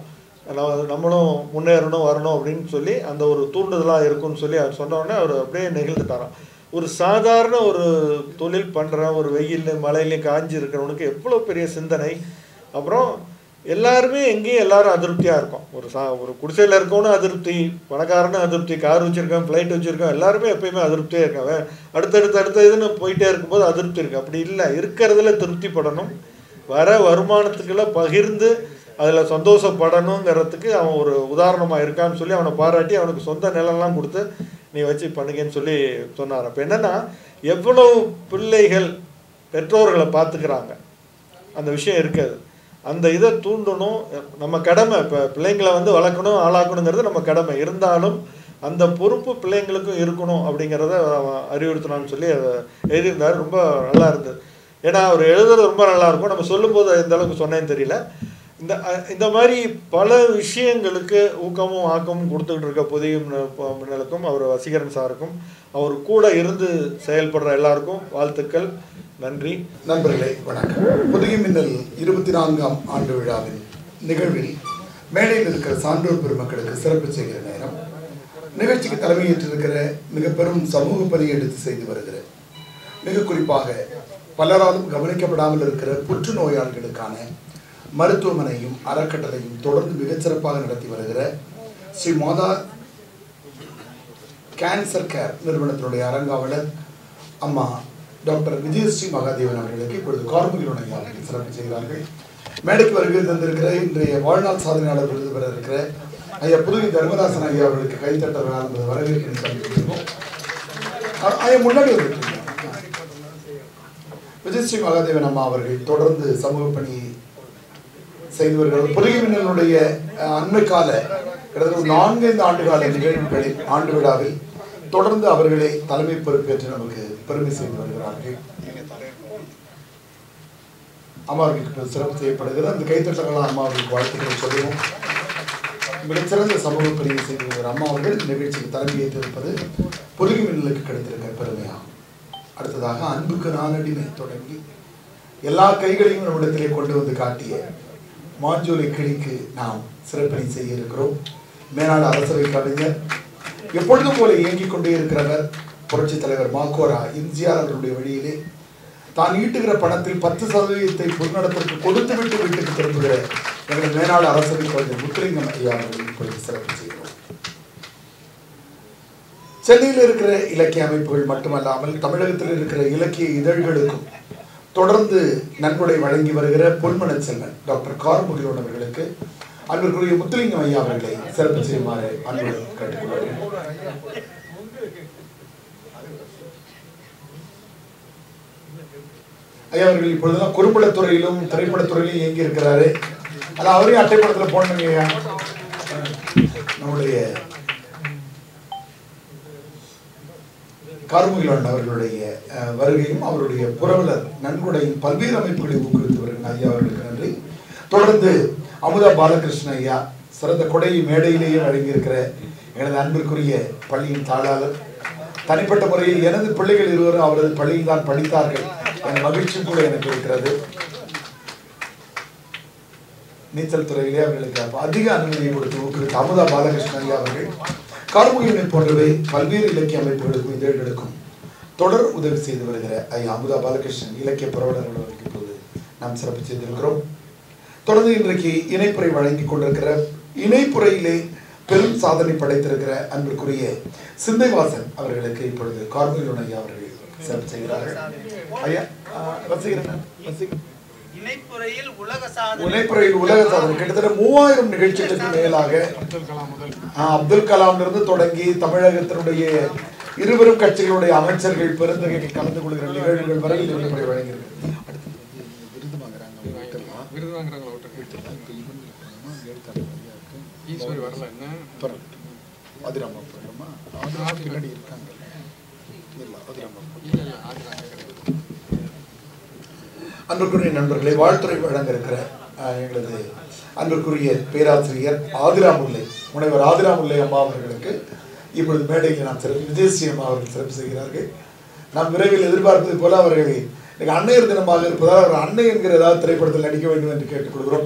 நம்மளும் முன்னேறணும் வரணும் அப்படின்னு சொல்லி அந்த ஒரு தூண்டுதலாக இருக்கும்னு சொல்லி அவர் சொன்னோடனே அவர் அப்படியே நெகிழ்ந்துட்டாராம். ஒரு சாதாரண ஒரு தொழில் பண்ணுற ஒரு வெயில்லையும் மழையிலையும் காஞ்சி இருக்கிறவனுக்கு எவ்வளோ பெரிய சிந்தனை. அப்புறம் எல்லாருமே எங்கேயும் எல்லாரும் அதிருப்தியாக இருக்கும். ஒரு குடிசையில் இருக்கவனும் அதிருப்தி, பணக்காரனும் அதிருப்தி, கார் வச்சுருக்கேன், ஃப்ளைட் வச்சுருக்கேன், எல்லாருமே எப்பயுமே அதிருப்தியாக இருக்காங்க. அடுத்த இதுன்னு போயிட்டே இருக்கும்போது அதிருப்தி இருக்குது. அப்படி இல்லை, இருக்கிறதுல திருப்திப்படணும், வர வருமானத்துக்கெல்லாம் பகிர்ந்து அதில் சந்தோஷப்படணுங்கிறதுக்கு அவன் ஒரு உதாரணமாக இருக்கான்னு சொல்லி அவனை பாராட்டி அவனுக்கு சொந்த நிலம்லாம் கொடுத்து நீ வச்சு பண்ணுங்கன்னு சொல்லி சொன்னார். அப்போ என்னென்னா, எவ்வளவு பிள்ளைகள் பெற்றோர்களை பார்த்துக்கிறாங்க, அந்த விஷயம் இருக்காது. அந்த இதை தூண்டணும், நம்ம கடமை. இப்போ பிள்ளைங்களை வந்து வளர்க்கணும், ஆளாக்கணுங்கிறது நம்ம கடமை. இருந்தாலும் அந்த பொறுப்பு பிள்ளைங்களுக்கும் இருக்கணும் அப்படிங்கிறத அவன் அறிவுறுத்தணும்னு சொல்லி அதை எழுதியிருந்தார். ரொம்ப நல்லா இருந்தது. ஏன்னா அவர் எழுதுறது ரொம்ப நல்லாயிருக்கும். நம்ம சொல்லும்போது எந்த அளவுக்கு சொன்னேன்னு தெரியல. இந்த மாதிரி பல விஷயங்களுக்கு ஊக்கமும் ஆக்கமும் கொடுத்துக்கிட்டு இருக்க புதிய மின்னலுக்கும் அவர் வசீகரன் சாருக்கும் அவர் கூட இருந்து செயல்படுற எல்லாருக்கும் வாழ்த்துக்கள். நன்றி. நண்பர்களே வணக்கம். புதிய மின்னல் 24ஆம் ஆண்டு விழாவின் நிகழ்வில் மேடையில் இருக்கிற சான்றோர் பெருமக்களுக்கு சிறப்பு செய்கிற நேரம். நிகழ்ச்சிக்கு தலைமையேற்றிருக்கிற மிக பெரும் சமூக பணியை எடுத்து செய்து வருகிற, மிக குறிப்பாக பலராலும் கவனிக்கப்படாமல் இருக்கிற புற்றுநோயாளிகளுக்கான மருத்துவமனையும் அறக்கட்டளையும் தொடர்ந்து மிகச்சிறப்பாக நடத்தி வருகிற ஸ்ரீ மாதா கேன்சர் கேர் நிறுவனத்தினுடைய அரங்காவலர் அம்மா டாக்டர் விஜயஸ்ரீ மகாதேவன் அவர்களுக்கு இப்பொழுது கார்முகிலோன் ஐயா அவர்கள் சிறப்பு செய்கிறார்கள். மேடைக்கு வருகை தந்திருக்கிற இன்றைய வாழ்நாள் சாதனையாளர் விருது பெற இருக்கிற ஐயா புதுவை தர்மதாசன் ஐயா அவர்களுக்கு கைத்தட்டலாம் என்பது வரவேற்கிறேன் சொல்லியிருக்கோம். ஐயா முன்னாடி வந்துருக்கீங்க. விஜயஸ்ரீ மகாதேவன் அம்மா அவர்கள் தொடர்ந்து சமூக பணி செய்து வருகிறார். புதிய மின்னலுடைய அண்மை கால கிட்டத்தட்ட 4-5 ஆண்டுகால நிகழ்வுகளில் ஆண்டு விழாவில் தொடர்ந்து அவர்களை தலைமை பொறுப்பேற்று நமக்கு பெருமை செய்து வருகிறார்கள். அம்மாவுக்கு சிறப்பு செய்யப்படுகிறது. அந்த கைத்தட்டங்களால் அம்மாவுக்கு வாழ்த்துக்களை சொல்லுவோம். மிகச்சிறந்த சமூக பணியை செய்து வருகிற அம்மா அவர்கள் நிகழ்ச்சிக்கு தலைமையேற்றிருப்பது புதிய மின்னலுக்கு கிடைத்திருக்கிற பெருமையாகும். அடுத்ததாக அன்புக்கு நானடிமை தொடங்கி எல்லா கைகளையும் நம்மிடத்திலே கொண்டு வந்து காட்டிய மாஞ்சோலை கிளிக்கு நாம் சிறப்பணி செய்ய இருக்கிறோம். மேனாடு அரசவை கவிஞர், எப்பொழுதும் போல இயங்கிக் கொண்டே இருக்கிறவர் புரட்சி தலைவர் மாக்கோரா எம்ஜிஆர் அவர்களுடைய வழியிலே தான் ஈட்டுகிற பணத்தில் 10% பொதுநலத்திற்கு கொடுத்து விட்டு வீட்டுக்கு திரும்புகிற எங்கள் மேனாடு அரசவை கவிஞர் முத்துலிங்கம் ஐயா அவர்கள் இப்பொழுது சிறப்பு செய்கிறோம். சென்னையில் இருக்கிற இலக்கிய அமைப்புகள் மட்டுமல்லாமல் தமிழகத்தில் இருக்கிற இலக்கிய இதழ்களுக்கும் தொடர்ந்து நன்கொடை வழங்கி வருகிற பொன்மன செல்வன் டாக்டர் கார்முகிலோன் அவர்களுக்கு அன்பிற்குரிய முத்துலிங்கம் ஐயா அவர்களை சிறப்பு செய்யுமாறு அன்புடன் கேட்டுக்கொள்கிறேன். ஐயா அவர்கள் இப்பொழுதுதான் குறும்படத்துறையிலும் திரைப்படத்துறையிலும் இயங்கி இருக்கிறாரு. அது அவரையும் அட்டைப்படத்தில் போனீங்க. நம்முடைய கார்முகிலோன் அவர்களுடைய வருகையும் அவருடைய புரவலர் நன்கொடையின் பல்வேறு அமைப்புகளை ஊக்குவித்து வருகிற ஐயா அவர்களுக்கு நன்றி. தொடர்ந்து அமுதா பாலகிருஷ்ண ஐயா சிறந்த கொடையை மேடையிலேயே வழங்கியிருக்கிற எனது அன்பிற்குரிய பள்ளியின் தாளாளர். தனிப்பட்ட முறையில் எனது பிள்ளைகள் இருவரும் அவரது பள்ளியில் தான் படித்தார்கள் என மகிழ்ச்சி கூட எனக்கு இருக்கிறது. நீச்சல் துறையிலே அவர்களுக்கு அதிக அனுமதியை கொடுத்து ஊக்குவித்த அமுதா பாலகிருஷ்ண ஐயா அவர்கள் கார்முகிலோனை போன்றவை பல்வேறு இலக்கிய அமைப்புகளுக்கும் இதழ்களுக்கும் தொடர் உதவி செய்து வருகிற ஐயா அமுதா பாலகிருஷ்ணன் இலக்கிய புரவலர்கள் அவர்களுக்கு இப்போது நாம் சிறப்பு செய்திருக்கிறோம். தொடர்ந்து இன்றைக்கு இணைப்புரை வழங்கி கொண்டிருக்கிற, இணைப்புரையிலே பெரும் சாதனை படைத்திருக்கிற அன்பிற்குரிய சிந்தைவாசன் அவர்களுக்கு இப்பொழுது கார்முகிலோன் ஐயா அவர்கள் சிறப்பு செய்கிறார்கள். ஐயா இணைப்புரையில் உலக சாதனை கிட்டத்தட்ட 3000 நிகழ்ச்சிகளுக்கு மேலாக அப்துல் கலாமிலிருந்து தொடங்கி தமிழகத்தினுடைய இருவரும் கட்சிகளுடைய அமைச்சர்கள் பெருந்தகைகள் கலந்து கொள்கிற நிகழ்வுகள் வரை இணைப்புரை வழங்கியிருக்கிறது. அன்புக்குரிய நண்பர்களை, வாழ்த்துறை வழங்க இருக்கிற எங்களது அன்புக்குரிய பேராசிரியர் ஆதிராமுல்லை முனைவர் ஆதிராமுல்லை அம்மா அவர்களுக்கு இப்பொழுது மேடையில் நாம் சிறப்பு விஜயஸ்ரீ அம்மா அவர்கள் சிறப்பு செய்கிறார்கள். நாம் விரைவில் எதிர்பார்ப்பது போல அவர்கள் அன்னையர் தினமாக இருப்பதால் அவர் அன்னை என்கிற ஏதாவது திரைப்படத்தில் நடிக்க வேண்டும் என்று கேட்டுக்கொள்கிறோம்.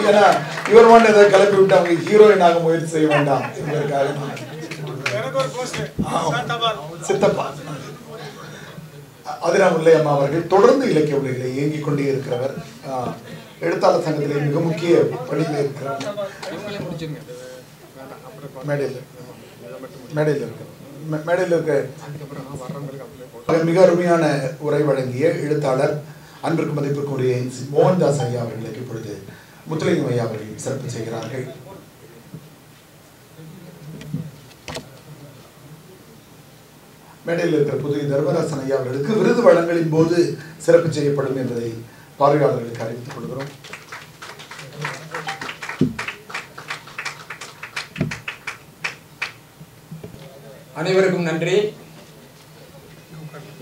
ஏன்னா இவர் மட்டும் ஏதாவது கிளப்பி விட்டு அவங்க ஹீரோயினாக முயற்சி செய்ய வேண்டாம் என்பதற்காக சித்தப்பா ஆதிராமுல்லை அம்மா அவர்கள் தொடர்ந்து இலக்கிய உலகிலே இயங்கிக் கொண்டே இருக்கிறவர். எழுத்தாளர் சங்கத்திலே மிக முக்கிய பணியில் இருக்கிறார். மேடையில் இருக்க மிக அருமையான உரை வழங்கிய எழுத்தாளர் அன்பிற்கு மதிப்பிற்குரிய மோகன்தாஸ் ஐயா அவர்களுக்கு இப்பொழுது முத்துலிங்கம் ஐயா அவர்கள் சிறப்பு செய்கிறார்கள். மேடையில் இருக்கிற புதிய தர்மதாசன் ஐயா அவர்களுக்கு விருது வழங்கலின் போது சிறப்பு செய்யப்படும் என்பதை பார்வையாளர்களுக்கு அறிவித்துக் கொள்கிறோம். அனைவருக்கும் நன்றி.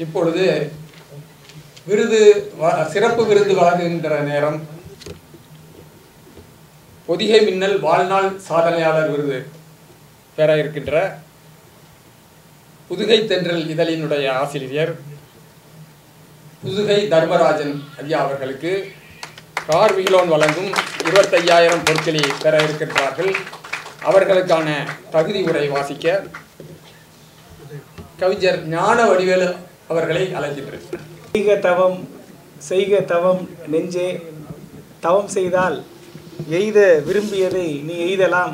இப்பொழுது சிறப்பு விருது வழங்குகின்ற நேரம். பொதிகை மின்னல் வாழ்நாள் சாதனையாளர் விருது பெற இருக்கின்ற புதுகை தென்றல் இதழினுடைய ஆசிரியர் புதுகை தர்மராஜன் ஐயா அவர்களுக்கு கார்விலோன் வழங்கும் 25,000 பொருட்களை பெற இருக்கின்றார்கள். அவர்களுக்கான தகுதி உரை வாசிக்க கவிஞர் ஞான வடிவேலு அவர்களை அழைக்கின்றேன். செய்க தவம் நெஞ்சே, தவம் செய்தால் எய்த விரும்பியதை நீ எய்தலாம்.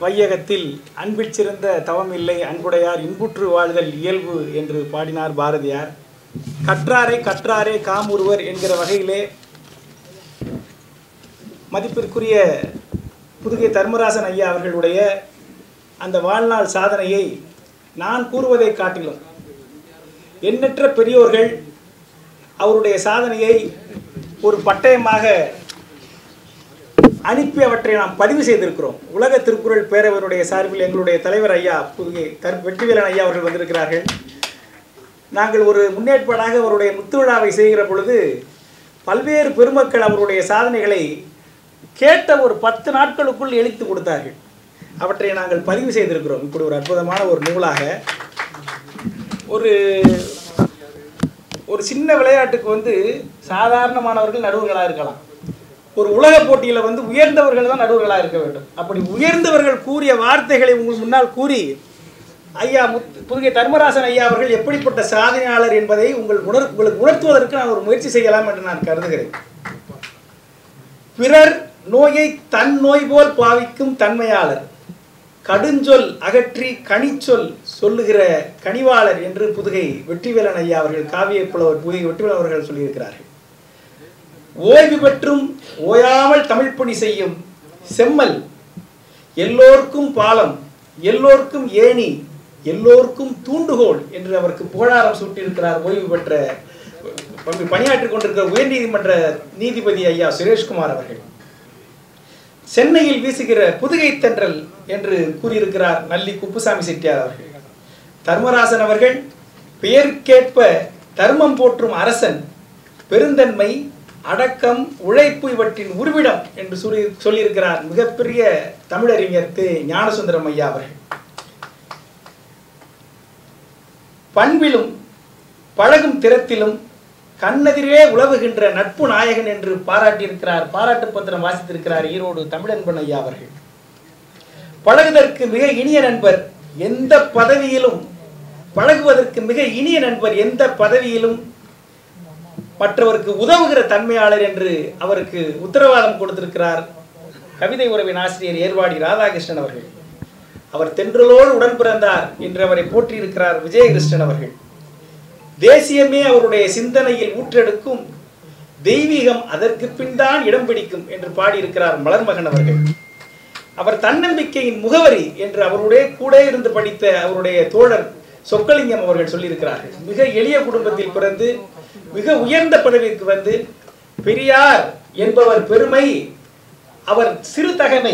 வையகத்தில் அன்பிற் சிறந்த தவம் இல்லை, அன்புடையார் இன்புற்று வாழ்தல் இயல்பு என்று பாடினார் பாரதியார். கற்றாரை கற்றாரே காமுறுவர் என்கிற வகையிலே மதிப்பிற்குரிய புதுகை தர்மராசன் ஐயா அவர்களுடைய அந்த வாழ்நாள் சாதனையை நான் கூறுவதை காட்டிலும் எண்ணற்ற பெரியோர்கள் அவருடைய சாதனையை ஒரு பட்டயமாக அனுப்பி அவற்றை நாம் பதிவு செய்திருக்கிறோம். உலக திருக்குறள் பேரவருடைய சார்பில் எங்களுடைய தலைவர் ஐயா புதுகை வெற்றிவேலன் ஐயா அவர்கள் வந்திருக்கிறார்கள். நாங்கள் ஒரு முன்னேற்பாடாக அவருடைய முத்துவிழாவை செய்கிற பொழுது பல்வேறு பெருமக்கள் அவருடைய சாதனைகளை கேட்ட ஒரு 10 நாட்களுக்குள் எழுத்து கொடுத்தார்கள். அவற்றை நாங்கள் பதிவு செய்திருக்கிறோம். இப்படி ஒரு அற்புதமான ஒரு நூலாக ஒரு சின்ன விளையாட்டுக்கு சாதாரணமானவர்கள் நடுவர்களாக இருக்கலாம். ஒரு உலக போட்டியில் உயர்ந்தவர்கள் தான் நடுவர்களாக இருக்க வேண்டும். அப்படி உயர்ந்தவர்கள் கூறிய வார்த்தைகளை உங்கள் முன்னால் கூறி ஐயா புதுகை தர்மராசன் ஐயா அவர்கள் எப்படிப்பட்ட சாதனையாளர் என்பதை உங்களுக்கு உணர்த்துவதற்கு நான் ஒரு முயற்சி செய்யலாம் என்று நான் கருதுகிறேன். பிறர் நோயை தன் நோய் போல் பாவிக்கும் தன்மையாளர், கடுஞ்சொல் அகற்றி கனிச்சொல் சொல்லுகிற கனிவாளர் என்று புதுகை வெற்றிவேலன் ஐயா அவர்கள் காவிய புலவர் புதுகை வெற்றிவேலன் அவர்கள் சொல்லியிருக்கிறார்கள். ஓய்வு பெற்றும் ஓயாமல் தமிழ் பணி செய்யும் செம்மல், எல்லோருக்கும் பாலம், எல்லோருக்கும் ஏணி, எல்லோருக்கும் தூண்டுகோல் என்று அவருக்கு புகழாரம் சூட்டியிருக்கிறார். ஓய்வு பெற்ற பணியாற்றிக் கொண்டிருக்கிற உயர்நீதிமன்ற நீதிபதி ஐயா சுரேஷ்குமார் அவர்கள். சென்னையில் வீசுகிற புதுகை தென்றல் என்று கூறியிருக்கிறார் நல்லி குப்புசாமி செட்டியார் அவர்கள். தர்மராசன் அவர்கள் பெயருக்கேற்ப தர்மம் போற்றும் அரசன், பெருந்தன்மை, அடக்கம், உழைப்பு இவற்றின் உருவிடம் என்று சொல்லியிருக்கிறார் மிகப்பெரிய தமிழறிஞர் ஞானசுந்தரம் ஐயா அவர்கள். பண்பிலும் பழகும் திறத்திலும் கண்ணெதிரே உலவுகின்ற நட்பு நாயகன் என்று பாராட்டியிருக்கிறார். பாராட்டு பத்திரம் வாசித்திருக்கிறார் ஈரோடு தமிழன்பன் ஐயா அவர்கள். பழகுவதற்கு மிக இனிய நண்பர், எந்த பதவியிலும் பழகுவதற்கு மிக இனிய நண்பர், எந்த பதவியிலும் மற்றவருக்கு உதவுகிற தன்மையாளர் என்று அவருக்கு உத்தரவாதம் கொடுத்திருக்கிறார் கவிதை உறவின் ஆசிரியர் ஏர்வாடி ராதாகிருஷ்ணன் அவர்கள். அவர் தென்றலோடு உடன் பிறந்தார் என்று அவரை போற்றியிருக்கிறார் விஜயகிருஷ்ணன் அவர்கள். தேசியமே அவருடைய சிந்தனையில் ஊற்றெடுக்கும், தெய்வீகம் அதற்கு பின் தான் இடம் பிடிக்கும் என்று பாடியிருக்கிறார் மலர்மகன் அவர்கள். அவர் தன்னம்பிக்கையின் முகவரி என்று அவருடைய கூட இருந்து படித்த அவருடைய தோழர் சொக்கலிங்கம் அவர்கள் சொல்லியிருக்கிறார்கள். மிக எளிய குடும்பத்தில் பிறந்து மிக உயர்ந்த பதவிக்கு வந்து பெரியார் என்பவர் பெருமை, அவர் சிறு தகமை,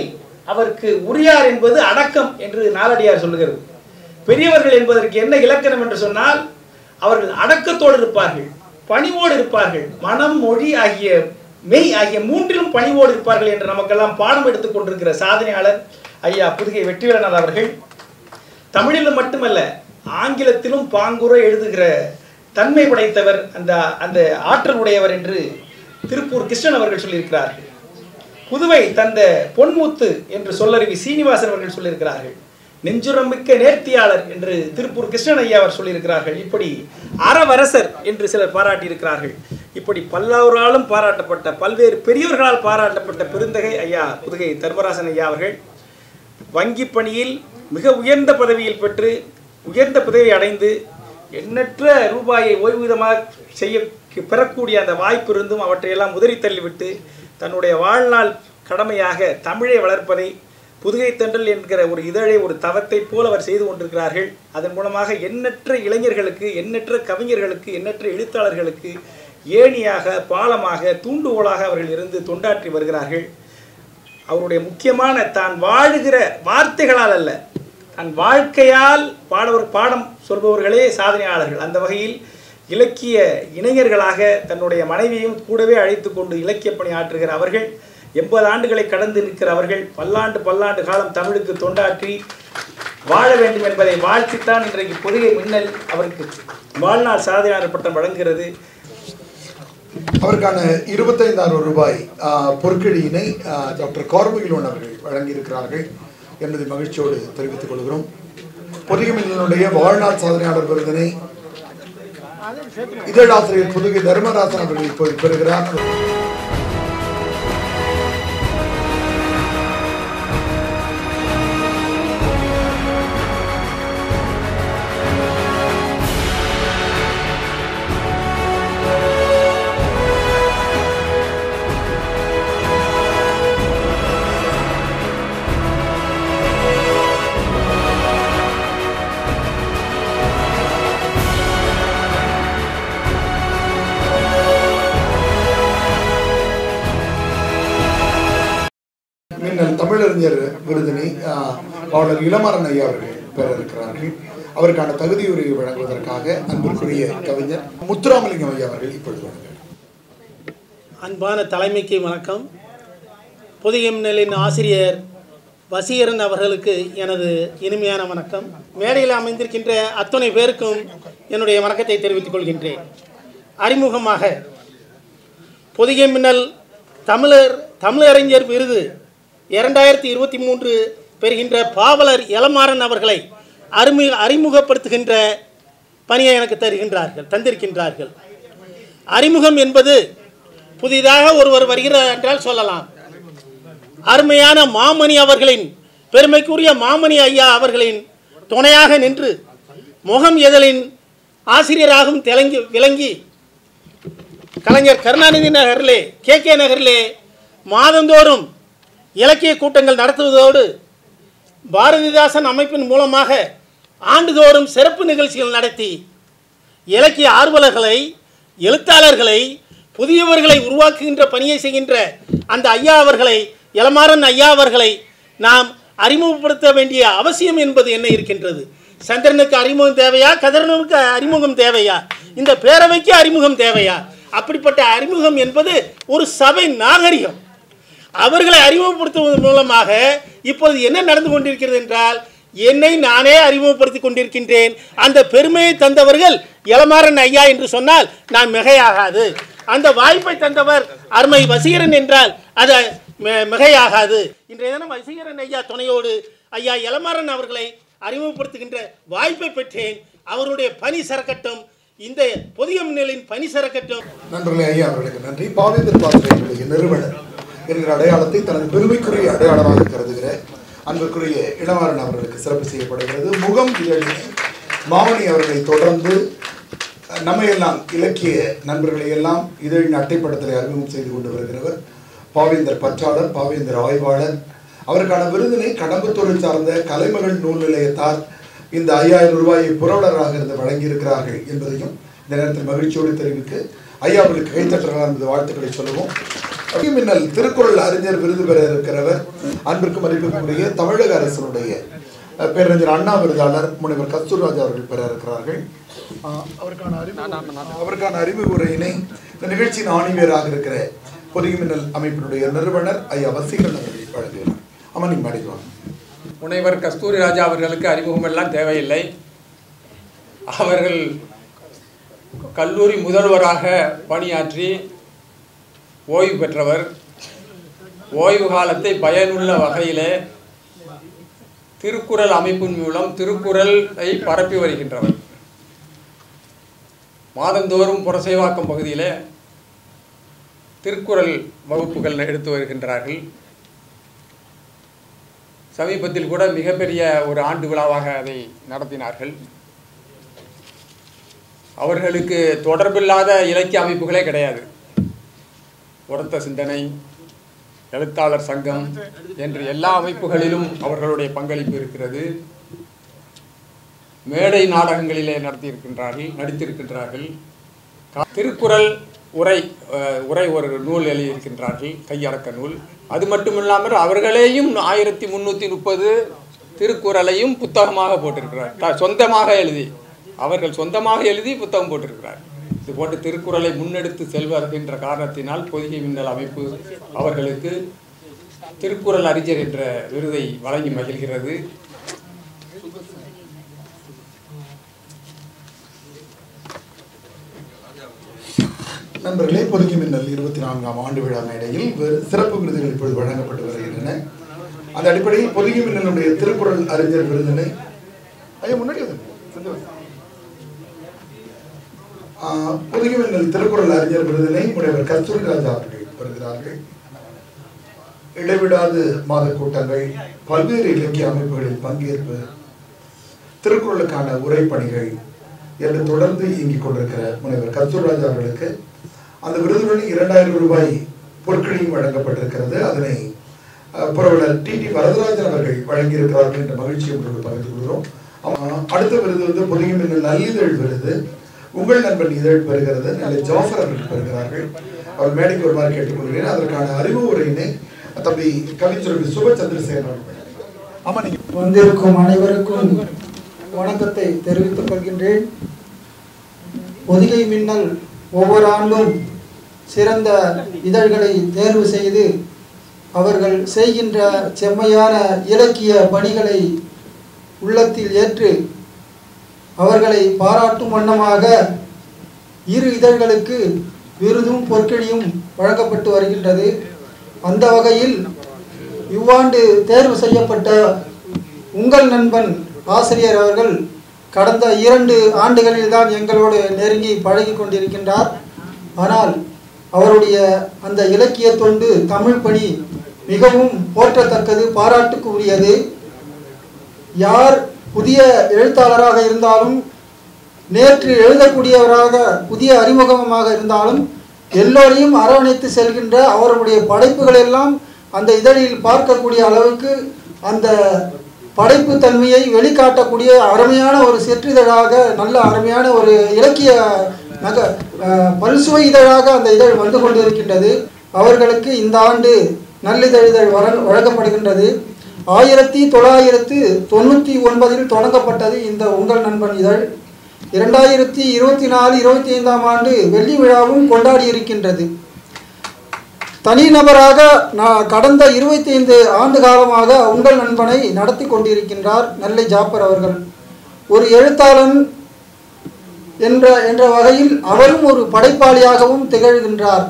அவருக்கு உரியார் என்பது அடக்கம் என்று நாலடியார் சொல்லுகிறது. பெரியவர்கள் என்பதற்கு என்ன இலக்கணம் என்று சொன்னால் அவர்கள் அடக்கத்தோடு இருப்பார்கள், பணிவோடு இருப்பார்கள், மனம், மொழி ஆகிய மெய் ஆகிய மூன்றிலும் பணிவோடு இருப்பார்கள் என்று நமக்கெல்லாம் பாடம் எடுத்துக் கொண்டிருக்கிற சாதனையாளர் ஐயா புதுகை வெற்றிவேலன் அவர்கள். தமிழிலும் மட்டுமல்ல ஆங்கிலத்திலும் பாங்குற எழுதுகிற தன்மை படைத்தவர், அந்த ஆற்றல் உடையவர் என்று திருப்பூர் கிருஷ்ணன் அவர்கள் சொல்லியிருக்கிறார்கள். புதுவை தந்த பொன்முத்து என்று சொல்லருவி சீனிவாசன் அவர்கள் சொல்லியிருக்கிறார்கள். நெஞ்சுரமிக்க நேர்த்தியாளர் என்று திருப்பூர் கிருஷ்ணன் ஐயா அவர் சொல்லியிருக்கிறார்கள். இப்படி அறவரசர் என்று சிலர் பாராட்டியிருக்கிறார்கள். இப்படி பல்லவராலும் பாராட்டப்பட்ட, பல்வேறு பெரியவர்களால் பாராட்டப்பட்ட பெருந்தகை ஐயா புதுகை தர்மராசன் ஐயா அவர்கள் வங்கி பணியில் மிக உயர்ந்த பதவியில் பெற்று உயர்ந்த பதவியை அடைந்து எண்ணற்ற ரூபாயை ஓய்வூதியமாக பெறக்கூடிய அந்த வாய்ப்பு இருந்தும் அவற்றையெல்லாம் உதறி தள்ளிவிட்டு தன்னுடைய வாழ்நாள் கடமையாக தமிழை வளர்ப்பதை, புதுகை தென்றல் என்கிற ஒரு இதழை ஒரு தவத்தை போல் அவர் செய்து கொண்டிருக்கிறார்கள். அதன் மூலமாக எண்ணற்ற இளைஞர்களுக்கு, எண்ணற்ற கவிஞர்களுக்கு, எண்ணற்ற எழுத்தாளர்களுக்கு ஏணியாக, பாலமாக, தூண்டுகோலாக அவர்கள் இருந்து தொண்டாற்றி வருகிறார்கள். அவருடைய முக்கியமான தான் வாழுகிற வார்த்தைகளால் அல்ல, தன் வாழ்க்கையால் பாடம் சொல்பவர்களே சாதனையாளர்கள். அந்த வகையில் இலக்கிய இளைஞர்களாக தன்னுடைய மனைவியையும் கூடவே அழைத்து கொண்டு இலக்கிய பணி ஆற்றுகிற அவர்கள் 80 ஆண்டுகளை கடந்து நிற்கிற அவர்கள் பல்லாண்டு காலம் தமிழுக்கு தொண்டாற்றி வாழ வேண்டும் என்பதை வாழ்த்தித்தான் இன்றைக்கு பொதிகை மின்னல் அவருக்கு வாழ்நாள் சாதனையாளர் பட்டம் வழங்குகிறது. அவருக்கான 25,000 ரூபாய் பொற்கழியினை டாக்டர் கார்மிகிலோன் அவர்கள் வழங்கியிருக்கிறார்கள் என்பதை மகிழ்ச்சியோடு தெரிவித்துக் கொள்கிறோம். பொதிகை மின்னலுடைய வாழ்நாள் சாதனையாளர் விருதினை இதழாசிரியர் புதுகை தர்மராசன் அவர்கள் இப்போது பெறுகிறார். தமிழறிஞர் விருதினை பாவலர் இளமாறன் ஐயா அவர்கள் பெற இருக்கிறார்கள். அவருக்கான தகுதியுரையை வழங்குவதற்காக அன்பிற்குரிய கவிஞர் முத்துராமலிங்கம் ஐயா அவர்கள் இப்பொழுது வழங்குகிறார். அன்பான தலைமைக்கு வணக்கம். பொதிகை மின்னலின் ஆசிரியர் வசீகரன் அவர்களுக்கு எனது இனிமையான வணக்கம். மேடையில் அமைந்திருக்கின்ற அத்தனை பேருக்கும் என்னுடைய வணக்கத்தை தெரிவித்துக் கொள்கின்றேன். அறிமுகமாக பொதிகை மின்னல் தமிழறிஞர் விருது 2023 பெறுகின்ற பாவலர் இளமாறன் அவர்களை அறிமுகப்படுத்துகின்ற பணியை எனக்கு தந்திருக்கின்றார்கள். அறிமுகம் என்பது புதிதாக ஒருவர் வருகிறார் என்றால் சொல்லலாம். அருமையான மாமணி அவர்களின் பெருமைக்குரிய மாமணி ஐயா அவர்களின் துணையாக நின்று முகம் இதழின் ஆசிரியராகவும் விளங்கி கலைஞர் கருணாநிதி நகரிலே KK நகரிலே மாதந்தோறும் இலக்கிய கூட்டங்கள் நடத்துவதோடு பாரதிதாசன் அமைப்பின் மூலமாக ஆண்டுதோறும் சிறப்பு நிகழ்ச்சிகள் நடத்தி இலக்கிய ஆர்வலர்களை, எழுத்தாளர்களை, புதியவர்களை உருவாக்குகின்ற பணியை செய்கின்ற அந்த ஐயா அவர்களை, இளமாறன் ஐயா அவர்களை நாம் அறிமுகப்படுத்த வேண்டிய அவசியம் என்பது என்ன இருக்கின்றது? சந்திரனுக்கு அறிமுகம் தேவையா? கதிரவனுக்கு அறிமுகம் தேவையா? இந்த பேரவைக்கு அறிமுகம் தேவையா? அப்படிப்பட்ட அறிமுகம் என்பது ஒரு சபை நாகரிகம். அவர்களை அறிமுகப்படுத்துவதன் மூலமாக இப்போது என்ன நடந்து கொண்டிருக்கிறது என்றால், என்னை நானே அறிமுகப்படுத்திக் கொண்டிருக்கின்றேன். அந்த பெருமையை தந்தவர்கள் இளமாறன் ஐயா என்று சொன்னால் நான் மிகையாகாது. அந்த வாய்ப்பை தந்தவர் அருமை வசீகரன் என்றால் அது மிகையாகாது. இன்றைய தினம் வசீகரன் ஐயா துணையோடு ஐயா இளமாறன் அவர்களை அறிமுகப்படுத்துகின்ற வாய்ப்பை பெற்றேன். அவருடைய பணி சிறக்கட்டும். இந்த பொதிகை மின்னலின் பணி சிறக்கட்டும். நண்பர்களே, ஐயா அவர்களுக்கு நன்றி. பாவேந்தர் பாத்திரைகளுடைய நிறுவனர் என்கிற அடையாளத்தை தனது பெருமைக்குரிய அடையாளமாக கருதுகிற அன்புக்குரிய இளமாறன் அவர்களுக்கு சிறப்பு செய்யப்படுகிறது. முகம் இதழில் மாமணி அவர்களை தொடர்ந்து நம்மையெல்லாம் இலக்கிய நண்பர்களை எல்லாம் இதழின் அட்டைப்படத்தில் அறிமுகம் செய்து கொண்டு வருகிறவர் பாவேந்தர் பற்றாளர், பாவேந்தர் ஆய்வாளர். அவருக்கான விருதினை கடம்பத்தூரை சார்ந்த கலைமகள் நூல் நிலையத்தார் இந்த 5000 ரூபாயை புரவலராக இருந்து வழங்கியிருக்கிறார்கள் என்பதையும் இந்த நேரத்தில் மகிழ்ச்சியோடு தெரிவிக்க ஐயா அவர்களுக்கு கைத்தட்டலாம் என்பது வாழ்த்துக்களை சொல்லுவோம். மின்னல் திருக்குறள் அறிஞர் விருது பெற இருக்கிறவர் அன்பிற்கும் மதிப்புக்குரிய தமிழக அரசினுடைய பேரறிஞர் அண்ணா விருதாளர் முனைவர் கஸ்தூர்ராஜா அவர்கள் பெற இருக்கிறார்கள். அவருக்கான அறிமுக உரையினை இந்த நிகழ்ச்சியின் ஆணிவேராக இருக்கிற பொதிகை மின்னல் அமைப்பினுடைய நிறுவனர் ஐயா வசீகரன் அவர்கள் வழங்குகிறார். அம்மா, நீங்க மாடிக்குவாங்க. முனைவர் கஸ்தூரிராஜா அவர்களுக்கு அறிமுகமெல்லாம் தேவையில்லை. அவர்கள் கல்லூரி முதல்வராக பணியாற்றி ஓய்வு பெற்றவர். ஓய்வு காலத்தை பயனுள்ள வகையிலே திருக்குறள் அமைப்பின் மூலம் திருக்குறளை பரப்பி வருகின்றவர். மாதந்தோறும் புரசைவாக்கம் பகுதியிலே திருக்குறள் வகுப்புகள் எடுத்து வருகின்றார்கள். சமீபத்தில் கூட மிகப்பெரிய ஒரு ஆண்டு விழாவாக அதை நடத்தினார்கள். அவர்களுக்கு தொடர்பில்லாத இலக்கிய அமைப்புகளே கிடையாது. ஒருத்த சிந்தனை, எழுத்தாளர் சங்கம் என்று எல்லா அமைப்புகளிலும் அவர்களுடைய பங்களிப்பு இருக்கிறது. மேடை நாடகங்களிலே நடித்திருக்கின்றார்கள். திருக்குறள் உரை ஒரு நூல் எழுதியிருக்கின்றார்கள், கையடக்க நூல். அது மட்டுமில்லாமல் அவர்களேயும் 1330 திருக்குறளையும் புத்தகமாக போட்டிருக்கிறார். சொந்தமாக எழுதி புத்தகம் போட்டிருக்கிறார். இதுபோன்று திருக்குறளை முன்னெடுத்து செல்வர்கின்ற காரணத்தினால் பொதிகை மின்னல் அமைப்பு அவர்களுக்கு திருக்குறள் அறிஞர் என்ற விருதை வழங்கி மகிழ்கிறது. நண்பர்களே, பொதிகை மின்னல் 24ஆம் ஆண்டு விழா மேடையில் சிறப்பு விருதுகள் இப்பொழுது வழங்கப்பட்டு வருகின்றன. அந்த அடிப்படையில் பொதிகை மின்னலுடைய திருக்குறள் அறிஞர் விருதினை பொதிகை மின்னல் திருக்குறள் அறிஞர் விருதினை முனைவர் கஸ்தூரி ராஜா அவர்கள் வருகிறார்கள். இடைவிடாது மாத கூட்டங்கள், பல்வேறு இலக்கிய அமைப்புகளில் பங்கேற்பு, திருக்குறளுக்கான உரைப்பணிகள் என்று தொடர்ந்து இயங்கிக் கொண்டிருக்கிற முனைவர் கஸ்தூரி ராஜா அவர்களுக்கு அந்த விருதுடன் 2000 ரூபாய் பொற்களையும் வழங்கப்பட்டிருக்கிறது. அதனை புரவலர் டி.டி. வரதராஜன் அவர்கள் வழங்கியிருக்கிறார்கள் என்ற மகிழ்ச்சியை உங்களுக்கு பகிர்ந்து கொள்கிறோம். அடுத்த விருது வந்து பொதிகை மின்னல் நல்லிதழ் விருது. உங்கள் நண்பன் இதழ் பெறுகிறது. நல்ல ஜாஃபர் அவர்கள் பெறுகிறார்கள். அவர் மேடைக்கு வருமாறு கேட்டுக்கொள்கிறேன். அதற்கான அறிவு உரையினை தம்பி கவிஞர் சுப சந்திரசேகர் அவர்கள். ஆமா, நீங்க வந்திருக்கும் அனைவருக்கும் வணக்கத்தை தெரிவித்துக் கொள்கின்றேன். பொதிகை மின்னல் ஒவ்வொரு ஆண்டும் சிறந்த இதழ்களை தேர்வு செய்து அவர்கள் செய்கின்ற செம்மையான இலக்கிய பணிகளை உள்ளத்தில் ஏற்று அவர்களை பாராட்டும் வண்ணமாக 2 இதழ்களுக்கு விருதும் பொற்கழியும் வழங்கப்பட்டு வருகின்றது. அந்த வகையில் இவ்வாண்டு தேர்வு செய்யப்பட்ட உங்கள் நண்பன் ஆசிரியர் அவர்கள் கடந்த 2 ஆண்டுகளில் தான் எங்களோடு நெருங்கி பழகி கொண்டிருக்கின்றார். ஆனால் அவருடைய அந்த இலக்கிய தொண்டு, தமிழ் பணி மிகவும் போற்றத்தக்கது, பாராட்டுக்கு உரியது. யார் புதிய எழுத்தாளராக இருந்தாலும், நேற்று எழுதக்கூடியவராக புதிய அறிமுகமாக இருந்தாலும் எல்லோரையும் அரவணைத்து செல்கின்ற அவருடைய படைப்புகள் எல்லாம் அந்த இதழில் பார்க்கக்கூடிய அளவுக்கு அந்த படைப்பு தன்மையை வெளிக்காட்டக்கூடிய அருமையான ஒரு சிற்றிதழாக, நல்ல அருமையான ஒரு இலக்கிய பல்சுவை இதழாக அந்த இதழ் வந்து கொண்டிருக்கின்றது. அவர்களுக்கு இந்த ஆண்டு நல்லிதழிதழ் வழங்கப்படுகின்றது. 1999 தொடங்கப்பட்டது இந்த உங்கள் நண்பன் இதழ். 2024-25ஆம் ஆண்டு வெள்ளி விழாவும் கொண்டாடி இருக்கின்றது. தனிநபராக கடந்த 25 ஆண்டு காலமாக உங்கள் நண்பனை நடத்தி கொண்டிருக்கின்றார் நெல்லை ஜாப்பர் அவர்கள். ஒரு எழுத்தாளன் என்ற வகையில் அவரும் ஒரு படைப்பாளியாகவும் திகழ்கின்றார்.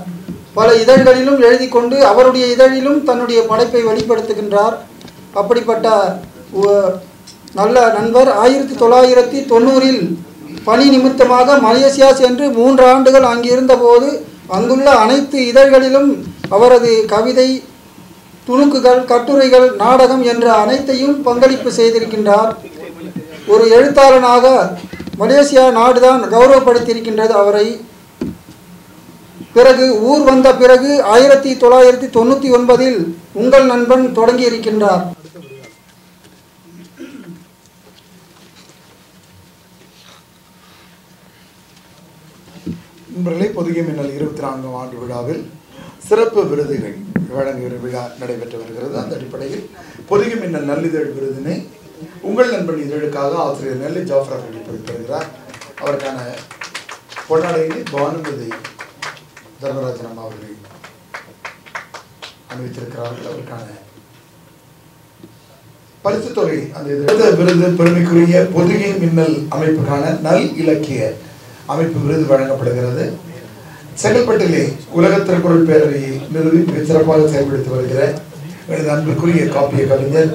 பல இதழ்களிலும் எழுதி கொண்டு அவருடைய இதழிலும் தன்னுடைய படைப்பை வெளிப்படுத்துகின்றார். அப்படிப்பட்ட நல்ல நண்பர் 1990இல் பணி நிமித்தமாக மலேசியா சென்று 3 ஆண்டுகள் அங்கிருந்த போது அங்குள்ள அனைத்து இதழ்களிலும் அவரது கவிதை, துணுக்குகள், கட்டுரைகள், நாடகம் என்ற அனைத்தையும் பங்களிப்பு செய்திருக்கின்றார். ஒரு எழுத்தாளனாக மலேசியா நாடுதான் கௌரவப்படுத்தியிருக்கின்றது அவரை. பிறகு ஊர் வந்த பிறகு 1999இல் உங்கள் நண்பன் தொடங்கி இருக்கின்றார். நண்பர்களே, பொதிகை மின்னல் 24ஆம் ஆண்டு விழாவில் சிறப்பு விருதுகள் வழங்குகிற விழா நடைபெற்று வருகிறது. அந்த அடிப்படையில் பொதிகை மின்னல் நல்லிதழ் விருதினை உங்கள் நண்பன் இதழுக்காக ஆசிரியர் நெல்லை ஜாஃபர் அவர்கள் பெறுகிறார். அவருக்கான பொன்னாடையினை பானுமதி தர்மராஜன் அம்மா அவர்கள் அணிவித்திருக்கிறார்கள். அவருக்கான பரிசு தொகை அந்த விருது பெருமைக்குரிய பொதிகை மின்னல் அமைப்புக்கான நல் இலக்கிய அமைப்பு விருது வழங்கப்படுகிறது. செங்கல்பட்டிலே உலக திருக்குறள் பேரவையை நிறுவி மிக சிறப்பாக செயல்படுத்தி வருகிற எனது அன்பிற்குரிய காப்பிய கவிஞர்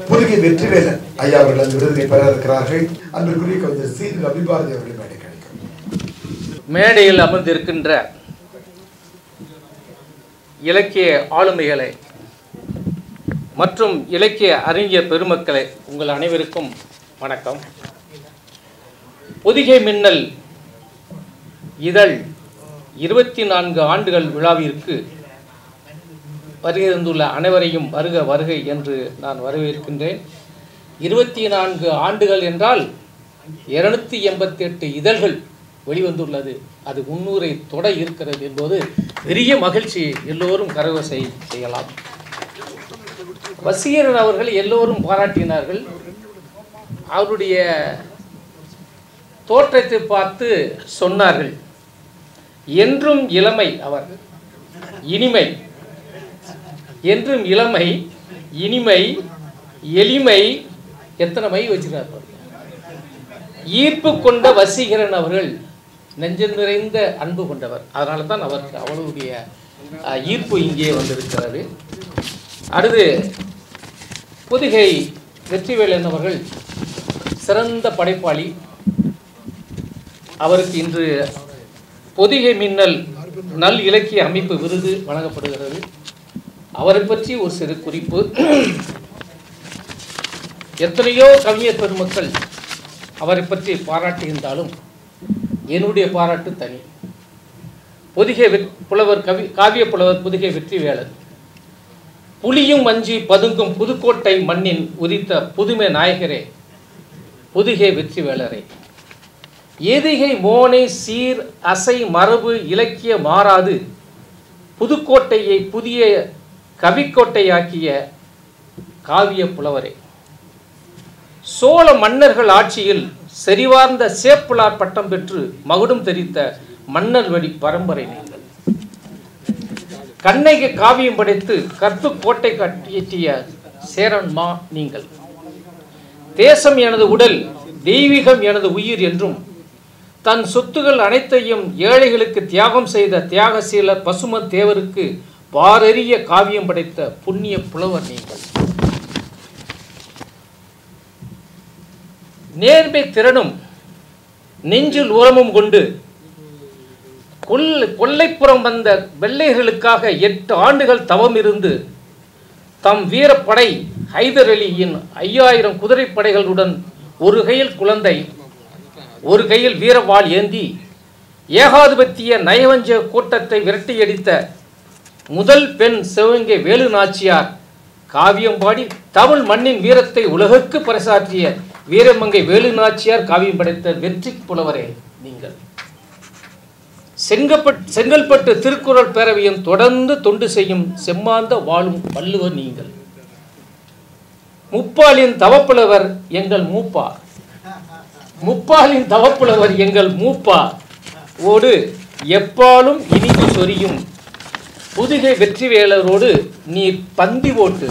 புதுகை வெற்றிவேலன் ஐயா அவர்கள் அந்த விருதினை பெற இருக்கிறார்கள். அன்பிற்குரிய கவிஞர் சி. ரவிபாரதி அவர்கள் மேடை கிடைக்கும். மேடையில் அமர்ந்திருக்கின்ற இலக்கிய ஆளுமைகளை மற்றும் இலக்கிய அறிஞர் பெருமக்களை உங்கள் அனைவருக்கும் வணக்கம். பொதிகை மின்னல் இதழ் 24 ஆண்டுகள் விழாவிற்கு வருகை தந்துள்ள அனைவரையும் வருக வருகை என்று நான் வரவேற்கின்றேன். 24 ஆண்டுகள் என்றால் 288 இதழ்கள் வெளிவந்துள்ளது. அது 300ஐ தொட இருக்கிறது என்பது பெரிய மகிழ்ச்சி. எல்லோரும் கரகோசை செய்யலாம். வசீகரன் அவர்கள் எல்லோரும் பாராட்டினார்கள். அவருடைய தோற்றத்தை பார்த்து சொன்னார்கள், என்றும் இளமை அவர், இனிமை, என்றும் இளமை, இனிமை, எளிமை, எத்தனை மை வச்சுக்கிறார் பாருங்க. ஈர்ப்பு கொண்ட வசீகரன் அவர்கள் நெஞ்சம் நிறைந்த அன்பு கொண்டவர். அதனால தான் அவருக்கு அவளுடைய ஈர்ப்பு இங்கே வந்திருக்கிறது. அடுத்து புதுகை வெற்றிவேலன் அவர்கள் சிறந்த படைப்பாளி. அவருக்கு இன்று பொதிகை மின்னல் நல் இலக்கிய அமைப்பு விருது வழங்கப்படுகிறது. அவரை பற்றி ஒரு சிறு குறிப்பு. எத்தனையோ கவிஞர் பெருமக்கள் அவரை பற்றி பாராட்டியிருந்தாலும் என்னுடைய பாராட்டு தனி. பொதிகை புலவர் காவிய புலவர் புதுகை வெற்றிவேலன் புலியும் மஞ்சி பதுங்கும் புதுக்கோட்டை மண்ணின் உதித்த புதுமை நாயகரே, புதுகை வெற்றிவேலரே, எதிகை மோனை சீர் அசை மரபு இலக்கிய மாறாது புதுக்கோட்டையை புதிய கவிக்கோட்டையாக்கிய காவிய புலவரே, சோழ மன்னர்கள் ஆட்சியில் செறிவார்ந்த சேப்புலார் பட்டம் பெற்று மகுடம் தெரித்த மன்னர் வழி பரம்பரை நீங்கள், கண்ணகி காவியம் படைத்து கற்பு கோட்டை கட்டிய சேரன்மா நீங்கள், தேசம் எனது உடல் தெய்வீகம் எனது உயிர் என்றும் தன் சொத்துகள் அனைத்தையும் ஏழைகளுக்கு தியாகம் செய்த தியாகசீலர் பசுமன் தேவருக்கு பாரறிய காவியம் படைத்த புண்ணிய புலவர் நீங்கள், நேர்மை திறனும் நெஞ்சில் உரமும் கொண்டு கொல்லைப்புறம் வந்த வெள்ளையர்களுக்காக 8 ஆண்டுகள் தவம் இருந்து தம் வீரப்படை ஹைதர் அலியின் 5000 குதிரைப்படைகளுடன் ஒரு கையில் குழந்தை ஒரு கையில் வீரவாள் ஏந்தி ஏகாதிபத்திய நயவஞ்ச கூட்டத்தை விரட்டியடித்த முதல் பெண் சிவகங்கை வேலு நாச்சியார் காவியம் பாடி தமிழ் மண்ணின் வீரத்தை உலகுக்கு பறைசாற்றிய வீரமங்கை வேலு நாச்சியார் காவியம் படைத்த வெற்றி புலவரே நீங்கள், செங்கல்பட்டு திருக்குறள் பேரவையும் தொடர்ந்து தொண்டு செய்யும் செம்மாந்த வாழும் வள்ளுவர் நீங்கள், முப்பாலின் தவப்புலவர் எங்கள் மூப்பா, முப்பாலின் தவப்புலவர் எங்கள் மூப்பா ஓடு எப்பாலும் இனிது சொரியும் புதுகை வெற்றிவேலரோடு நீ பந்தி ஓட்டு,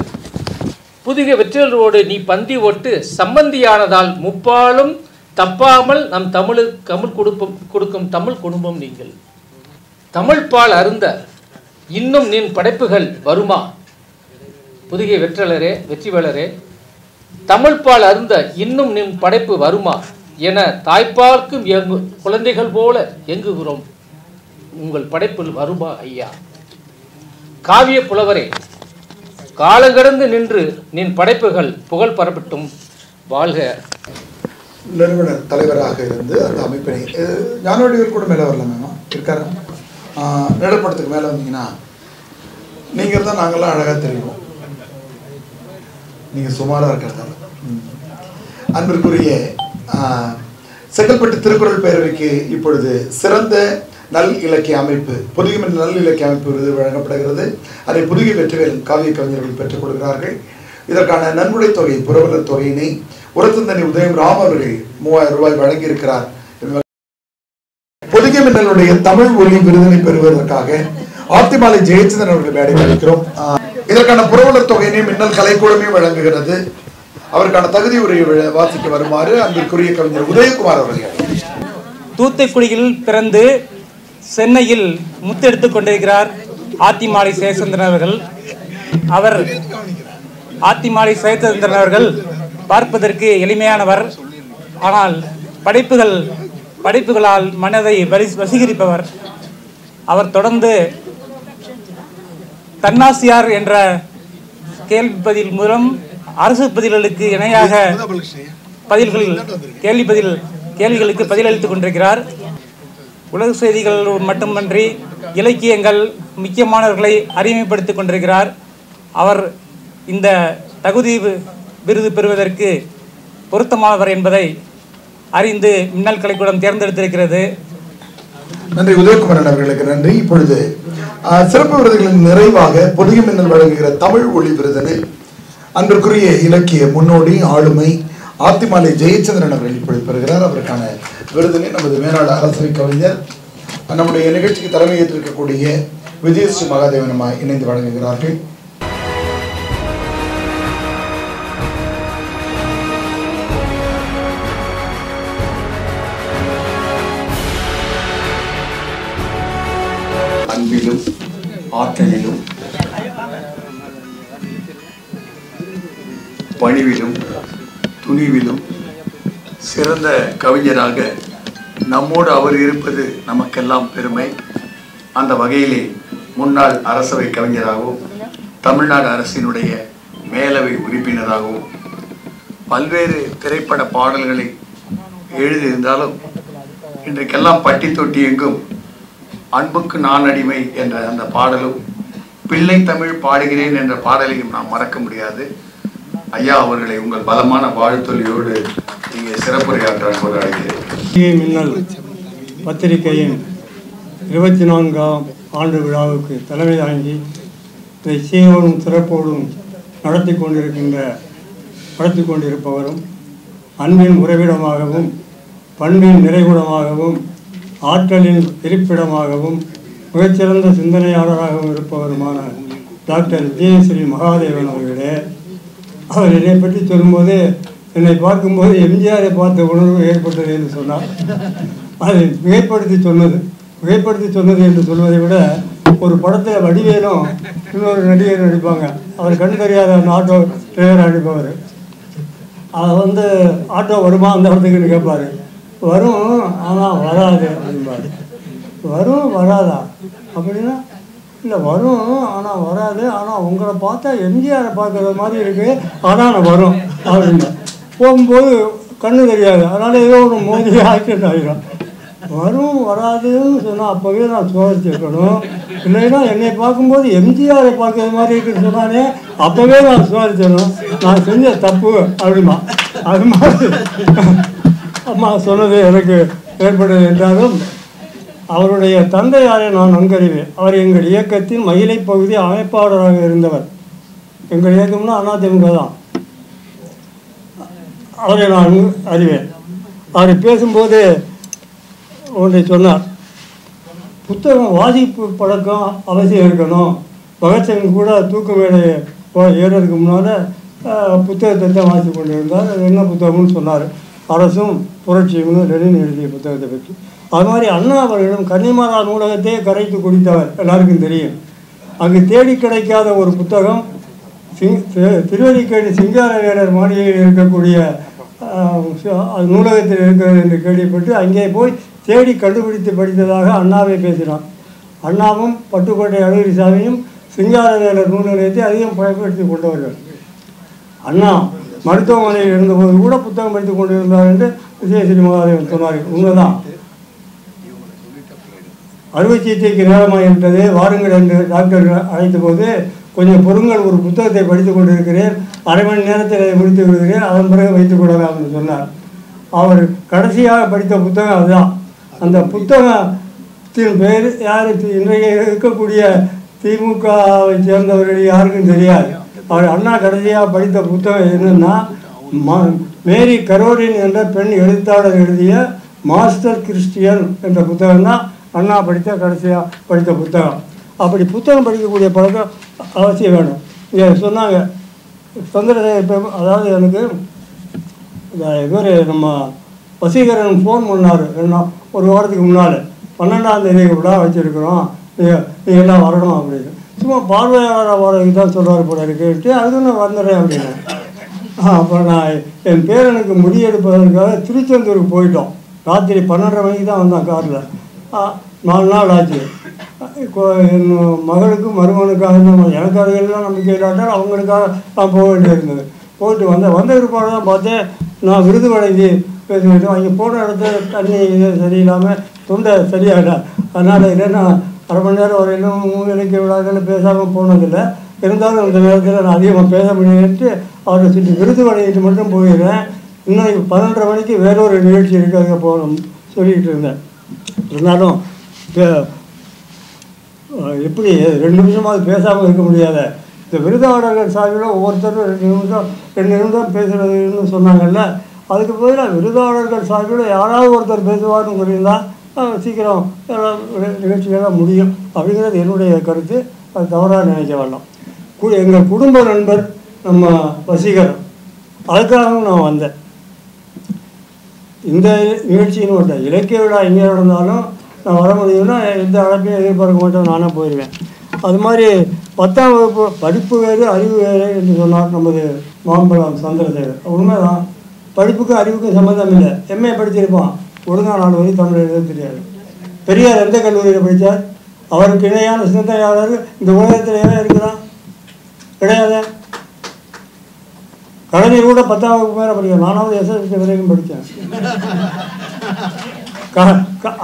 புதுகை வெற்றிவேலரோடு நீ பந்தி ஓட்டு சம்பந்தியானதால் முப்பாலும் தப்பாமல் நம் தமிழுக்கு தமிழ் கொடுக்கும் தமிழ் குடும்பம் நீங்கள், தமிழ் பால் அருந்த இன்னும் நின் படைப்புகள் வருமா, புதுகை வெற்றிவேலரே தமிழ் பால் அருந்த இன்னும் நின் படைப்பு வருமா என தாய்ப்பார்க்கும் குழந்தைகள் போல எங்குகிறோம், உங்கள் படைப்பில் வருமா ஐயா, காவிய புலவரே காலங்கடந்து நின்று நின் படைப்புகள் புகழ் பரப்பட்டும் வாழ்க. நிறுவனர் தலைவராக இருந்து அந்த அமைப்பினை ஞானவடிவர் கூட மேலே வரலாமா இருக்காரு, நிலப்படத்துக்கு மேலே வந்தீங்கன்னா நீங்கள் தான் நாங்கள்லாம் அழகாக தெரியும், நீங்கள் சுமாராக இருக்கிறதால. அன்பிற்குரிய செங்கல்பட்டு திருக்குறள் பேரவைக்கு இப்பொழுது சிறந்த நல் இலக்கிய அமைப்பு புதுகை நல் இலக்கிய அமைப்பு விருது வழங்கப்படுகிறது. அதை புதுகை வெற்றிவேலன் காவிய கவிஞர்கள் பெற்றுக் கொடுக்கிறார்கள். இதற்கான நன்கொடை தொகை புரவலர் தொகையினை உரத்தந்தனி உதயம் ராம் அவர்கள் 3000 ரூபாய் வழங்கியிருக்கிறார். புதுகை மின்னலுடைய தமிழ் ஒலி விருதினை பெறுவதற்காக ஆத்திமாலை ஜெயச்சந்திரன் அவர்கள் மேடை அளிக்கிறோம். இதற்கான புரவலர் தொகையினை மின்னல் கலைக்கூடமே வழங்குகிறது. அவருக்கான தகுதி உரையை வாசிக்க வருமாறு அன்பிற்குரிய கவிஞர் உதயகுமார் அவர்கள். தூத்துக்குடியில் பிறந்து சென்னையில் முத்தெடுத்துக் கொண்டிருக்கிறார் ஆத்திமாலை ஜெயச்சந்திரன் அவர்கள். அவர் ஆத்திமாலை ஜெயச்சந்திரன் அவர்கள் பார்ப்பதற்கு எளிமையானவர், ஆனால் படைப்புகளால் மனதை வசீகரிப்பவர். அவர் தொடர்ந்து தன்னாசியார் என்ற கேள்வி பதில் மூலம் அரசு பதில்களுக்கு இணையாக கேள்விகளுக்கு பதிலளித்துக் கொண்டிருக்கிறார். உலக செய்திகள் மட்டுமன்றி இலக்கியங்கள் முக்கியமானவர்களை அறிமுகப்படுத்திக் கொண்டிருக்கிறார். அவர் இந்த தகுதி விருது பெறுவதற்கு பொருத்தமானவர் என்பதை அறிந்து மின்னல் கலைக்கூடம் தேர்ந்தெடுத்திருக்கிறது. நன்றி உதயகுமாரன் அவர்களுக்கு நன்றி. இப்பொழுது சிறப்பு விருதுகளின் நிறைவாக புதுகை மின்னல் வழங்குகிற தமிழ் ஒளி விருதினை அன்பிற்குரிய இலக்கிய முன்னோடி ஆளுமை ஆத்திமாலை ஜெயச்சந்திரன் அவர்கள் இப்பொழுது பெறுகிறார். அவருக்கான விருதினை நமது மேலாளர் அரசவை கவிஞர் நம்முடைய நிகழ்ச்சிக்கு தலைமை ஏற்றிருக்கக்கூடிய விஜயஸ்ரீ மகாதேவன் அம்மா இணைந்து வழங்குகிறார்கள். அன்பிலும் ஆற்றலிலும் பணிவிலும் துணிவிலும் சிறந்த கவிஞராக நம்மோடு அவர் இருப்பது நமக்கெல்லாம் பெருமை. அந்த வகையிலே முன்னாள் அரசவை கவிஞராகவும் தமிழ்நாடு அரசினுடைய மேலவை உறுப்பினராகவும் பல்வேறு திரைப்பட பாடல்களை எழுதியிருந்தாலும் இன்றைக்கெல்லாம் பட்டி தொட்டி எங்கும் அன்புக்கு நான் அடிமை என்ற அந்த பாடலும் பிள்ளை தமிழ் பாடுகிறேன் என்ற பாடலையும் நாம் மறக்க முடியாது. ஐயா அவர்களை உங்கள் பலமான வாழ்த்தொலியோடு இங்கே சிறப்புரையாற்ற அழைக்கிறேன். மின்னல் பத்திரிகையின் 24ஆம் ஆண்டு விழாவுக்கு தலைமை தாங்கி இதை சீரோடும் சிறப்போடும் நடத்தி கொண்டிருப்பவரும் அன்பின் உறைவிடமாகவும் பண்பின் நிறைகுடமாகவும் ஆற்றலின் இருப்பிடமாகவும் மிகச்சிறந்த சிந்தனையாளராகவும் இருப்பவருமான டாக்டர் விஜயஸ்ரீ மகாதேவன் அவர்களே, அவர் என்னை பற்றி சொல்லும்போது என்னை பார்க்கும்போது எம்ஜிஆரை பார்த்த உணர்வு ஏற்பட்டது என்று சொன்னார். அதை மிகைப்படுத்தி சொன்னது என்று சொல்வதை விட ஒரு படத்தில் வடிவேலும் இன்னொரு நடிகர் நடிப்பாங்க. அவர் கண் தெரியாத அந்த ஆட்டோ டிரைவர் நடிப்பவர். அதை ஆட்டோ வருமா அந்த இடத்துக்குன்னு கேட்பார். வரும் ஆனால் வராது அப்படிம்பாரு. வரும் வராதா அப்படின்னா இல்லை வரும் ஆனால் வராது, ஆனால் உங்களை பார்த்தா எம்ஜிஆரை பார்க்குற மாதிரி இருக்குது, ஆனால் வரும் அப்படின்னு. போகும்போது கண்ணு தெரியாது, அதனால் ஏதோ ஒரு மோதி ஆக்சிடென்ட் ஆகிடும். வரும் வராதுன்னு சொன்னால் அப்போவே நான் சுவாரிச்சிருக்கணும். இல்லைன்னா என்னை பார்க்கும்போது எம்ஜிஆரை பார்க்குற மாதிரி இருக்குன்னு சொன்னானே அப்போவே நான் சுவாரிச்சிடணும். நான் செஞ்ச தப்பு அப்படிமா. அது மாதிரி அம்மா சொன்னது எனக்கு ஏற்பட்டது என்றாலும் அவருடைய தந்தையாரை நான் நன்கறிவேன். அவர் எங்கள் இயக்கத்தின் மயிலை பகுதி அமைப்பாளராக இருந்தவர். எங்கள் இயக்கம்னா அதிமுக தான். அவரை நான் அறிவேன். அவர் பேசும்போது ஒன்றை சொன்னார். புத்தகம் வாசிப்பு பழக்கம் அவசியம் இருக்கணும். பகத்சிங் கூட தூக்கு மேடை ஏறதுக்கு முன்னால் புத்தகத்தை தான் வாசித்து கொண்டு இருந்தார். அது என்ன புத்தகம்னு சொன்னார். அரசும் புரட்சியும்னு லெனின் எழுதிய புத்தகத்தை பற்றி. அது மாதிரி அண்ணா அவர்களும் கன்னிமாரா நூலகத்தையே கரைத்து குடித்தவர், எல்லாருக்கும் தெரியும். அங்கு தேடி கிடைக்காத ஒரு புத்தகம் திருவல்லிக்கேணி சிங்காரவேலர் மாளிகையில் இருக்கக்கூடிய நூலகத்தில் இருக்கிறது என்று கேள்விப்பட்டு அங்கே போய் தேடி கண்டுபிடித்து படித்ததாக அண்ணாவே பேசினார். அண்ணாவும் பட்டுக்கோட்டை அழகிரிசாமியும் சிங்காரவேலர் நூலகத்தை அதிகம் பயன்படுத்தி கொண்டவர்கள். அண்ணா மருத்துவமனையில் இருந்தபோது கூட புத்தகம் படித்து கொண்டிருந்தார் என்று விஜயஸ்ரீ மகாதேவன் சொன்னார். உண்மைதான். அறுவை சிகிச்சைக்கு நேரமாகிவிட்டது, வாருங்கள் என்று டாக்டர் அழைத்த போது கொஞ்சம் பொருங்கள், ஒரு புத்தகத்தை படித்து கொண்டிருக்கிறேன், அரை மணி நேரத்தில் அதை முடித்து விடுகிறேன், அதன் பிறகு வைத்துக் கொள்ளலாம் என்று சொன்னார். அவர் கடைசியாக படித்த புத்தகம் அதுதான். அந்த புத்தகத்தின் பெயர் யார் இன்றைய இருக்கக்கூடிய திமுகவை சேர்ந்தவர்கள் யாருக்கும் தெரியாது. அவர் அண்ணா கடைசியாக படித்த புத்தகம் என்னன்னா மேரி கரோலின் என்ற பெண் எழுத்தாளர் எழுதிய மாஸ்டர் கிறிஸ்டியன் என்ற புத்தகம் தான் அண்ணா கடைசியாக படித்த புத்தகம். அப்படி புத்தகம் படிக்கக்கூடிய பழக்கம் அவசியம் வேணும். இங்கே சொன்னாங்க சந்திரசேகர், அதாவது எனக்கு இவர் நம்ம வசீகரன் ஃபோன் பண்ணார் ஒரு வாரத்துக்கு முன்னால். 12ஆம் தேதி விழா வச்சுருக்கிறோம், நீங்கள் எல்லாம் வரணும் அப்படின்னு. சும்மா பார்வையாளராக வரதுக்கு தான் சொல்கிறார் போல இருக்குன்ட்டு அதுக்கு நான் வந்துடுறேன் அப்படின்னு. அப்புறம் நான் என் பேரனுக்கு முடியெடுப்பதற்காக திருச்செந்தூருக்கு போயிட்டோம். ராத்திரி 12:30 மணிக்கு தான் வந்தான் காரில். 4 நாள் ஆச்சு. என் மகளுக்கும் மருமகனுக்காக தான், எனக்கு அதுக்கெல்லாம் நம்பிக்கை இல்லாட்டால் அவங்களுக்காக நான் போக வேண்டியிருந்தது. போயிட்டு வந்த பிற்பாடு தான் பார்த்தேன் நான் விருது வழங்கி பேசிக்கிட்டோம். அங்கே போன இடத்துல தண்ணி சரியில்லாமல் தொண்டை சரியாகிட்டேன். அதனால் இல்லைன்னா அரை மணி நேரம் வரையிலும் இலக்கிய விழாக்கள் பேசாமல் போனதில்லை. இருந்தாலும் அந்த நேரத்தில் நான் அதிகமாக பேச முடியும்ட்டு அவரை சுற்றி விருது வழங்கிட்டு மட்டும் போயிடுறேன். இன்னும் 12:30 மணிக்கு வேறொரு நிகழ்ச்சி இருக்காங்க போகணும் சொல்லிக்கிட்டு இருந்தேன். இருந்தாலும் எப்படி 2 நிமிஷமாவது பேசாமல் இருக்க முடியாத. இந்த விருதாளர்கள் சார்பில் ஒவ்வொருத்தரும் 2 நிமிடம் பேசுகிறதுன்னு சொன்னாங்கல்ல, அதுக்கு பதிலாக விருதாளர்கள் சார்பில் யாராவது ஒருத்தர் பேசுவார்னு சொல்லியிருந்தால் சீக்கிரம் நிகழ்ச்சிகள்லாம் முடியும் அப்படிங்கிறது என்னுடைய கருத்து. அது தவறாக நினைக்க வேண்டாம். எங்கள் குடும்ப நண்பர் நம்ம வசீகரன், அதுக்காகவும் நான் வந்தேன். இந்த நிகழ்ச்சின்னு வந்தேன். இலக்கிய விழா எங்கே நடந்தாலும் நான் வர முடியும்னா எந்த அழைப்பையும் எதிர்பார்க்க மாட்டேன், நானே போயிடுவேன். அது மாதிரி 10ஆம் வகுப்பு படிப்பு வேறு அறிவு வேறு என்று சொன்னார் நமது மாம்பழம் சந்திரசேகர். உண்மைதான், படிப்புக்கும் அறிவுக்கும் சம்மந்தம் இல்லை. எம்ஏ படிச்சிருப்பான், ஒழுங்காக 4 வரி தமிழ் எழுத தெரியாது. பெரியார் எந்த கல்லூரியில் படித்தார்? அவருக்கு இணையான சிந்தனையாளர் இந்த உலகத்தில் ஏன் இருக்கிறான்? கிடையாது. கலைஞர் கூட 10ஆம் வகுப்பு மேலே படிக்கிறேன். 4வது எஸ்எஸ்எல்சி வரைக்கும் படித்தேன்.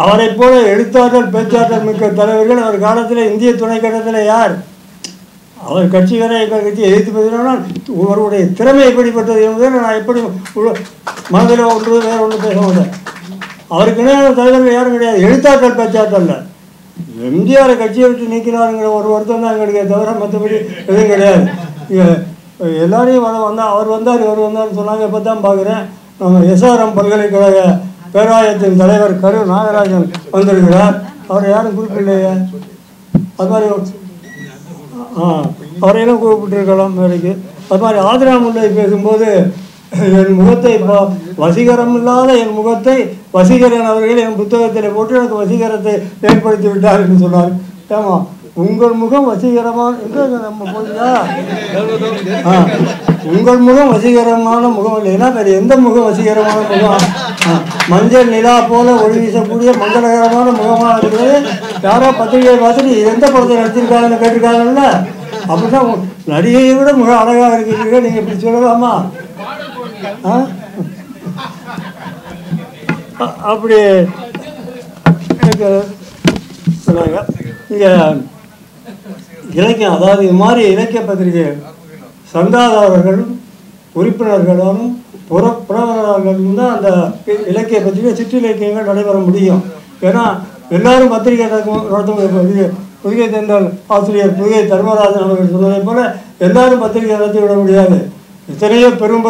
அவரை போல எழுத்தாற்றல் பேச்சாற்றல் மிக்க தலைவர்கள் அவர் காலத்தில் இந்திய துணைக்கண்டத்தில் யார்? அவர் கட்சி வேற எங்கள் கட்சி எதிர்த்து பேசினால் அவருடைய திறமை எப்படிப்பட்டது என்பதை நான் எப்படி மனதில் ஒன்று வேற ஒன்று பேச மாட்டேன். அவருக்கு இணையான தலைவர்கள் யாரும் கிடையாது. எழுத்தாற்றல் பேச்சாற்றல்ல எம்ஜிஆரை கட்சியை விட்டு நீக்கினாருங்கிற ஒரு வருத்தம் தான் எங்களுக்கு தவிர மற்றபடி எதுவும் கிடையாது. எல்லாரையும் அவர் வந்தார் இவர் வந்தார்னு சொன்னாங்க. இப்போ தான் பார்க்குறேன், நம்ம எஸ்ஆர்எம் பல்கலைக்கழக பேராயத்தின் தலைவர் கரு நாகராஜன் வந்திருக்கிறார். அவரை யாரும் குறிப்பிடலையே. அது மாதிரி அவரையெல்லாம் கூப்பிட்டுருக்கலாம் வேலைக்கு. அது மாதிரி ஆதிரா முல்லை பேசும்போது என் முகத்தை வசீகரம் இல்லாத என் முகத்தை வசீகரன் அவர்கள் என் புத்தகத்தில் போட்டு எனக்கு வசீகரத்தை ஏற்படுத்தி விட்டார் என்று சொன்னார். ஏமா உங்கள் முகம் வசீகரமான நம்ம போதா உங்கள் முகம் வசீகரமான முகம் இல்லைன்னா வேறு எந்த முகம் வசீகரமான முகம்? மஞ்சள் நிலா போல ஒளி வீசக்கூடிய மங்களகரமான முகமாக இருக்கிறது. யாரோ பத்திரிகை பார்த்துட்டு எந்த படத்தை நடிச்சிருக்காங்கன்னு கேட்டிருக்காங்கல்ல, அப்படிதான் நடிகையை விட முக அழகாக இருக்கிறீர்கள், நீங்கள் இப்படி சொல்லலாமா? அப்படி சொன்னாங்க. இங்கே இலக்கியம், அதாவது இது மாதிரி இலக்கிய பத்திரிகை சந்தாதாரர்களும் உறுப்பினர்களும் புறவர்களும் தான் அந்த இலக்கிய பத்திரிகை சிற்றிலக்கியங்கள் நடைபெற முடியும். ஏன்னா எல்லாரும் பத்திரிகை நடத்த முடியும். புதுகை தென்றல் ஆசிரியர் புதுகை தர்மராஜன் அவர்கள் சொன்னதை போல எல்லாரும் பத்திரிகை நடத்தி விட முடியாது. எத்தனையோ பெரும்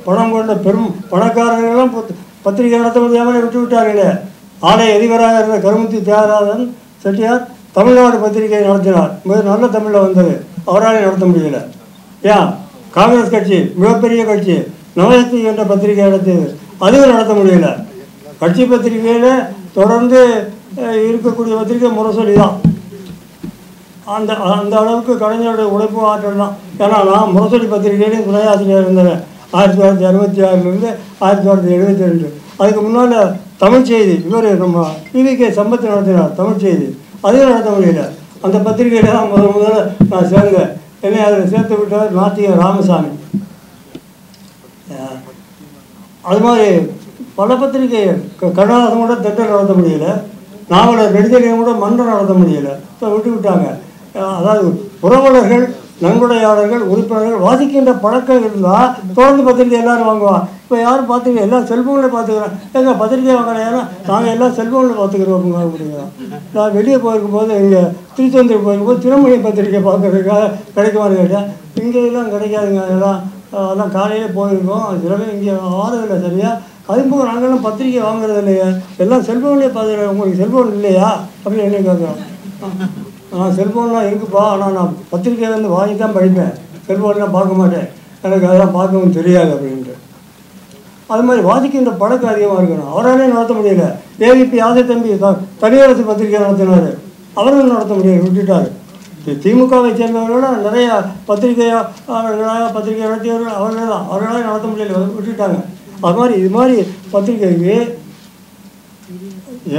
பணம் கொண்ட பெரும் பணக்காரர்களும் பத்திரிகை நடத்த முடியாமல் விட்டு விட்டார்களே. ஆலய அதிபராக இருந்த கருமுத்தி தியாகராஜன் செட்டியார் தமிழ்நாடு பத்திரிகையை நடத்தினார். மிக நல்ல தமிழில் வந்தது. அவரால் நடத்த முடியல. ஏன்? காங்கிரஸ் கட்சி மிகப்பெரிய கட்சி நவசக்தி என்ற பத்திரிகை நடத்தியது, அதுவும் நடத்த முடியல. கட்சி பத்திரிகையில் தொடர்ந்து இருக்கக்கூடிய பத்திரிகை முரசொலி தான். அந்த அந்த அளவுக்கு கலைஞருடைய உழைப்பு ஆற்றல் தான். ஏன்னா நான் முரசொலி பத்திரிகையிலையும் துணை ஆசிரியர் இருந்தேன் 1966 1972. அதுக்கு முன்னால் தமிழ் செய்தி இவர் நம்ம PVK சம்பத் நடத்தினார் தமிழ் செய்தி, அதையும் நடத்த முடியல. அந்த பத்திரிகையில் தான் முதல்ல நான் சேர்ந்தேன். என்னை அதில் சேர்த்து விட்டார் நாத்திக ராமசாமி. அது மாதிரி பல பத்திரிகைகள் கருணாநிதன் கூட திட்டம் நடத்த முடியல. நாவலர் நெடுஞ்செழியன் கூட மன்றம் நடத்த முடியல. இப்போ விட்டு விட்டாங்க. அதாவது புரவலர்கள் நன்கொடையாளர்கள் உறுப்பினர்கள் வாசிக்கின்ற பழக்கம் இருந்தால் தொடர்ந்து பத்திரிகை எல்லாரும் வாங்குவான். இப்போ யாரும் பார்த்துக்க எல்லாம் செல்ஃபோனில் பார்த்துக்கிறோம். எங்கள் பத்திரிகை வாங்கலாம், ஏன்னா நாங்கள் எல்லாம் செல்ஃபோனில் பார்த்துக்கிறோம் அப்படிங்கிறோம். நான் வெளியே போயிருக்கும்போது இங்கே திருச்செந்தூர் போயிருக்கும்போது திருமணி பத்திரிகை பார்க்கறதுக்காக கிடைக்குமான்னு கேட்டேன். இங்கே எல்லாம் கிடைக்காதுங்க, அதெல்லாம் காலையில் போயிருக்கோம். சிலவே இங்கே ஆறுதில்லை சரியா. அதுபோக நாங்கள்லாம் பத்திரிகை வாங்குறது இல்லையா, எல்லாம் செல்ஃபோன்லேயே பார்த்துக்கிறேன். உங்களுக்கு செல்ஃபோன் இல்லையா அப்படின்னு என்ன கேட்குறோம். செல்ஃபோன்லாம் இருக்குப்பா, ஆனால் நான் பத்திரிக்கை வந்து வாங்கி தான் படிப்பேன், செல்ஃபோன்லாம் பார்க்க மாட்டேன், எனக்கு அதெல்லாம் பார்க்கவும் தெரியாது அப்படின்ட்டு. அது மாதிரி வாசிக்கின்ற பழக்கம் அதிகமாக இருக்கணும். அவராலே நடத்த முடியல. AVP ஆசை தம்பி தனியரசு பத்திரிகை நடத்தினார், அவர்களும் நடத்த முடியல, விட்டுட்டார். திமுகவை சேர்ந்தவர்களோட நிறையா பத்திரிகையாளர்களாக பத்திரிகை நடத்தியவர்கள் அவர்கள் தான், அவர்களால் நடத்த முடியல, விட்டுட்டாங்க. அது மாதிரி இது மாதிரி பத்திரிகைக்கு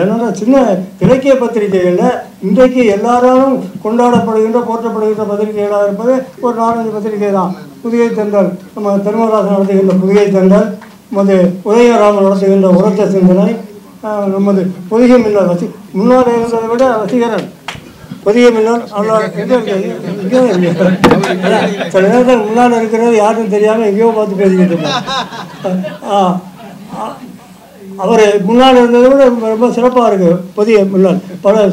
ஏன்னா சின்ன இலக்கிய பத்திரிகைகளில் இன்றைக்கு எல்லாராலும் கொண்டாடப்படுகின்ற போற்றப்படுகின்ற பத்திரிகைகளாக இருப்பது ஒரு 4-5 பத்திரிகை தான். புதுகை தென்றல், நம்ம தர்மராஜன் நடத்துகின்ற புதுகை தென்றல், நமது உதயராமன் நடத்துகின்ற உரத்த சிந்தனை, நமது பொதிகை மின்னல் முன்னாடி இருந்ததை விட வசீகரன் பொதிகை மின்னல் நல்லா சில நேரத்தில் முன்னால் இருக்கிறது யாருன்னு தெரியாமல் எங்கேயோ பார்த்து பேசிக்கிட்டு இருந்தேன். அவர் முன்னால் இருந்ததை விட ரொம்ப சிறப்பாக இருக்குது பொதிய முன்னாள். பல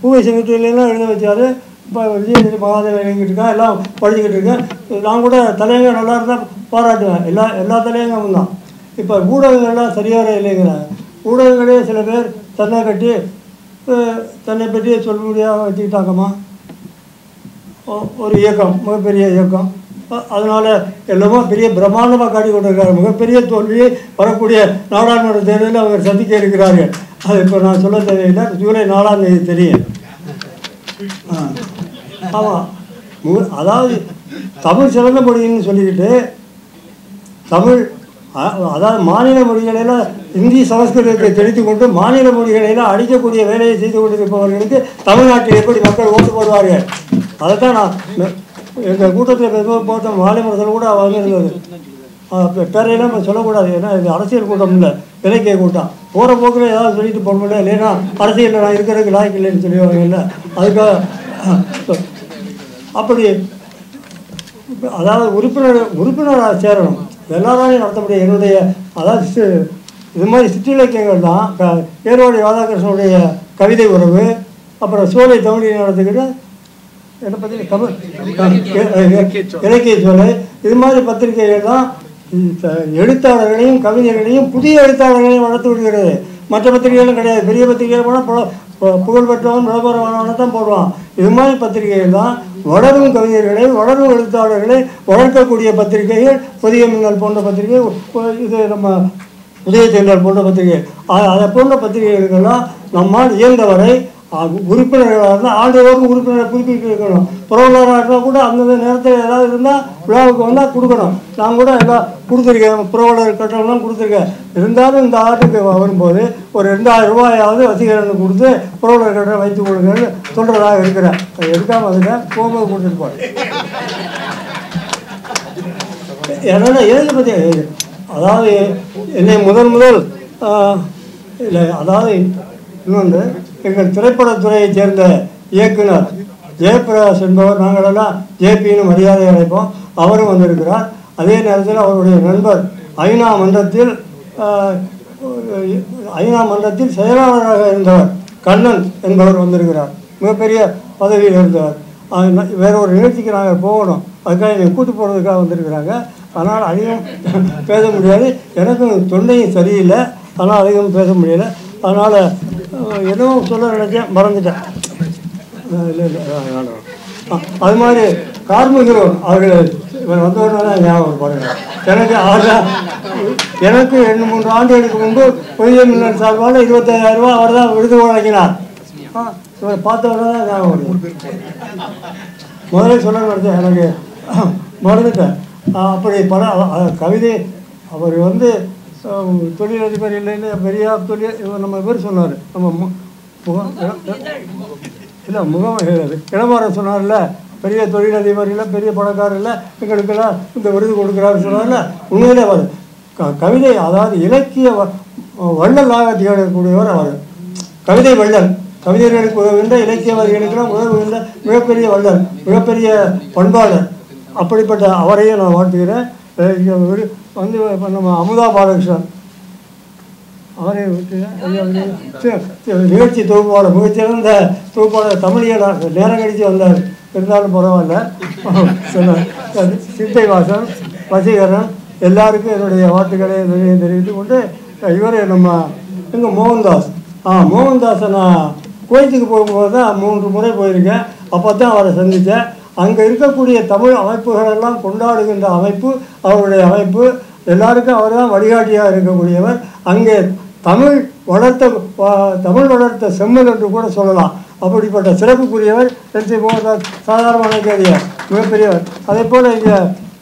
பூவை செங்கட்டிலாம் எழுத வச்சார். இப்போ விஜய் மகாதேவன் எழுதிக்கிட்டு இருக்கேன், எல்லாம் படிச்சுக்கிட்டு இருக்கேன். நான் கூட தலையங்க நல்லா இருந்தால் பாராட்டுவேன், எல்லா தலையங்கமும் தான். இப்போ ஊடகங்கள்லாம் சரியாக இல்லைங்கிறாங்க. ஊடகங்களே சில பேர் தன்னை கட்டி தன்னை பற்றி சொல்ல முடியாத வச்சுக்கிட்டாங்கம்மா. ஒரு இயக்கம், மிகப்பெரிய இயக்கம். அதனால் எல்லாமே பெரிய பிரம்மாண்டமாக காட்டி கொண்டிருக்காரு. மிகப்பெரிய தோல்வியை வரக்கூடிய நாடாளுமன்ற தேர்தலில் அவர் சந்திக்க இருக்கிறார்கள். அது இப்போ நான் சொல்ல தேவையில்லை, ஜூலை 4ஆம் தேதி தெரியும். ஆமாம், அதாவது தமிழ் சிறந்த மொழின்னு சொல்லிக்கிட்டு தமிழ் அதாவது மாநில மொழிகளெல்லாம் இந்தி சமஸ்கிருதத்தை தெளித்து கொண்டு மாநில மொழிகளெல்லாம் அழிக்கக்கூடிய வேலையை செய்து கொண்டிருப்பவர்களுக்கு தமிழ்நாட்டில் எப்படி மக்கள் ஓட்டு போடுவார்கள்? அதைத்தான் நான் எங்கள் கூட்டத்தில் பேசும்போது போட்ட மாநிலத்தில் கூட வந்திருந்தது. பேரையெல்லாம் நம்ம சொல்லக்கூடாது, ஏன்னா இது அரசியல் கூட்டம் இல்லை, இலக்கிய கூட்டம். போகிற போக்கில் ஏதாவது சொல்லிட்டு போக முடியல, இல்லைன்னா அரசியலில் நான் இருக்கிறதுக்கு லாய்க்கு இல்லைன்னு சொல்லுவாங்க. இல்லை அதுக்காக அப்படி அதாவது உறுப்பினராக சேரணும், எல்லாராலையும் நடத்த முடியும். என்னுடைய அதாவது இது மாதிரி சிற்றிலக்கியங்கள் தான் ஏர்வாடி ராதாகிருஷ்ணனுடைய கவிதை உறவு, அப்புறம் சோலை தமிழில் நடத்துக்கிட்டு என்னை பற்றி தமிழ் இலக்கிய சோலை, இது மாதிரி பத்திரிகைகள் தான் எழுத்தாளர்களையும் கவிஞர்களையும் புதிய எழுத்தாளர்களையும் வளர்த்து விடுகிறது. மற்ற பத்திரிகைகளும் கிடையாது. பெரிய பத்திரிகைகள் போனால் புகழ்பெற்றவன் விளம்பரமானவனை தான் போடுவான். இது மாதிரி பத்திரிகைகள் தான் வளரும் கவிஞர்களை வளரும் எழுத்தாளர்களை வளர்க்கக்கூடிய பத்திரிகைகள். புதிய மின்னல் போன்ற பத்திரிகை, இது நம்ம உதய தென்றல் போன்ற பத்திரிகை, அதை போன்ற பத்திரிகைகளுக்கெல்லாம் நம்மால் இயன்றவரை உறுப்பினர்களாக இருந்தால் ஆண்டுதோறும் உறுப்பினரை புதுப்பிக்க இருக்கணும். புறவலராக இருந்தால் கூட அந்தந்த நேரத்தில் ஏதாவது இருந்தால் விழாவுக்கு வந்தால் கொடுக்கணும். நான் கூட எல்லாம் கொடுத்துருக்கேன், புறவலர் கட்டணம்லாம் கொடுத்துருக்கேன். இருந்தாலும் இந்த ஆட்டுக்கு வரும்போது ஒரு 2000 ரூபாயாவது வசீகரனுக்கு கொடுத்து புறவலர் கட்டணம் வைத்து கொடுங்கன்னு சொல்கிறதாக இருக்கிறேன். அது எடுக்காமல் அதுக்கு போகும்போது கொடுத்துட்டு போகிறேன். என்னென்ன எழுத பற்றி அதாவது என்னை முதல் இல்லை, அதாவது இன்னொன்று எங்கள் திரைப்படத்துறையைச் சேர்ந்த இயக்குனர் ஜெயபிரகாஷ் என்பவர், நாங்களெல்லாம் ஜேபின்னு மரியாதை அழைப்போம், அவரும் வந்திருக்கிறார். அதே நேரத்தில் அவருடைய நண்பர் ஐநா மன்றத்தில் செயலாளராக இருந்தவர் கண்ணன் என்பவர் வந்திருக்கிறார். மிகப்பெரிய பதவியில் இருந்தவர். வேற ஒரு நிகழ்ச்சிக்கு நாங்கள் போகணும், அதுக்காக என்னை கூட்டு போகிறதுக்காக வந்திருக்கிறாங்க. ஆனால் அதிகம் பேச முடியாது, எனக்கும் தொண்டையும் சரியில்லை, ஆனால் அதிகம் பேச முடியலை. அதனால் எதுவும் சொல்ல நினைச்சேன், மறந்துட்டேன். அது மாதிரி கார்மிகரோன் அவர்கள் வந்தவர்கள் தான் ஞாபகம் பாருங்க. எனக்கு 2-3 ஆண்டுகளுக்கு முன்பு புதிய மின்னல் சார்பால் 25,000 ரூபா அவர் தான் விருது வழங்கினார். இவர் பார்த்தவரை தான் ஞாபகம். முதலே சொல்ல நினைச்சேன், எனக்கு மறந்துட்டேன். அப்படி பல கவிதை அவர் தொழிலதிபர் இல்லைன்னு பெரிய தொழில் நம்ம பேர் சொன்னார். நம்ம இளமாறன் சொன்னார்ல, பெரிய தொழிலதிபர் இல்லை, பெரிய பணக்காரர் இல்லை, எங்களுக்கெல்லாம் இந்த விருது கொடுக்குறாருன்னு சொன்னார்ல. உண்மையிலே அவர் கவிதை அதாவது இலக்கிய வள்ளலாக திகழக்கூடியவர். அவர் கவிதை வள்ளல், கவிதைகளுக்கு உதவுகின்ற இலக்கியவாதிகளுக்கெல்லாம் உதவுகின்ற மிகப்பெரிய வள்ளல், மிகப்பெரிய பண்பாளர். அப்படிப்பட்ட அவரையும் நான் வாழ்த்துகிறேன். இங்கே நம்ம அமுதா பாலகிருஷ்ணன் அவரை நிகழ்ச்சி தொகுப்பாளர், மிகச்சிறந்த தொகுப்பாளர், தமிழியலாக நேரம் கழித்து வந்தார், இருந்தாலும் பரவாயில்ல. சித்தை வாசன், வசீகரன், எல்லாருக்கும் என்னுடைய வாழ்த்துக்களை தெரிவித்து கொண்டு இவர் நம்ம எங்கள் மோகன்தாஸை நான் கோயிலுக்கு போகும்போது தான் 3 முறை போயிருக்கேன். அப்போ தான் அவரை சந்தித்தேன். அங்கே இருக்கக்கூடிய தமிழ் அமைப்புகளெல்லாம் கொண்டாடுகின்ற அமைப்பு அவருடைய அமைப்பு. எல்லாருக்கும் அவர் தான் வழிகாட்டியாக இருக்கக்கூடியவர். அங்கே தமிழ் வளர்த்த செம்மல் என்று கூட சொல்லலாம். அப்படிப்பட்ட சிறப்புக்குரியவர் என்.சி. மோகன்தாஸ். சாதாரண நினைக்காதியார், மிகப்பெரியவர். அதே போல் இங்கே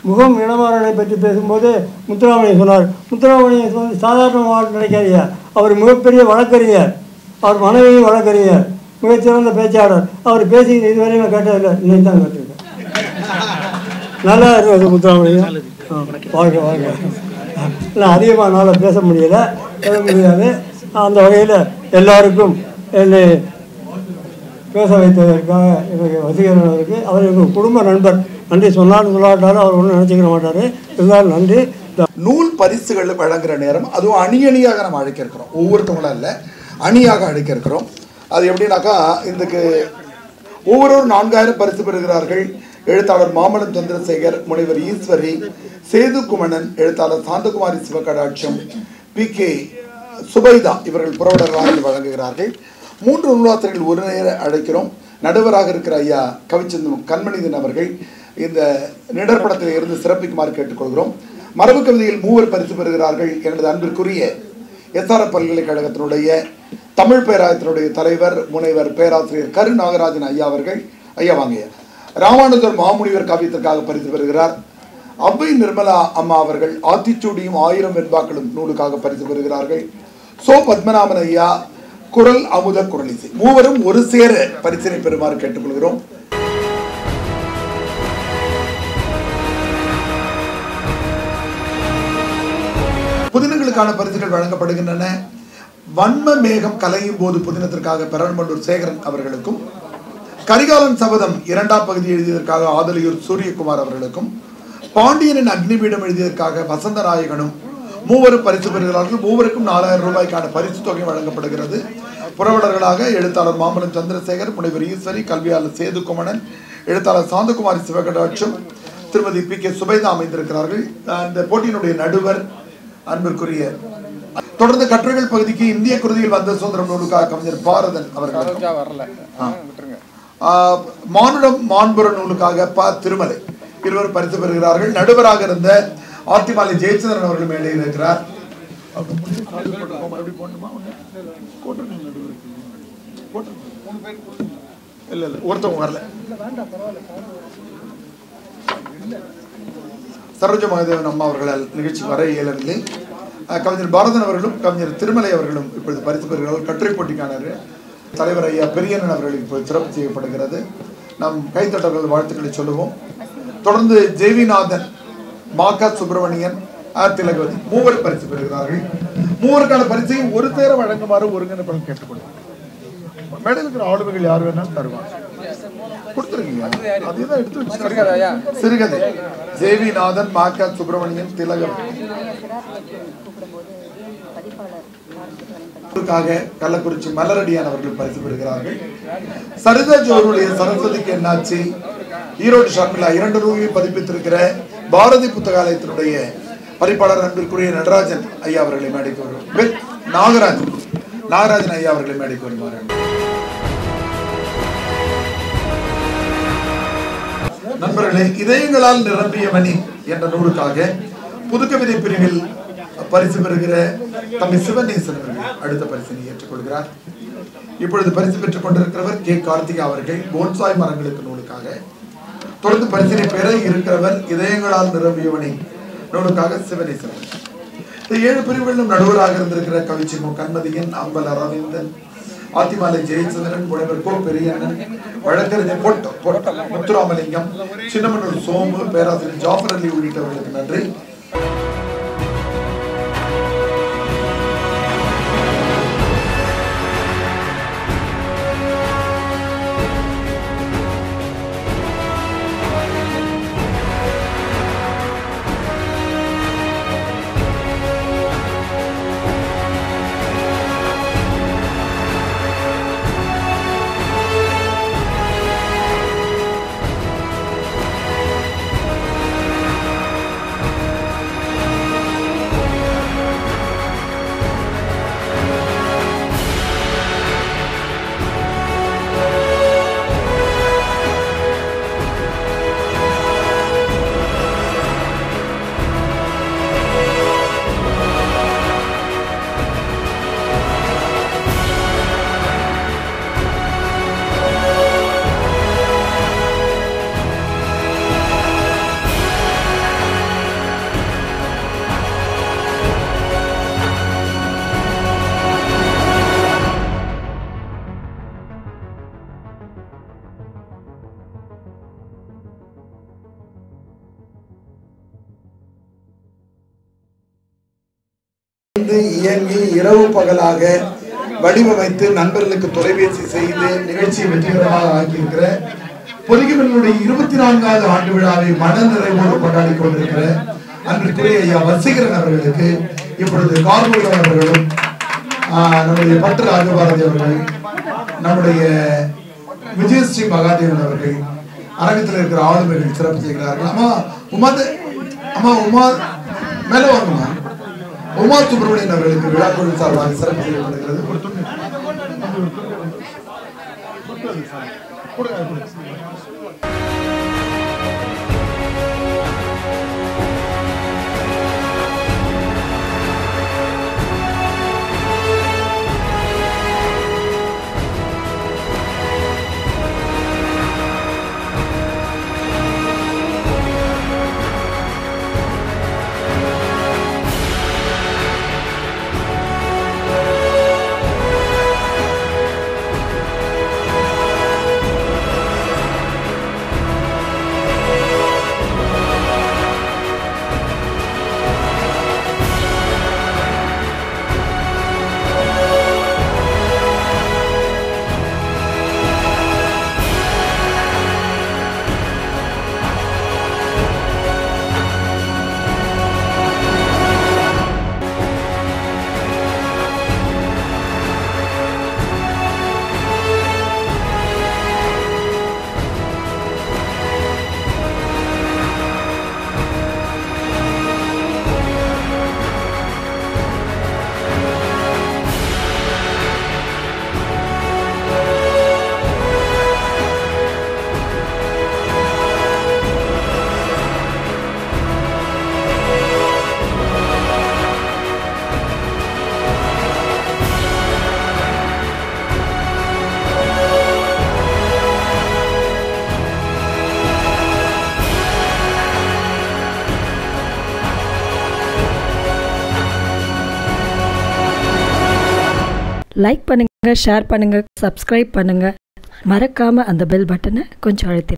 முகம் இளமாறனை பற்றி பேசும்போது முத்துராமணி சொன்னார். முத்துராமணி சாதாரணமாக நினைக்காதியார், அவர் மிகப்பெரிய வழக்கறிஞர், அவர் மனைவியும் வழக்கறிஞர், மிகச்சிறந்த பேச்சாளர். அவர் பேசி இதுவரையும் நான் கேட்டதில்லை, இன்னைக்கு தான் கேட்டிருக்கேன். நல்லா இருக்குது முத்துராமணியும். வாழ்க வாழ்க. இல்லை அதிகமாக என்னால் பேச முடியாது. அந்த வகையில் எல்லாருக்கும் என்னை பேச வைத்ததற்காக எனக்கு வசீகரனுக்கு, அவர் எங்கள் குடும்ப நண்பர். நன்றி சொன்னாலும் சொல்லாட்டாலும் அவர் ஒன்றும் நினச்சிக்கிற மாட்டார். இருந்தாலும் நன்றி. நூல் பரிசுகள் வழங்குகிற நேரம் அதுவும் அணியாக நம்ம அழைக்க இருக்கிறோம். ஒவ்வொருத்தவங்களும் இல்லை, அணியாக அழைக்க இருக்கிறோம். அது எப்படின்னாக்கா, இதுக்கு ஒவ்வொரு 4000 பரிசு பெறுகிறார்கள். எழுத்தாளர் மாமலம் சந்திரசேகர், முனைவர் ஈஸ்வரி, சேது குமணன், எழுத்தாளர் சாந்தகுமாரி சிவகடாட்சம், PK சுபைதா இவர்கள் புறவடர்களாக வழங்குகிறார்கள். 3 நூலாசிரியர்கள் ஒரு நேர அழைக்கிறோம். நடுவராக இருக்கிற ஐயா கவிச்சந்திரன் கண்மணிதன் அவர்கள் இந்த நிடற்படத்தில் இருந்து சிறப்பிக்குமாறு கேட்டுக்கொள்கிறோம். மரபு கவிதையில் 3 பரிசு பெறுகிறார்கள். எனது அன்பிற்குரிய எஸ்ஆர்எஃப் பல்கலைக்கழகத்தினுடைய தமிழ் பேராயத்தினுடைய தலைவர் முனைவர் பேராசிரியர் கரு நாகராஜன் ஐயா அவர்கள். ஐயா வாங்க. ராமானுஜர் மாமுனிவர் காவியத்திற்காக பரிசு பெறுகிறார். அவ்வை நிர்மலா அம்மா அவர்கள் ஆத்திச்சூடியும் 1000 வெண்பாக்களும் நூலுக்காக பரிசு பெறுகிறார்கள். சோ பத்மநாபன் ஐயா குரல் அமுத குரலிசை. 3 ஒரு சேர பரிசினை பெறுமாறு கேட்டுக்கொள்கிறோம். புதினங்களுக்கான பரிசுகள் வழங்கப்படுகின்றன. வன்ம மேகம் கலையும் போது புதினத்திற்காக பெரம்பலூர் சேகரன் அவர்களுக்கும், கரிகாலன் சபதம் 2ஆம் பகுதி எழுதியதற்காக ஆதலியூர் சூரியகுமார் அவர்களுக்கும், பாண்டியனின் அக்னிபீடம் எழுதியதற்காக வசந்த நாயகனும் 3 பரிசு பெறுகிறார்கள். 3க்கும் 4000 ரூபாய்க்கான பரிசு தொகை வழங்கப்படுகிறது. புரவலர்களாக எழுத்தாளர் மாமலம் சந்திரசேகர், முனைவர் ஈஸ்வரி, கல்வியாளர் சேது குமணன், எழுத்தாளர் சாந்தகுமாரி சிவகடாட்சம், திருமதி பி கே சுபைதா அமைந்திருக்கிறார்கள். இந்த போட்டியினுடைய நடுவர் அன்பிற்குரிய தொடர்ந்து கட்டுரைகள் பகுதிக்கு இந்திய குருதியில் வந்த சுதந்திரம் நூலுக்காக கவிஞர் பாரதன் அவர்கள், மானுடம் மாண்புற நூலுக்காக ப திருமலை இருவர் பரிசு பெறுகிறார்கள். நடுவராக இருந்த ஆத்திமாலை ஜெயச்சந்திரன் அவர்கள் மேலே இருக்கிறார். ஒருத்தவங்க வரல. சரோஜ மகாதேவன் அம்மா அவர்களால் நிகழ்ச்சி வர இயலவில்லை. கவிஞர் பாரதன் அவர்களும் கவிஞர் திருமலை அவர்களும் இப்பொழுது பரிசு பெறுகிறார்கள். கட்டுரை போட்டிக்கான தலைவர் ஐயா பெரியண்ணன் அவர்களுக்கு இப்போது சிறப்பு செய்யப்படுகிறது. நாம் கைத்தட்டர்கள் வாழ்த்துக்களை சொல்லுவோம். தொடர்ந்து ஜெய்விநாதன், மாகா சுப்பிரமணியன், திலகவதி 3 பரிசு பெறுகிறார்கள். 3க்கான பரிசை ஒரு சேர வழங்குமாறு ஒருங்கிணைப்பாளர் கேட்டுக்கொள்ளும். மேடையில் இருக்கிற ஆளுமைகள் யார் வேணாலும் தருவாங்க. கொடுத்துருக்கீங்க, அதைதான் எடுத்து வச்சு. சிறுகதை ஜெய்விநாதன், மாகா சுப்பிரமணியன், திலகவதி. கள்ளக்குறிச்சி மலரடியான் அவர்கள் பரிசு பெறுகிறார்கள். சரிதா ஜோருடைய சரஸ்வதிக்கு என்னாச்சு ஈரோடு ஷாப்பில் 2 ரூபாய் பதிப்பித்திருக்கிற பாரதி புத்தகாலயத்தினுடைய பதிப்பாளர் அன்பிற்குரிய நடராஜன் ஐயா அவர்களை மேடைக்கு வருவார். நாகராஜன் ஐயா அவர்களை மேடைக்கு வருவார். நண்பர்களே, இதயங்களால் நிரம்பிய மணி என்ற நூலுக்காக புதுக்கவிதை பிரிவில் பரிசு பெறுகிற தம்பி சிவநேசன் அவர்கள் அடுத்த பரிசினை ஏற்றுக்கொள்கிறார். இப்பொழுது பரிசு பெற்றுக் கொண்டிருக்கிறவர் கே கார்த்திகா அவர்கள் போன்சாய் மரங்களுக்கு நூலுக்காக. தொடர்ந்து பரிசினை பெற இருக்கிறவர் இதயங்களால் நிரம்பியவனை நூலுக்காக சிவநேசன். இந்த 7 பிரிவுகளிலும் நடுவராக இருந்திருக்கிற கவிச்சிமு கண்மதியன், அம்பல் அரவிந்தன், ஆத்திமாலை ஜெயச்சந்திரன், முனைவர் கோ பெரியண்ணன், வழக்கறிஞர் முத்துராமலிங்கம், சின்னமனூர் சோமு, பேராசிரியர் ஜாஃபர் அலி உள்ளிட்டவர்களுக்கு நன்றி. இயங்கி இரவு பகலாக வடிவமைத்து நண்பர்களுக்கு தொலைபேசி செய்து நிகழ்ச்சியை வெற்றிகரமாக ஆக்கியிருக்கிற பொதுகிமனுடைய 24வது ஆண்டு விழாவை மன நிறைவோடு கொண்டாடி கொண்டிருக்கிற அன்பிற்குரிய ஐயா வசீகரன் அவர்களுக்கு இப்பொழுது கார்முகன் அவர்களும் நம்முடைய பட்டு ராஜபாரதி அவர்கள், நம்முடைய விஜயஸ்ரீ மகாதேவன் அவர்கள், அரங்கத்தில் இருக்கிற ஆளுமைகள் சிறப்பு செய்கிறார்கள். அம்மா உமா மேல வாங்கம்மா. உமா சுப்பிரமணியன் அவர்களுக்கு விழாக்குழு சார்பாக சிறப்பு செய்யப்படுகிறது. லைக் பண்ணுங்க, ஷேர் பண்ணுங்க, சப்ஸ்கிரைப் பண்ணுங்க. மறக்காம அந்த பெல் பட்டனை கொஞ்சம் அழுத்தி